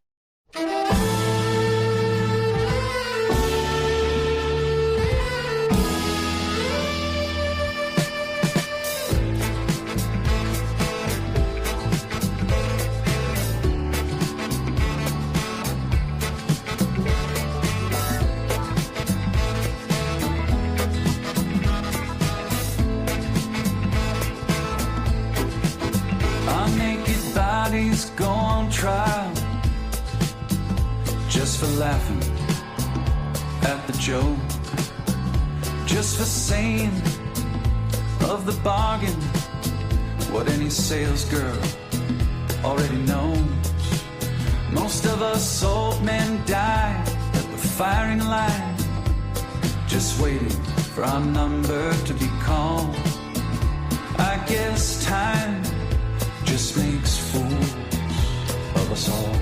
Go on trial just for laughing at the joke, just for saying of the bargain what any sales girl already knows. Most of us old men die at the firing line, just waiting for our number to be called. I guess time just makes fools of us all.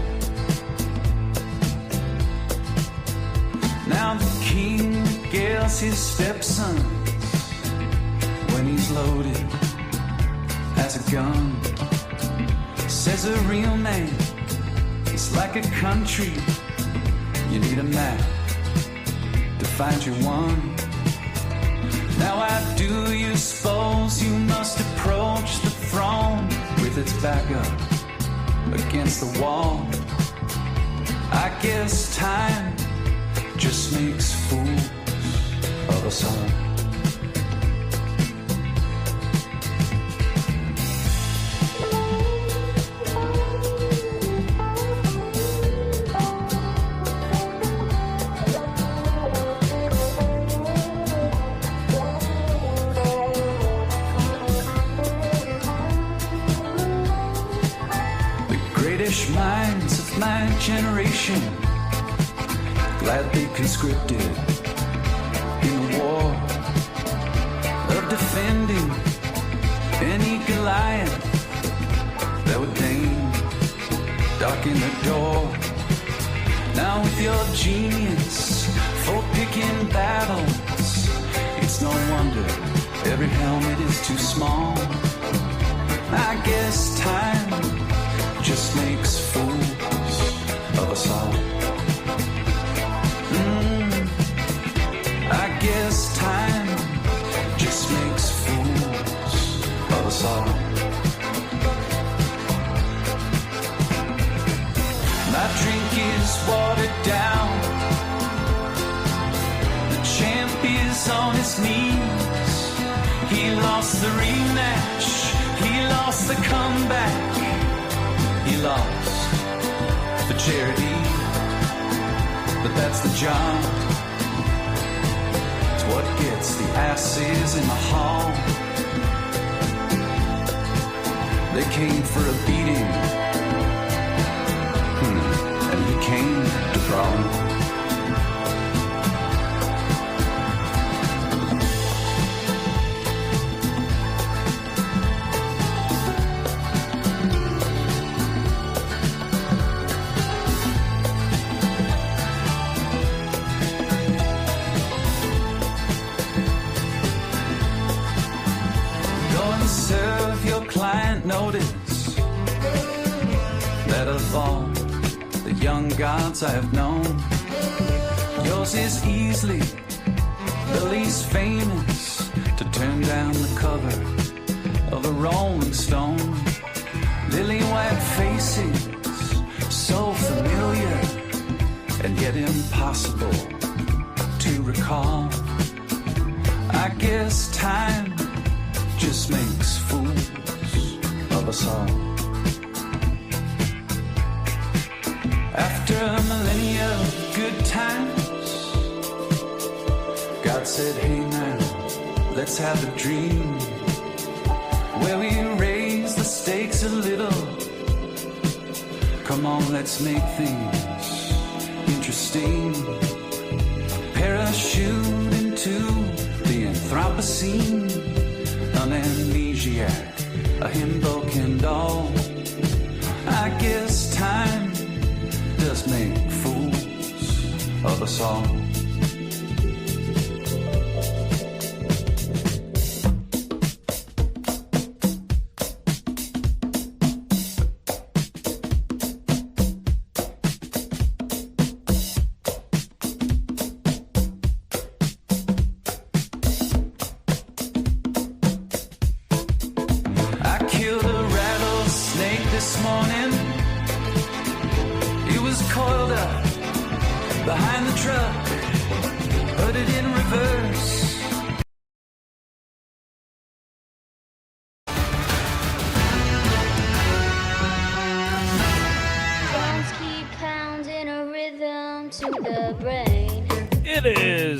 Now the king regales his stepson when he's loaded as a gun. Says a real man is like a country. You need a map to find your one. Now I do you suppose you must approach the throne with its back up against the wall. I guess time just makes fools of us all. Minds of my generation gladly conscripted in the war of defending any Goliath that would deign darken the door. Now with your genius for picking battles, it's no wonder every helmet is too small. I guess time just makes fools us all. I guess time just makes fools of us all. My drink is watered down. The champ is on his knees. He lost the rematch. He lost the comeback. He lost the charity. But that's the job. It's what gets the asses in the hall. They came for a beating. And he came to brawl. Serve your client notice that of all the young gods I have known, yours is easily the least famous to turn down the cover of a Rolling Stone. Lily white faces, so familiar and yet impossible to recall. I guess time just makes fools of us all. After a millennia of good times, God said, hey now, let's have a dream where we raise the stakes a little. Come on, let's make things interesting. Parachute into the Anthropocene. An amnesiac, a himbo Kendall. I guess time does make fools of us all.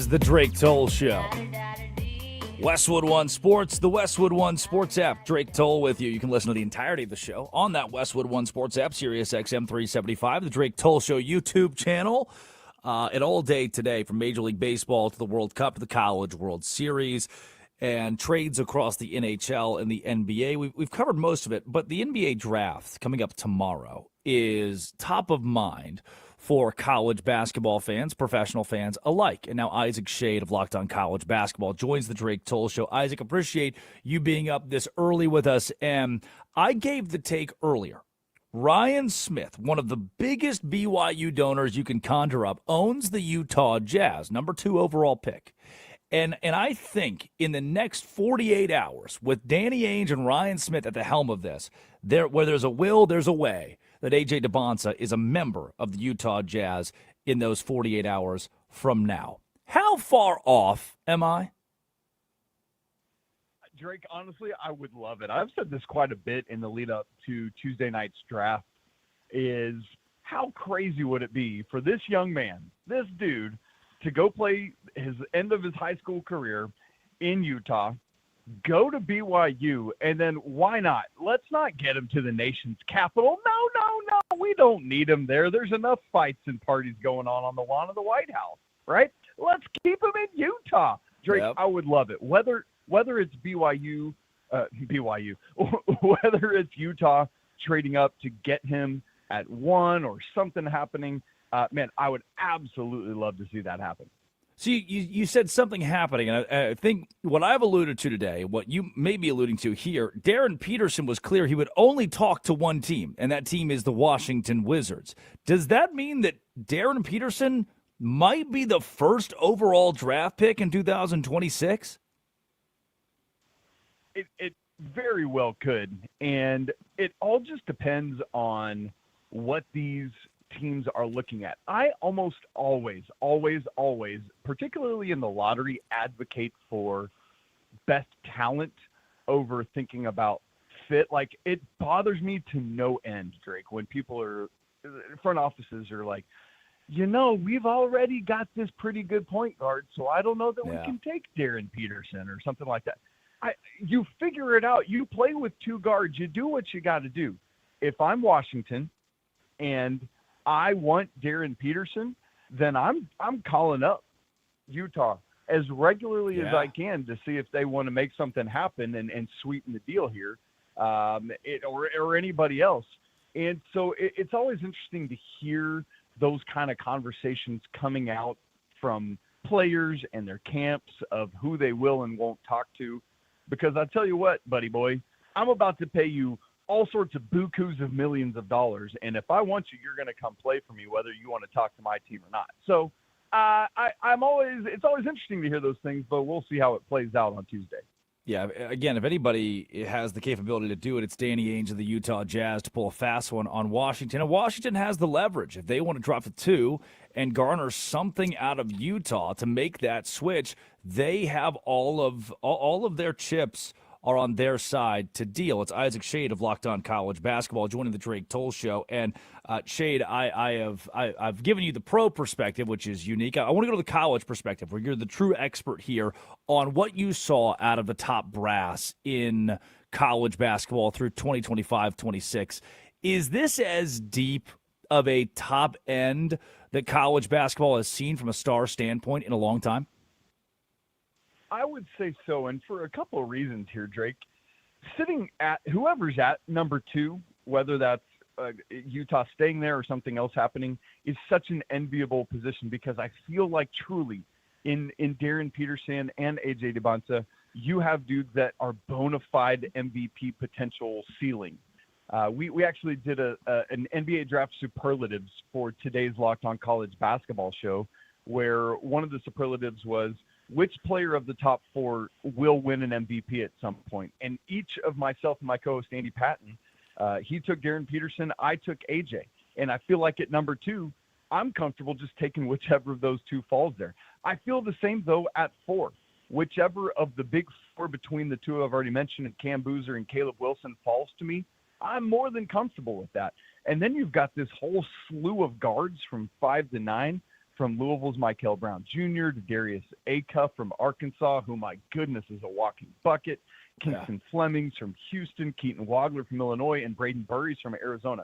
The Drake Toll Show. Westwood One Sports, the Westwood One Sports app. Drake Toll with you. You can listen to the entirety of the show on that Westwood One Sports app, Sirius XM 375, the Drake Toll Show YouTube channel. And all day today, from Major League Baseball to the World Cup to the College World Series and trades across the NHL and the NBA. We've covered most of it, but the NBA draft coming up tomorrow is top of mind for college basketball fans, professional fans alike. And now Isaac Shade of Locked On College Basketball joins the Drake Toll Show. Isaac, appreciate you being up this early with us. And I gave the take earlier. Ryan Smith, one of the biggest BYU donors you can conjure up, owns the Utah Jazz, number 2 overall pick. And I think in the next 48 hours, with Danny Ainge and Ryan Smith at the helm of this, where there's a will, there's a way, that A.J. DeBonsa is a member of the Utah Jazz in those 48 hours from now. How far off am I? Drake, honestly, I would love it. I've said this quite a bit in the lead up to Tuesday night's draft, is how crazy would it be for this young man, this dude, to go play his end of his high school career in Utah, go to BYU, and then why not? Let's not get him to the nation's capital. No. We don't need him there. There's enough fights and parties going on the lawn of the White House, right? Let's keep him in Utah. Drake, yep. I would love it. Whether it's BYU, whether it's Utah trading up to get him at 1 or something happening, man, I would absolutely love to see that happen. So you said something happening, and I think what I've alluded to today, what you may be alluding to here, Darren Peterson was clear he would only talk to one team, and that team is the Washington Wizards. Does that mean that Darren Peterson might be the first overall draft pick in 2026? It very well could, and it all just depends on what these teams are looking at. I almost always, particularly in the lottery, advocate for best talent over thinking about fit. Like, it bothers me to no end, Drake, when people are, front offices are like, we've already got this pretty good point guard, so I don't know that we can take Darren Peterson or something like that. You figure it out. You play with two guards. You do what you got to do. If I'm Washington and I want Darren Peterson, then I'm calling up Utah as regularly as I can to see if they want to make something happen and sweeten the deal here, or anybody else. And so it's always interesting to hear those kind of conversations coming out from players and their camps of who they will and won't talk to. Because I tell you what, buddy boy, I'm about to pay you all sorts of bukus of millions of dollars, and if I want you, you're going to come play for me, whether you want to talk to my team or not. So it's always interesting to hear those things, but we'll see how it plays out on Tuesday. Yeah, again, if anybody has the capability to do it, it's Danny Ainge of the Utah Jazz to pull a fast one on Washington. And Washington has the leverage. If they want to drop to 2 and garner something out of Utah to make that switch, they have all of their chips are on their side to deal. It's Isaac Shade of Locked On College Basketball joining the Drake Toll Show. And Shade, I've given you the pro perspective, which is unique. I want to go to the college perspective, where you're the true expert here on what you saw out of the top brass in college basketball through 2025-26. Is this as deep of a top end that college basketball has seen from a star standpoint in a long time? I would say so, and for a couple of reasons here, Drake. Sitting at whoever's at number 2, whether that's Utah staying there or something else happening, is such an enviable position, because I feel like truly in Darren Peterson and AJ DeBonta, you have dudes that are bona fide MVP potential ceiling. We actually did an NBA draft superlatives for today's Locked On College Basketball show, where one of the superlatives was, which player of the top 4 will win an MVP at some point? And each of myself and my co-host, Andy Patton, he took Darren Peterson, I took AJ. And I feel like at number 2, I'm comfortable just taking whichever of those 2 falls there. I feel the same, though, at 4. Whichever of the big 4 between the 2 I've already mentioned, Cam Boozer and Caleb Wilson, falls to me, I'm more than comfortable with that. And then you've got this whole slew of guards from 5 to 9, from Louisville's Michael Brown Jr. to Darius Acuff from Arkansas, who, my goodness, is a walking bucket. Kingston Flemings from Houston, Keaton Wagler from Illinois, and Braden Burries from Arizona.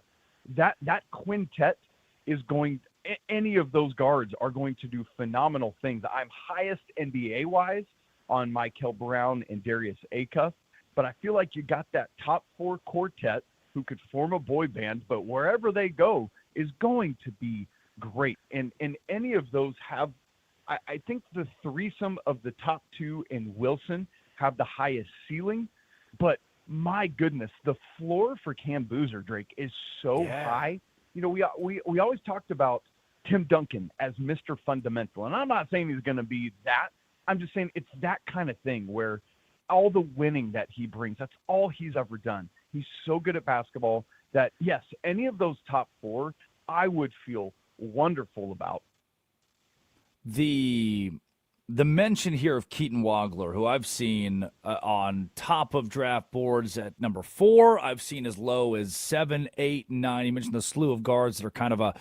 That quintet is going – any of those guards are going to do phenomenal things. I'm highest NBA-wise on Michael Brown and Darius Acuff, but I feel like you got that top 4 quartet who could form a boy band, but wherever they go is going to be – great. And any of those have, I think the threesome of the top 2 and Wilson have the highest ceiling, but my goodness, the floor for Cam Boozer, Drake, is so high. We always talked about Tim Duncan as Mr. Fundamental, and I'm not saying he's going to be that. I'm just saying it's that kind of thing where all the winning that he brings, that's all he's ever done. He's so good at basketball that, yes, any of those top 4, I would feel wonderful about. The mention here of Keaton Wagler, who I've seen on top of draft boards at number 4, I've seen as low as 7, 8, 9. You mentioned the slew of guards that are kind of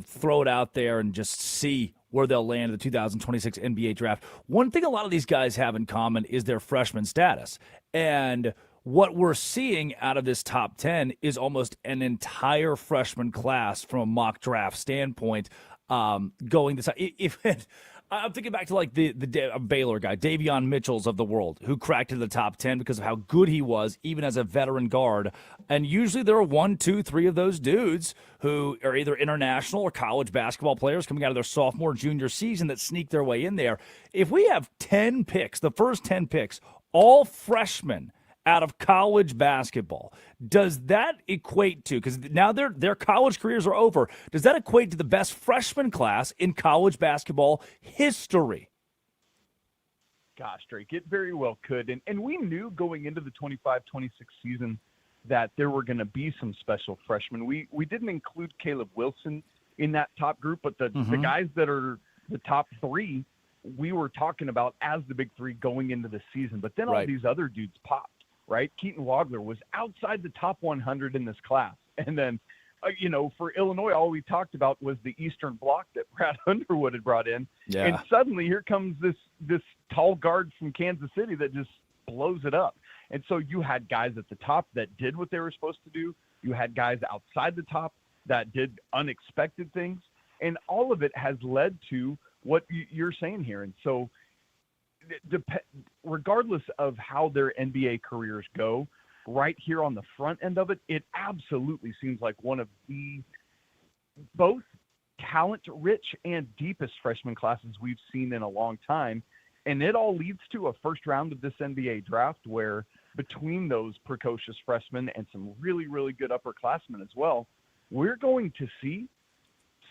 throw it out there and just see where they'll land in the 2026 NBA draft. One thing a lot of these guys have in common is their freshman status, and what we're seeing out of this top 10 is almost an entire freshman class from a mock draft standpoint going this. I'm thinking back to like the Baylor guy, Davion Mitchells of the world, who cracked into the top 10 because of how good he was, even as a veteran guard. And usually there are 1, 2, 3 of those dudes who are either international or college basketball players coming out of their sophomore, junior season that sneak their way in there. If we have 10 picks, the first 10 picks, all freshmen out of college basketball, does that equate to, because now their college careers are over, does that equate to the best freshman class in college basketball history? Gosh, Drake, it very well could. And we knew going into the 25-26 season that there were going to be some special freshmen. We didn't include Caleb Wilson in that top group, but the guys that are the top 3, we were talking about as the big 3 going into the season. But then all these other dudes popped. Right? Keaton Wagler was outside the top 100 in this class. And then, for Illinois, all we talked about was the Eastern Bloc that Brad Underwood had brought in. Yeah. And suddenly here comes this tall guard from Kansas City that just blows it up. And so you had guys at the top that did what they were supposed to do. You had guys outside the top that did unexpected things. And all of it has led to what you're saying here. And so regardless of how their NBA careers go, right here on the front end of it, it absolutely seems like one of the both talent-rich and deepest freshman classes we've seen in a long time. And it all leads to a first round of this NBA draft where between those precocious freshmen and some really, really good upperclassmen as well, we're going to see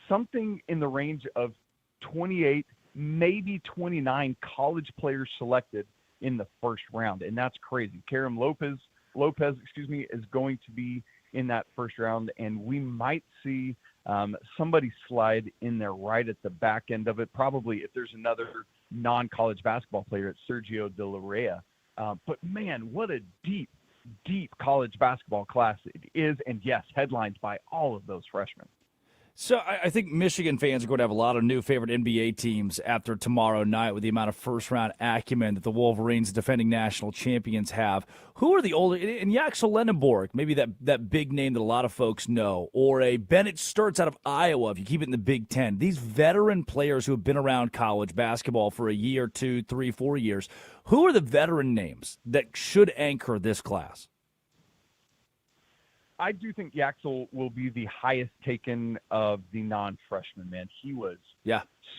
something in the range of 28 maybe 29 college players selected in the first round. And that's crazy. Karim Lopez, is going to be in that first round. And we might see somebody slide in there right at the back end of it. Probably if there's another non-college basketball player, it's Sergio De La Reyna. But man, what a deep, deep college basketball class it is. And yes, headlined by all of those freshmen. So I think Michigan fans are going to have a lot of new favorite NBA teams after tomorrow night with the amount of first-round acumen that the Wolverines, defending national champions, have. Who are the older – and Yaxel Lenneborg, maybe that big name that a lot of folks know, or a Bennett Sturtz out of Iowa if you keep it in the Big Ten. These veteran players who have been around college basketball for a year, 2, 3, 4 years. Who are the veteran names that should anchor this class? I do think Yaxel will be the highest taken of the non-freshmen, man. He was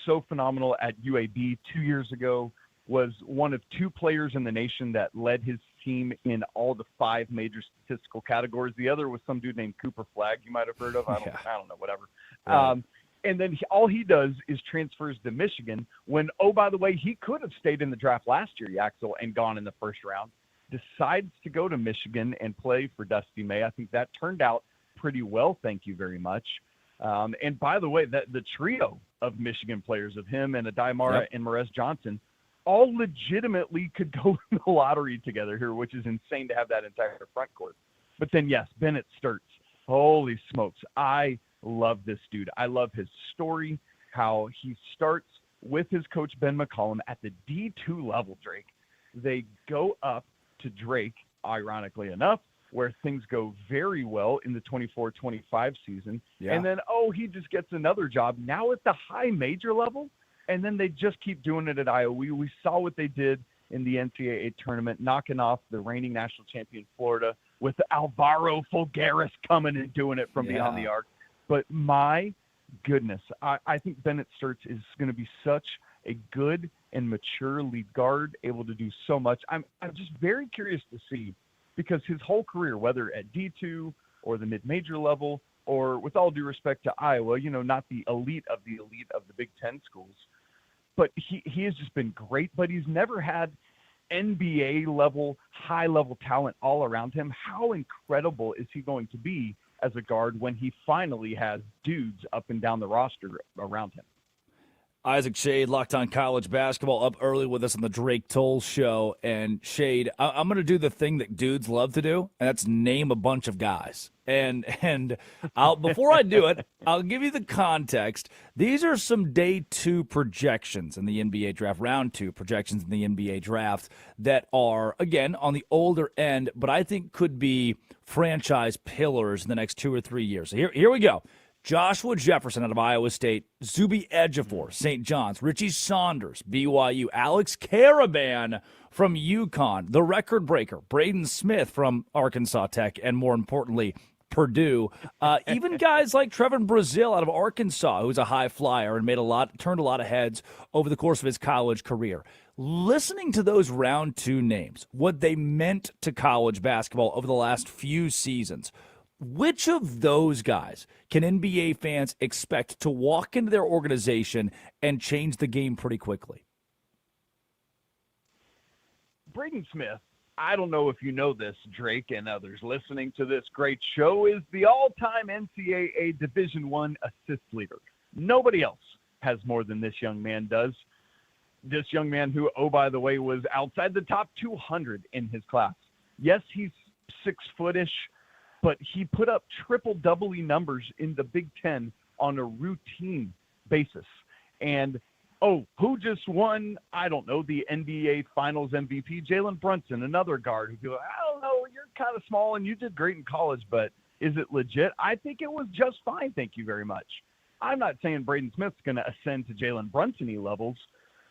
so phenomenal at UAB 2 years ago, was one of 2 players in the nation that led his team in all the 5 major statistical categories. The other was some dude named Cooper Flagg you might have heard of. I don't know, whatever. Right. And then all he does is transfers to Michigan when, oh, by the way, he could have stayed in the draft last year, Yaxel, and gone in the first round. Decides to go to Michigan and play for Dusty May. I think that turned out pretty well. Thank you very much. And by the way, the trio of Michigan players of him and Adai and Morez Johnson all legitimately could go in the lottery together here, which is insane to have that entire front court. But then, yes, Bennett Sturtz. Holy smokes. I love this dude. I love his story, how he starts with his coach, Ben McCollum, at the D2 level, Drake. They go up to Drake, ironically enough, where things go very well in the 24-25 season. Yeah. And then, he just gets another job now at the high major level. And then they just keep doing it at Iowa. We saw what they did in the NCAA tournament, knocking off the reigning national champion Florida with Alvaro Fulgaris coming and doing it from beyond the arc. But my goodness, I think Bennett Sturtz is going to be such a good and mature lead guard, able to do so much. I'm just very curious to see, because his whole career, whether at D2 or the mid-major level, or with all due respect to Iowa, not the elite of the Big Ten schools, but he has just been great, but he's never had NBA level, high level talent all around him. How incredible is he going to be as a guard when he finally has dudes up and down the roster around him? Isaac Shade, Locked On College Basketball, up early with us on the Drake Toll Show. And Shade, I'm going to do the thing that dudes love to do, and that's name a bunch of guys. And before I do it, I'll give you the context. These are some day 2 projections in the NBA draft, round 2 projections in the NBA draft that are, again, on the older end, but I think could be franchise pillars in the next 2 or 3 years. So here we go. Joshua Jefferson out of Iowa State, Zuby Ejiofor, St. John's, Richie Saunders, BYU, Alex Caravan from UConn, the record breaker, Braden Smith from Arkansas Tech, and more importantly, Purdue. Even guys like Trevin Brazil out of Arkansas, who's a high flyer and turned a lot of heads over the course of his college career. Listening to those round 2 names, what they meant to college basketball over the last few seasons, which of those guys can NBA fans expect to walk into their organization and change the game pretty quickly? Braden Smith, I don't know if you know this, Drake and others listening to this great show, is the all-time NCAA Division I assist leader. Nobody else has more than this young man does. This young man who, oh, by the way, was outside the top 200 in his class. Yes, he's 6-footish, but he put up triple-double numbers in the Big Ten on a routine basis. And who just won, I don't know, the NBA Finals MVP? Jalen Brunson, another guard who goes, I don't know, you're kind of small and you did great in college, but is it legit? I think it was just fine, thank you very much. I'm not saying Braden Smith's going to ascend to Jalen Brunson-y levels,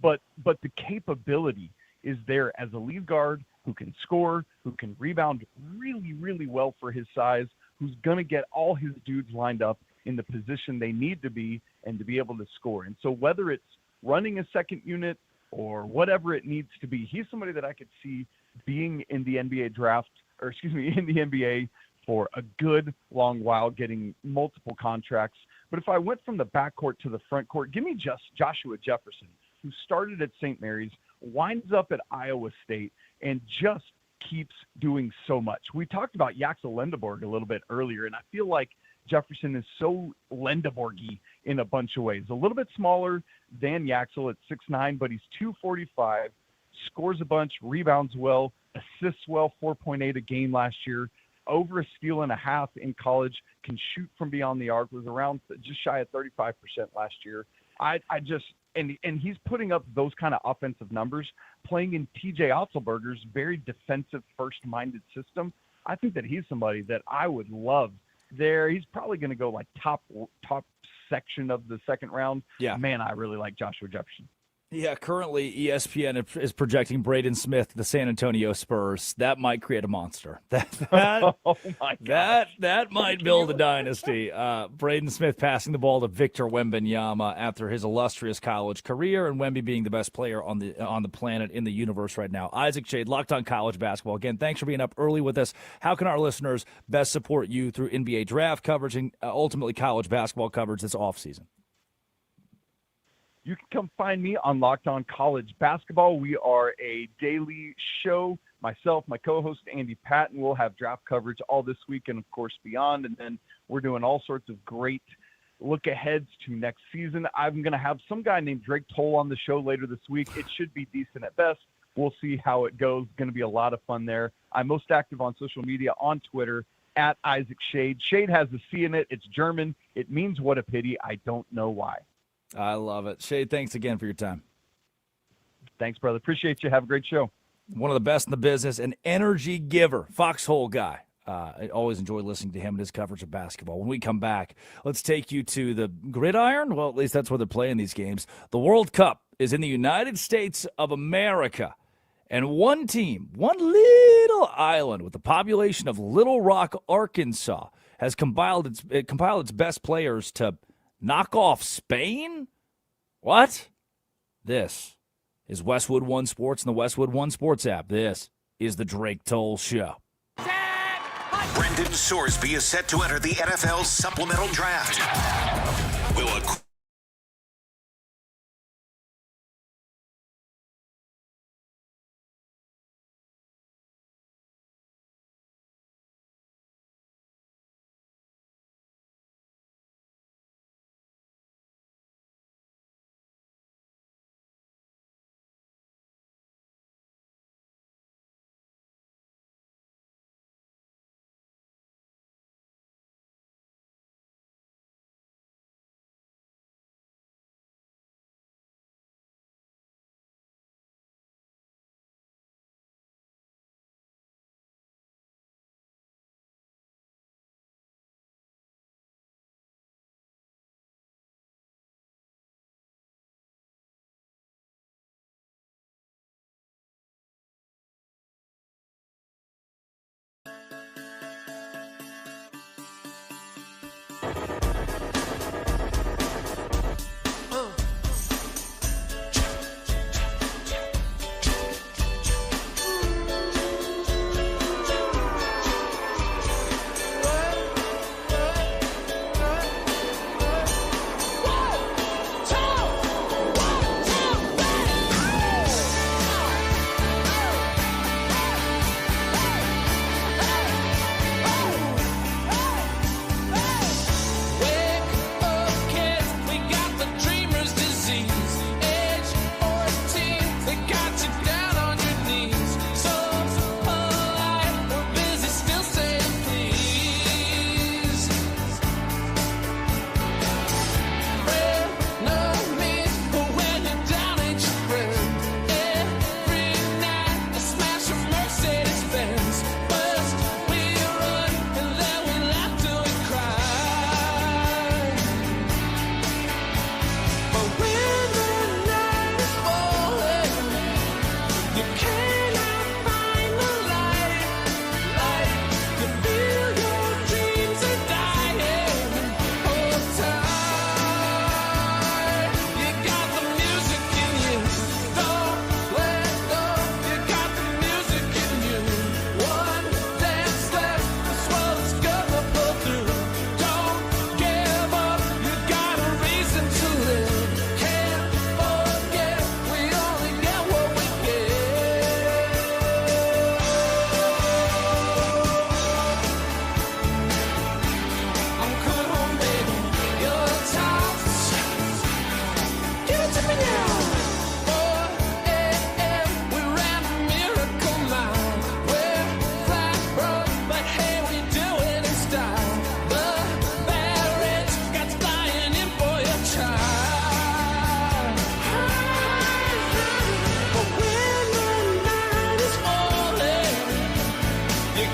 but the capability is there as a lead guard who can score, who can rebound really, really well for his size, who's going to get all his dudes lined up in the position they need to be and to be able to score. And so whether it's running a second unit or whatever it needs to be, he's somebody that I could see being in the NBA draft, in the NBA for a good long while, getting multiple contracts. But if I went from the backcourt to the front court, give me just Joshua Jefferson, who started at St. Mary's, winds up at Iowa State, and just keeps doing so much. We talked about Yaxel Lendeborg a little bit earlier, and I feel like Jefferson is so Lendeborg-y in a bunch of ways. A little bit smaller than Yaxel at 6'9", but he's 245, scores a bunch, rebounds well, assists well, 4.8 a game last year, over a steal and a half in college, can shoot from beyond the arc, was around just shy of 35% last year. And he's putting up those kind of offensive numbers, playing in TJ Otzelberger's very defensive first-minded system. I think that he's somebody that I would love there. He's probably going to go like top section of the second round. Yeah. Man, I really like Joshua Jefferson. Yeah, currently ESPN is projecting Braden Smith, the San Antonio Spurs. That might create a monster. That Oh my God. That might build a dynasty. Braden Smith passing the ball to Victor Wembanyama after his illustrious college career, and Wemby being the best player on the planet, in the universe right now. Isaac Shade, Locked On College Basketball. Again, thanks for being up early with us. How can our listeners best support you through NBA draft coverage and ultimately college basketball coverage this offseason? You can come find me on Locked On College Basketball. We are a daily show. Myself, my co-host, Andy Patton, will have draft coverage all this week and, of course, beyond. And then we're doing all sorts of great look-aheads to next season. I'm going to have some guy named Drake Toll on the show later this week. It should be decent at best. We'll see how it goes. Going to be a lot of fun there. I'm most active on social media on Twitter, at Isaac Shade. Shade has a C in it. It's German. It means what a pity. I don't know why. I love it. Shade, thanks again for your time. Thanks, brother. Appreciate you. Have a great show. One of the best in the business, an energy giver, Foxhole guy. I always enjoy listening to him and his coverage of basketball. When we come back, let's take you to the gridiron. Well, at least that's where they're playing these games. The World Cup is in the United States of America. And one team, one little island with the population of Little Rock, Arkansas, has compiled its best players to knock off Spain? What? This is Westwood One Sports and the Westwood One Sports app. This is the Drake Toll Show. Brendan Sorsby is set to enter the NFL Supplemental Draft. Will a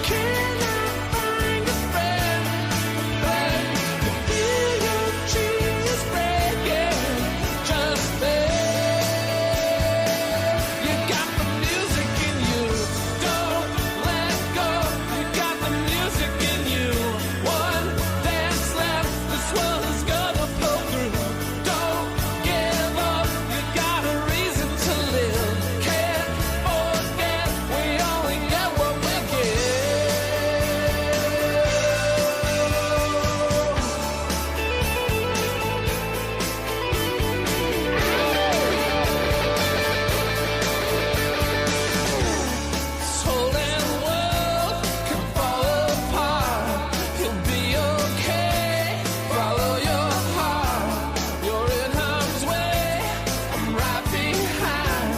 Can I find a friend that can feel your dreams breaking? Just there. You got the music in you. Don't let go. You got the music in you. One dance left. This world is gonna pull through. Don't give up. You got a reason to live. Can't forget. We only get what we Soul and world can fall apart. You'll be okay. Follow your heart. You're in harm's way. I'm right behind.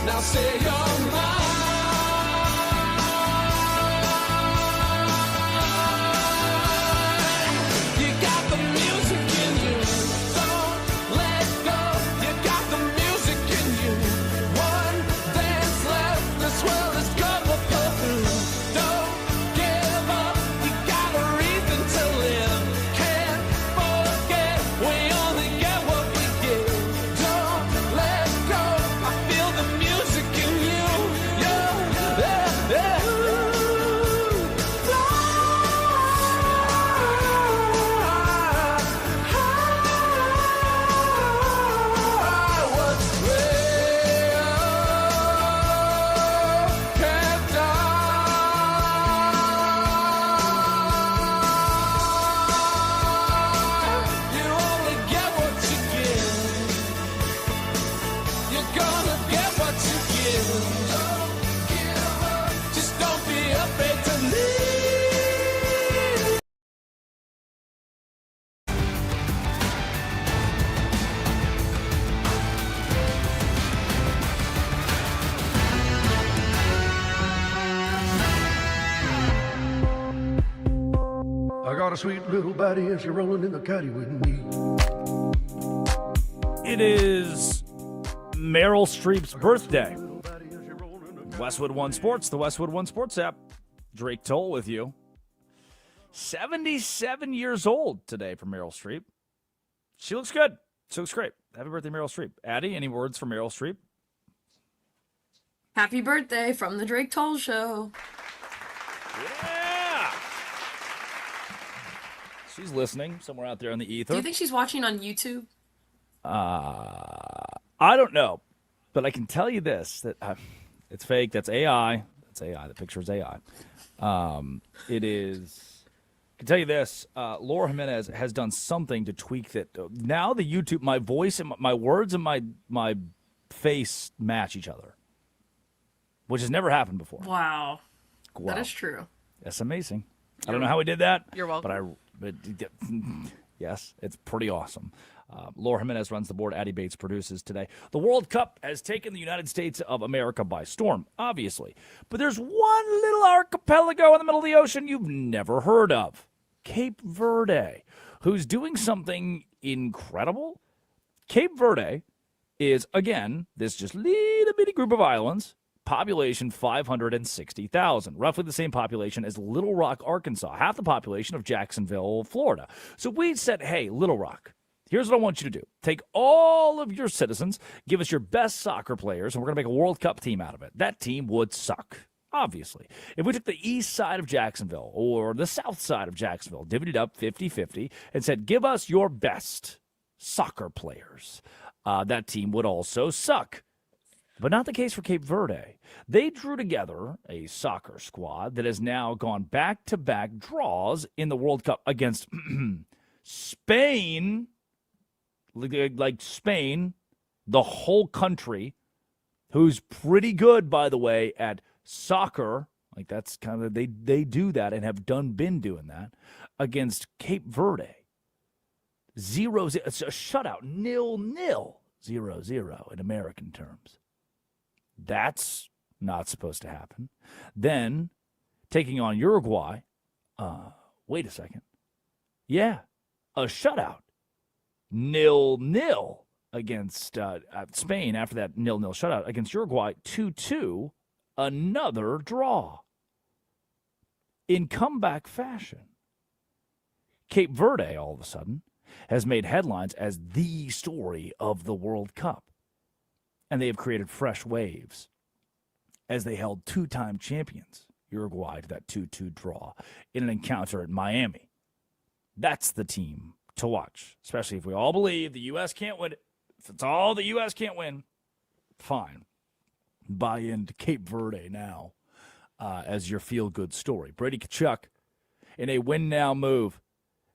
Now say you're mine. You got the music in you. Don't let go. You got the music in you. One dance left. This world is gonna pull through. Don't give up. You got a reason to live. Can't forget. We only get what we give. Don't let go. I feel the music in you. Yeah, yeah, yeah. What's real can't die. You only get what you give. You're gonna get what you give. Don't give up. Just don't be afraid to leave. I got a sweet little baddie and she's rolling in the caddy with me. It is Meryl Streep's birthday. Westwood One Sports, the Westwood One Sports app. Drake Toll with you. 77 years old today for Meryl Streep. She looks good. She looks great. Happy birthday, Meryl Streep. Addie, any words for Meryl Streep? Happy birthday from the Drake Toll Show. Yeah! She's listening somewhere out there in the ether. Do you think she's watching on YouTube? I don't know, but I can tell you this, that it's fake. That's AI. That's AI. The picture is AI. It is. I can tell you this. Laura Jimenez has done something to tweak that. Now the YouTube, my voice and my words and my face match each other, which has never happened before. Wow. Wow. That is true. That's amazing. I don't know how we did that. You're welcome. But yes, it's pretty awesome. Laura Jimenez runs the board. Addie Bates produces today. The World Cup has taken the United States of America by storm, obviously. But there's one little archipelago in the middle of the ocean you've never heard of. Cape Verde, who's doing something incredible. Cape Verde is, again, this just little bitty group of islands. Population 560,000, roughly the same population as Little Rock, Arkansas, half the population of Jacksonville, Florida. So we said, hey, Little Rock, here's what I want you to do. Take all of your citizens, give us your best soccer players, and we're going to make a World Cup team out of it. That team would suck, obviously. If we took the east side of Jacksonville or the south side of Jacksonville, divvied it up 50-50, and said, give us your best soccer players, that team would also suck. But not the case for Cape Verde. They drew together a soccer squad that has now gone back-to-back draws in the World Cup against Spain, like Spain, the whole country, who's pretty good, by the way, at soccer. Like that's kind of, they do that and have been doing that against Cape Verde. 0-0. It's a shutout. 0-0. 0-0 in American terms. That's not supposed to happen. Then, taking on Uruguay, wait a second. Yeah, a shutout. 0-0 against Spain after that 0-0 shutout against Uruguay. 2-2, another draw. in comeback fashion. Cape Verde, all of a sudden, has made headlines as the story of the World Cup. And they have created fresh waves as they held two-time champions, Uruguay, to that 2-2 draw in an encounter at Miami. That's the team to watch, especially if we all believe the U.S. can't win it. If it's all the U.S. can't win, fine. Buy into Cape Verde now as your feel-good story. Brady Tkachuk, in a win-now move,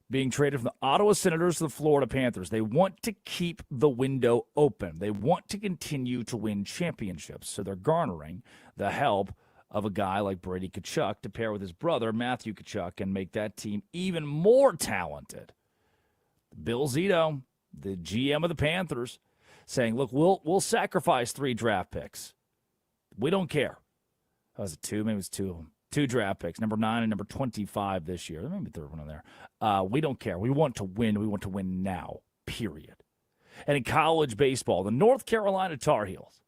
being traded from the Ottawa Senators to the Florida Panthers. They want to keep the window open. They want to continue to win championships, so they're garnering the help of a guy like Brady Tkachuk to pair with his brother, Matthew Tkachuk, and make that team even more talented. Bill Zito, the GM of the Panthers, saying, look, we'll sacrifice 3 draft picks. We don't care. Was it 2? Maybe it was 2 of them. 2 draft picks, number 9 and number 25 this year. There may be a third one in there. We don't care. We want to win. We want to win now, period. And in college baseball, the North Carolina Tar Heels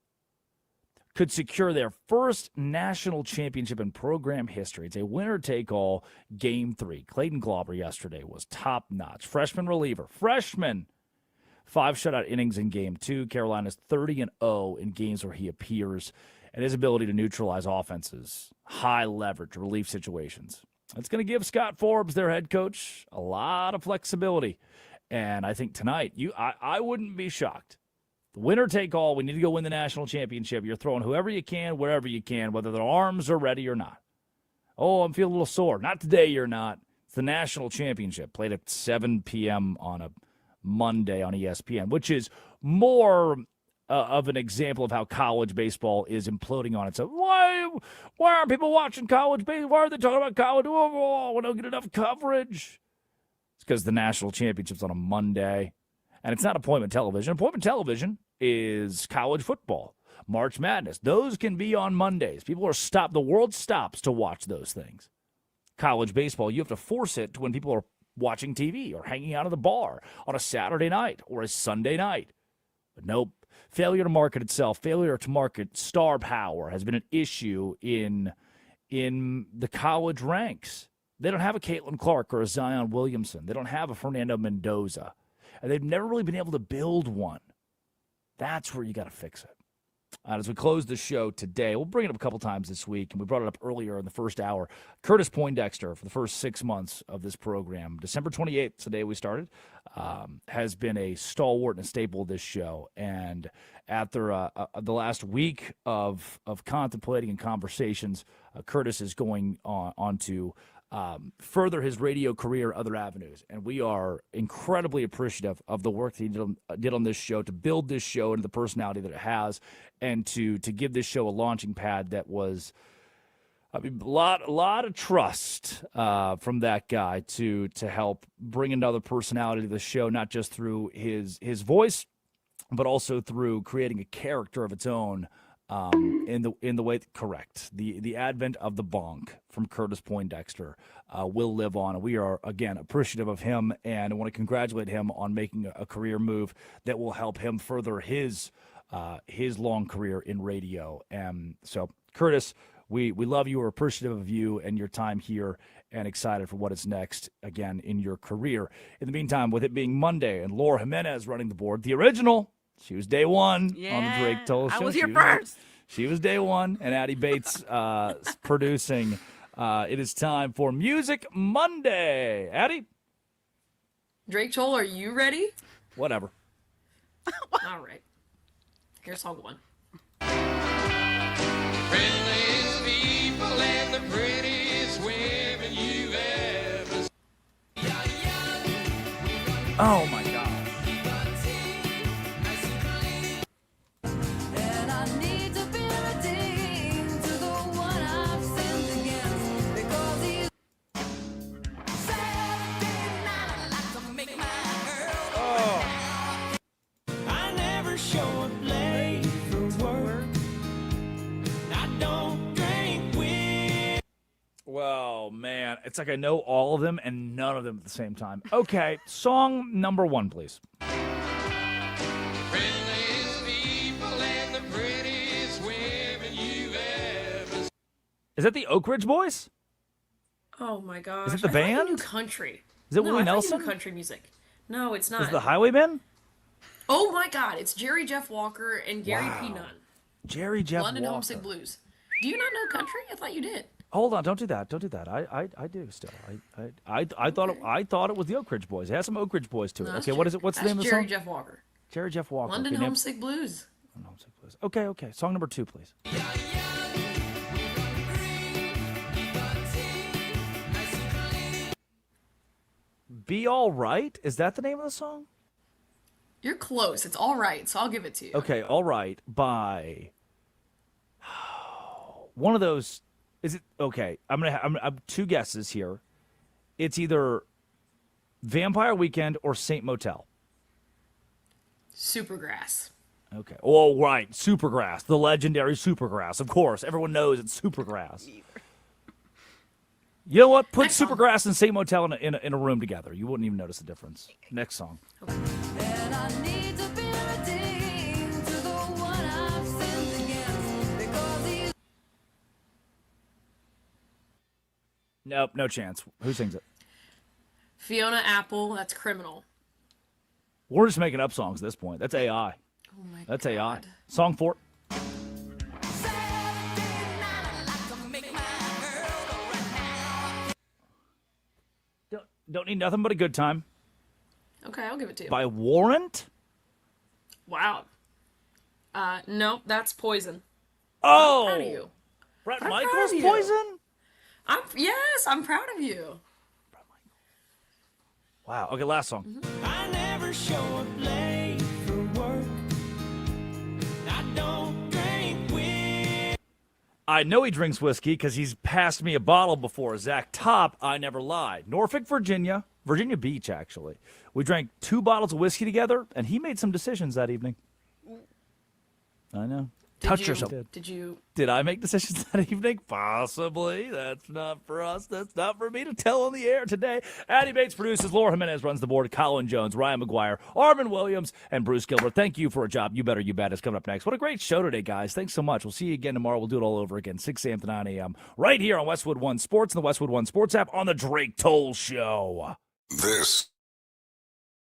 could secure their first national championship in program history. It's a winner-take-all Game 3. Clayton Glauber yesterday was top-notch. Freshman reliever. 5 shutout innings in Game 2. Carolina's 30-0 in games where he appears. And his ability to neutralize offenses, high leverage, relief situations. It's going to give Scott Forbes, their head coach, a lot of flexibility. And I think tonight, I wouldn't be shocked. The winner take all, we need to go win the national championship. You're throwing whoever you can, wherever you can, whether their arms are ready or not. Oh, I'm feeling a little sore. Not today, you're not. It's the national championship, played at 7 p.m. on a Monday on ESPN, which is more of an example of how college baseball is imploding on itself. Why aren't people watching college baseball? Why are they talking about college? We don't get enough coverage. It's because the national championship's on a Monday, and it's not appointment television. Appointment television is college football, March Madness. Those can be on Mondays. People are stopped. The world stops to watch those things. College baseball, you have to force it to when people are watching TV or hanging out at the bar on a Saturday night or a Sunday night. But nope. Failure to market itself, failure to market star power has been an issue in the college ranks. They don't have a Caitlin Clark or a Zion Williamson. They don't have a Fernando Mendoza. And they've never really been able to build one. That's where you got to fix it. As we close the show today, we'll bring it up a couple times this week, and we brought it up earlier in the first hour. Curtis Poindexter, for the first 6 months of this program, December 28th, the day we started, has been a stalwart and a staple of this show. And after the last week of contemplating and conversations, Curtis is going on to further his radio career, other avenues. And we are incredibly appreciative of the work that he did on this show to build this show into the personality that it has, and to give this show a launching pad that was, a lot of trust from that guy to help bring another personality to the show, not just through his voice, but also through creating a character of its own. In the way correct, the advent of the bonk from Curtis Poindexter will live on, and we are again appreciative of him, and I want to congratulate him on making a career move that will help him further his long career in radio. And so, Curtis, we love you. We're appreciative of you and your time here, and excited for what is next again in your career. In the meantime, with it being Monday and Laura Jimenez running the board, the original. She was day one on the Drake Toll show. I was here first. She was day one, and Addie Bates producing. It is time for Music Monday. Addie? Drake Toll, are you ready? Whatever. All right. Here's song 1. Friendliest people and the prettiest women you've ever seen. Oh, my God. I never show up late for work. I don't drink with. Well, man, it's like I know all of them and none of them at the same time. Okay, song number 1, please. Friendliest people and the prettiest women you've ever seen. Is that the Oak Ridge Boys? Oh my gosh. Is it the I thought you band? knew country. Is it No, Willie I thought you Nelson? knew country music. No, it's not. Is it the Highwaymen? Oh my God! It's Jerry Jeff Walker and Gary Wow. P. Nunn. Jerry Jeff London Walker. Homesick Blues. Do you not know country? I thought you did. Hold on, don't do that. Don't do that. I do still. I thought it was the Oak Ridge Boys. It has some Oak Ridge Boys to it. No, that's Okay, what is it? What's the that's name of the Jerry song? Jeff Walker. Jerry Jeff Walker. London Okay, Homesick Blues. London Homesick Blues. Okay. Song number 2, please. Be All Right? Is that the name of the song? You're close. It's all right, so I'll give it to you. Okay, All Right by one of those. Is it okay? I'm two guesses here. It's either Vampire Weekend or Saint Motel. Supergrass. Okay. Oh, right. Supergrass. The legendary Supergrass. Of course. Everyone knows it's Supergrass. You know what? Put Supergrass and Saint Motel in a room together. You wouldn't even notice the difference. Next song. Nope, no chance. Who sings it? Fiona Apple. That's Criminal. We're just making up songs at this point. That's AI. Oh my That's God. AI. Song 4. Don't need nothing but a good time. Okay, I'll give it to you. By Warrant? Wow. Nope, that's Poison. Oh! I'm proud of you. Brett I'm Michaels proud of you. Poison? Yes, I'm proud of you. Wow. Okay, last song. I never show up late for work. I don't drink whiskey. I know he drinks whiskey because he's passed me a bottle before. Zach Top, I never lied. Norfolk, Virginia Beach, actually. We drank 2 bottles of whiskey together, and he made some decisions that evening. I know. Touch yourself. Did I make decisions that evening? Possibly. That's not for us. That's not for me to tell on the air today. Addie Bates produces. Laura Jimenez runs the board. Colin Jones, Ryan McGuire, Armin Williams, and Bruce Gilbert. Thank you for a job. You Better, You Bet is coming up next. What a great show today, guys. Thanks so much. We'll see you again tomorrow. We'll do it all over again, 6 a.m. to 9 a.m. right here on Westwood One Sports and the Westwood One Sports app on the Drake Toll Show. This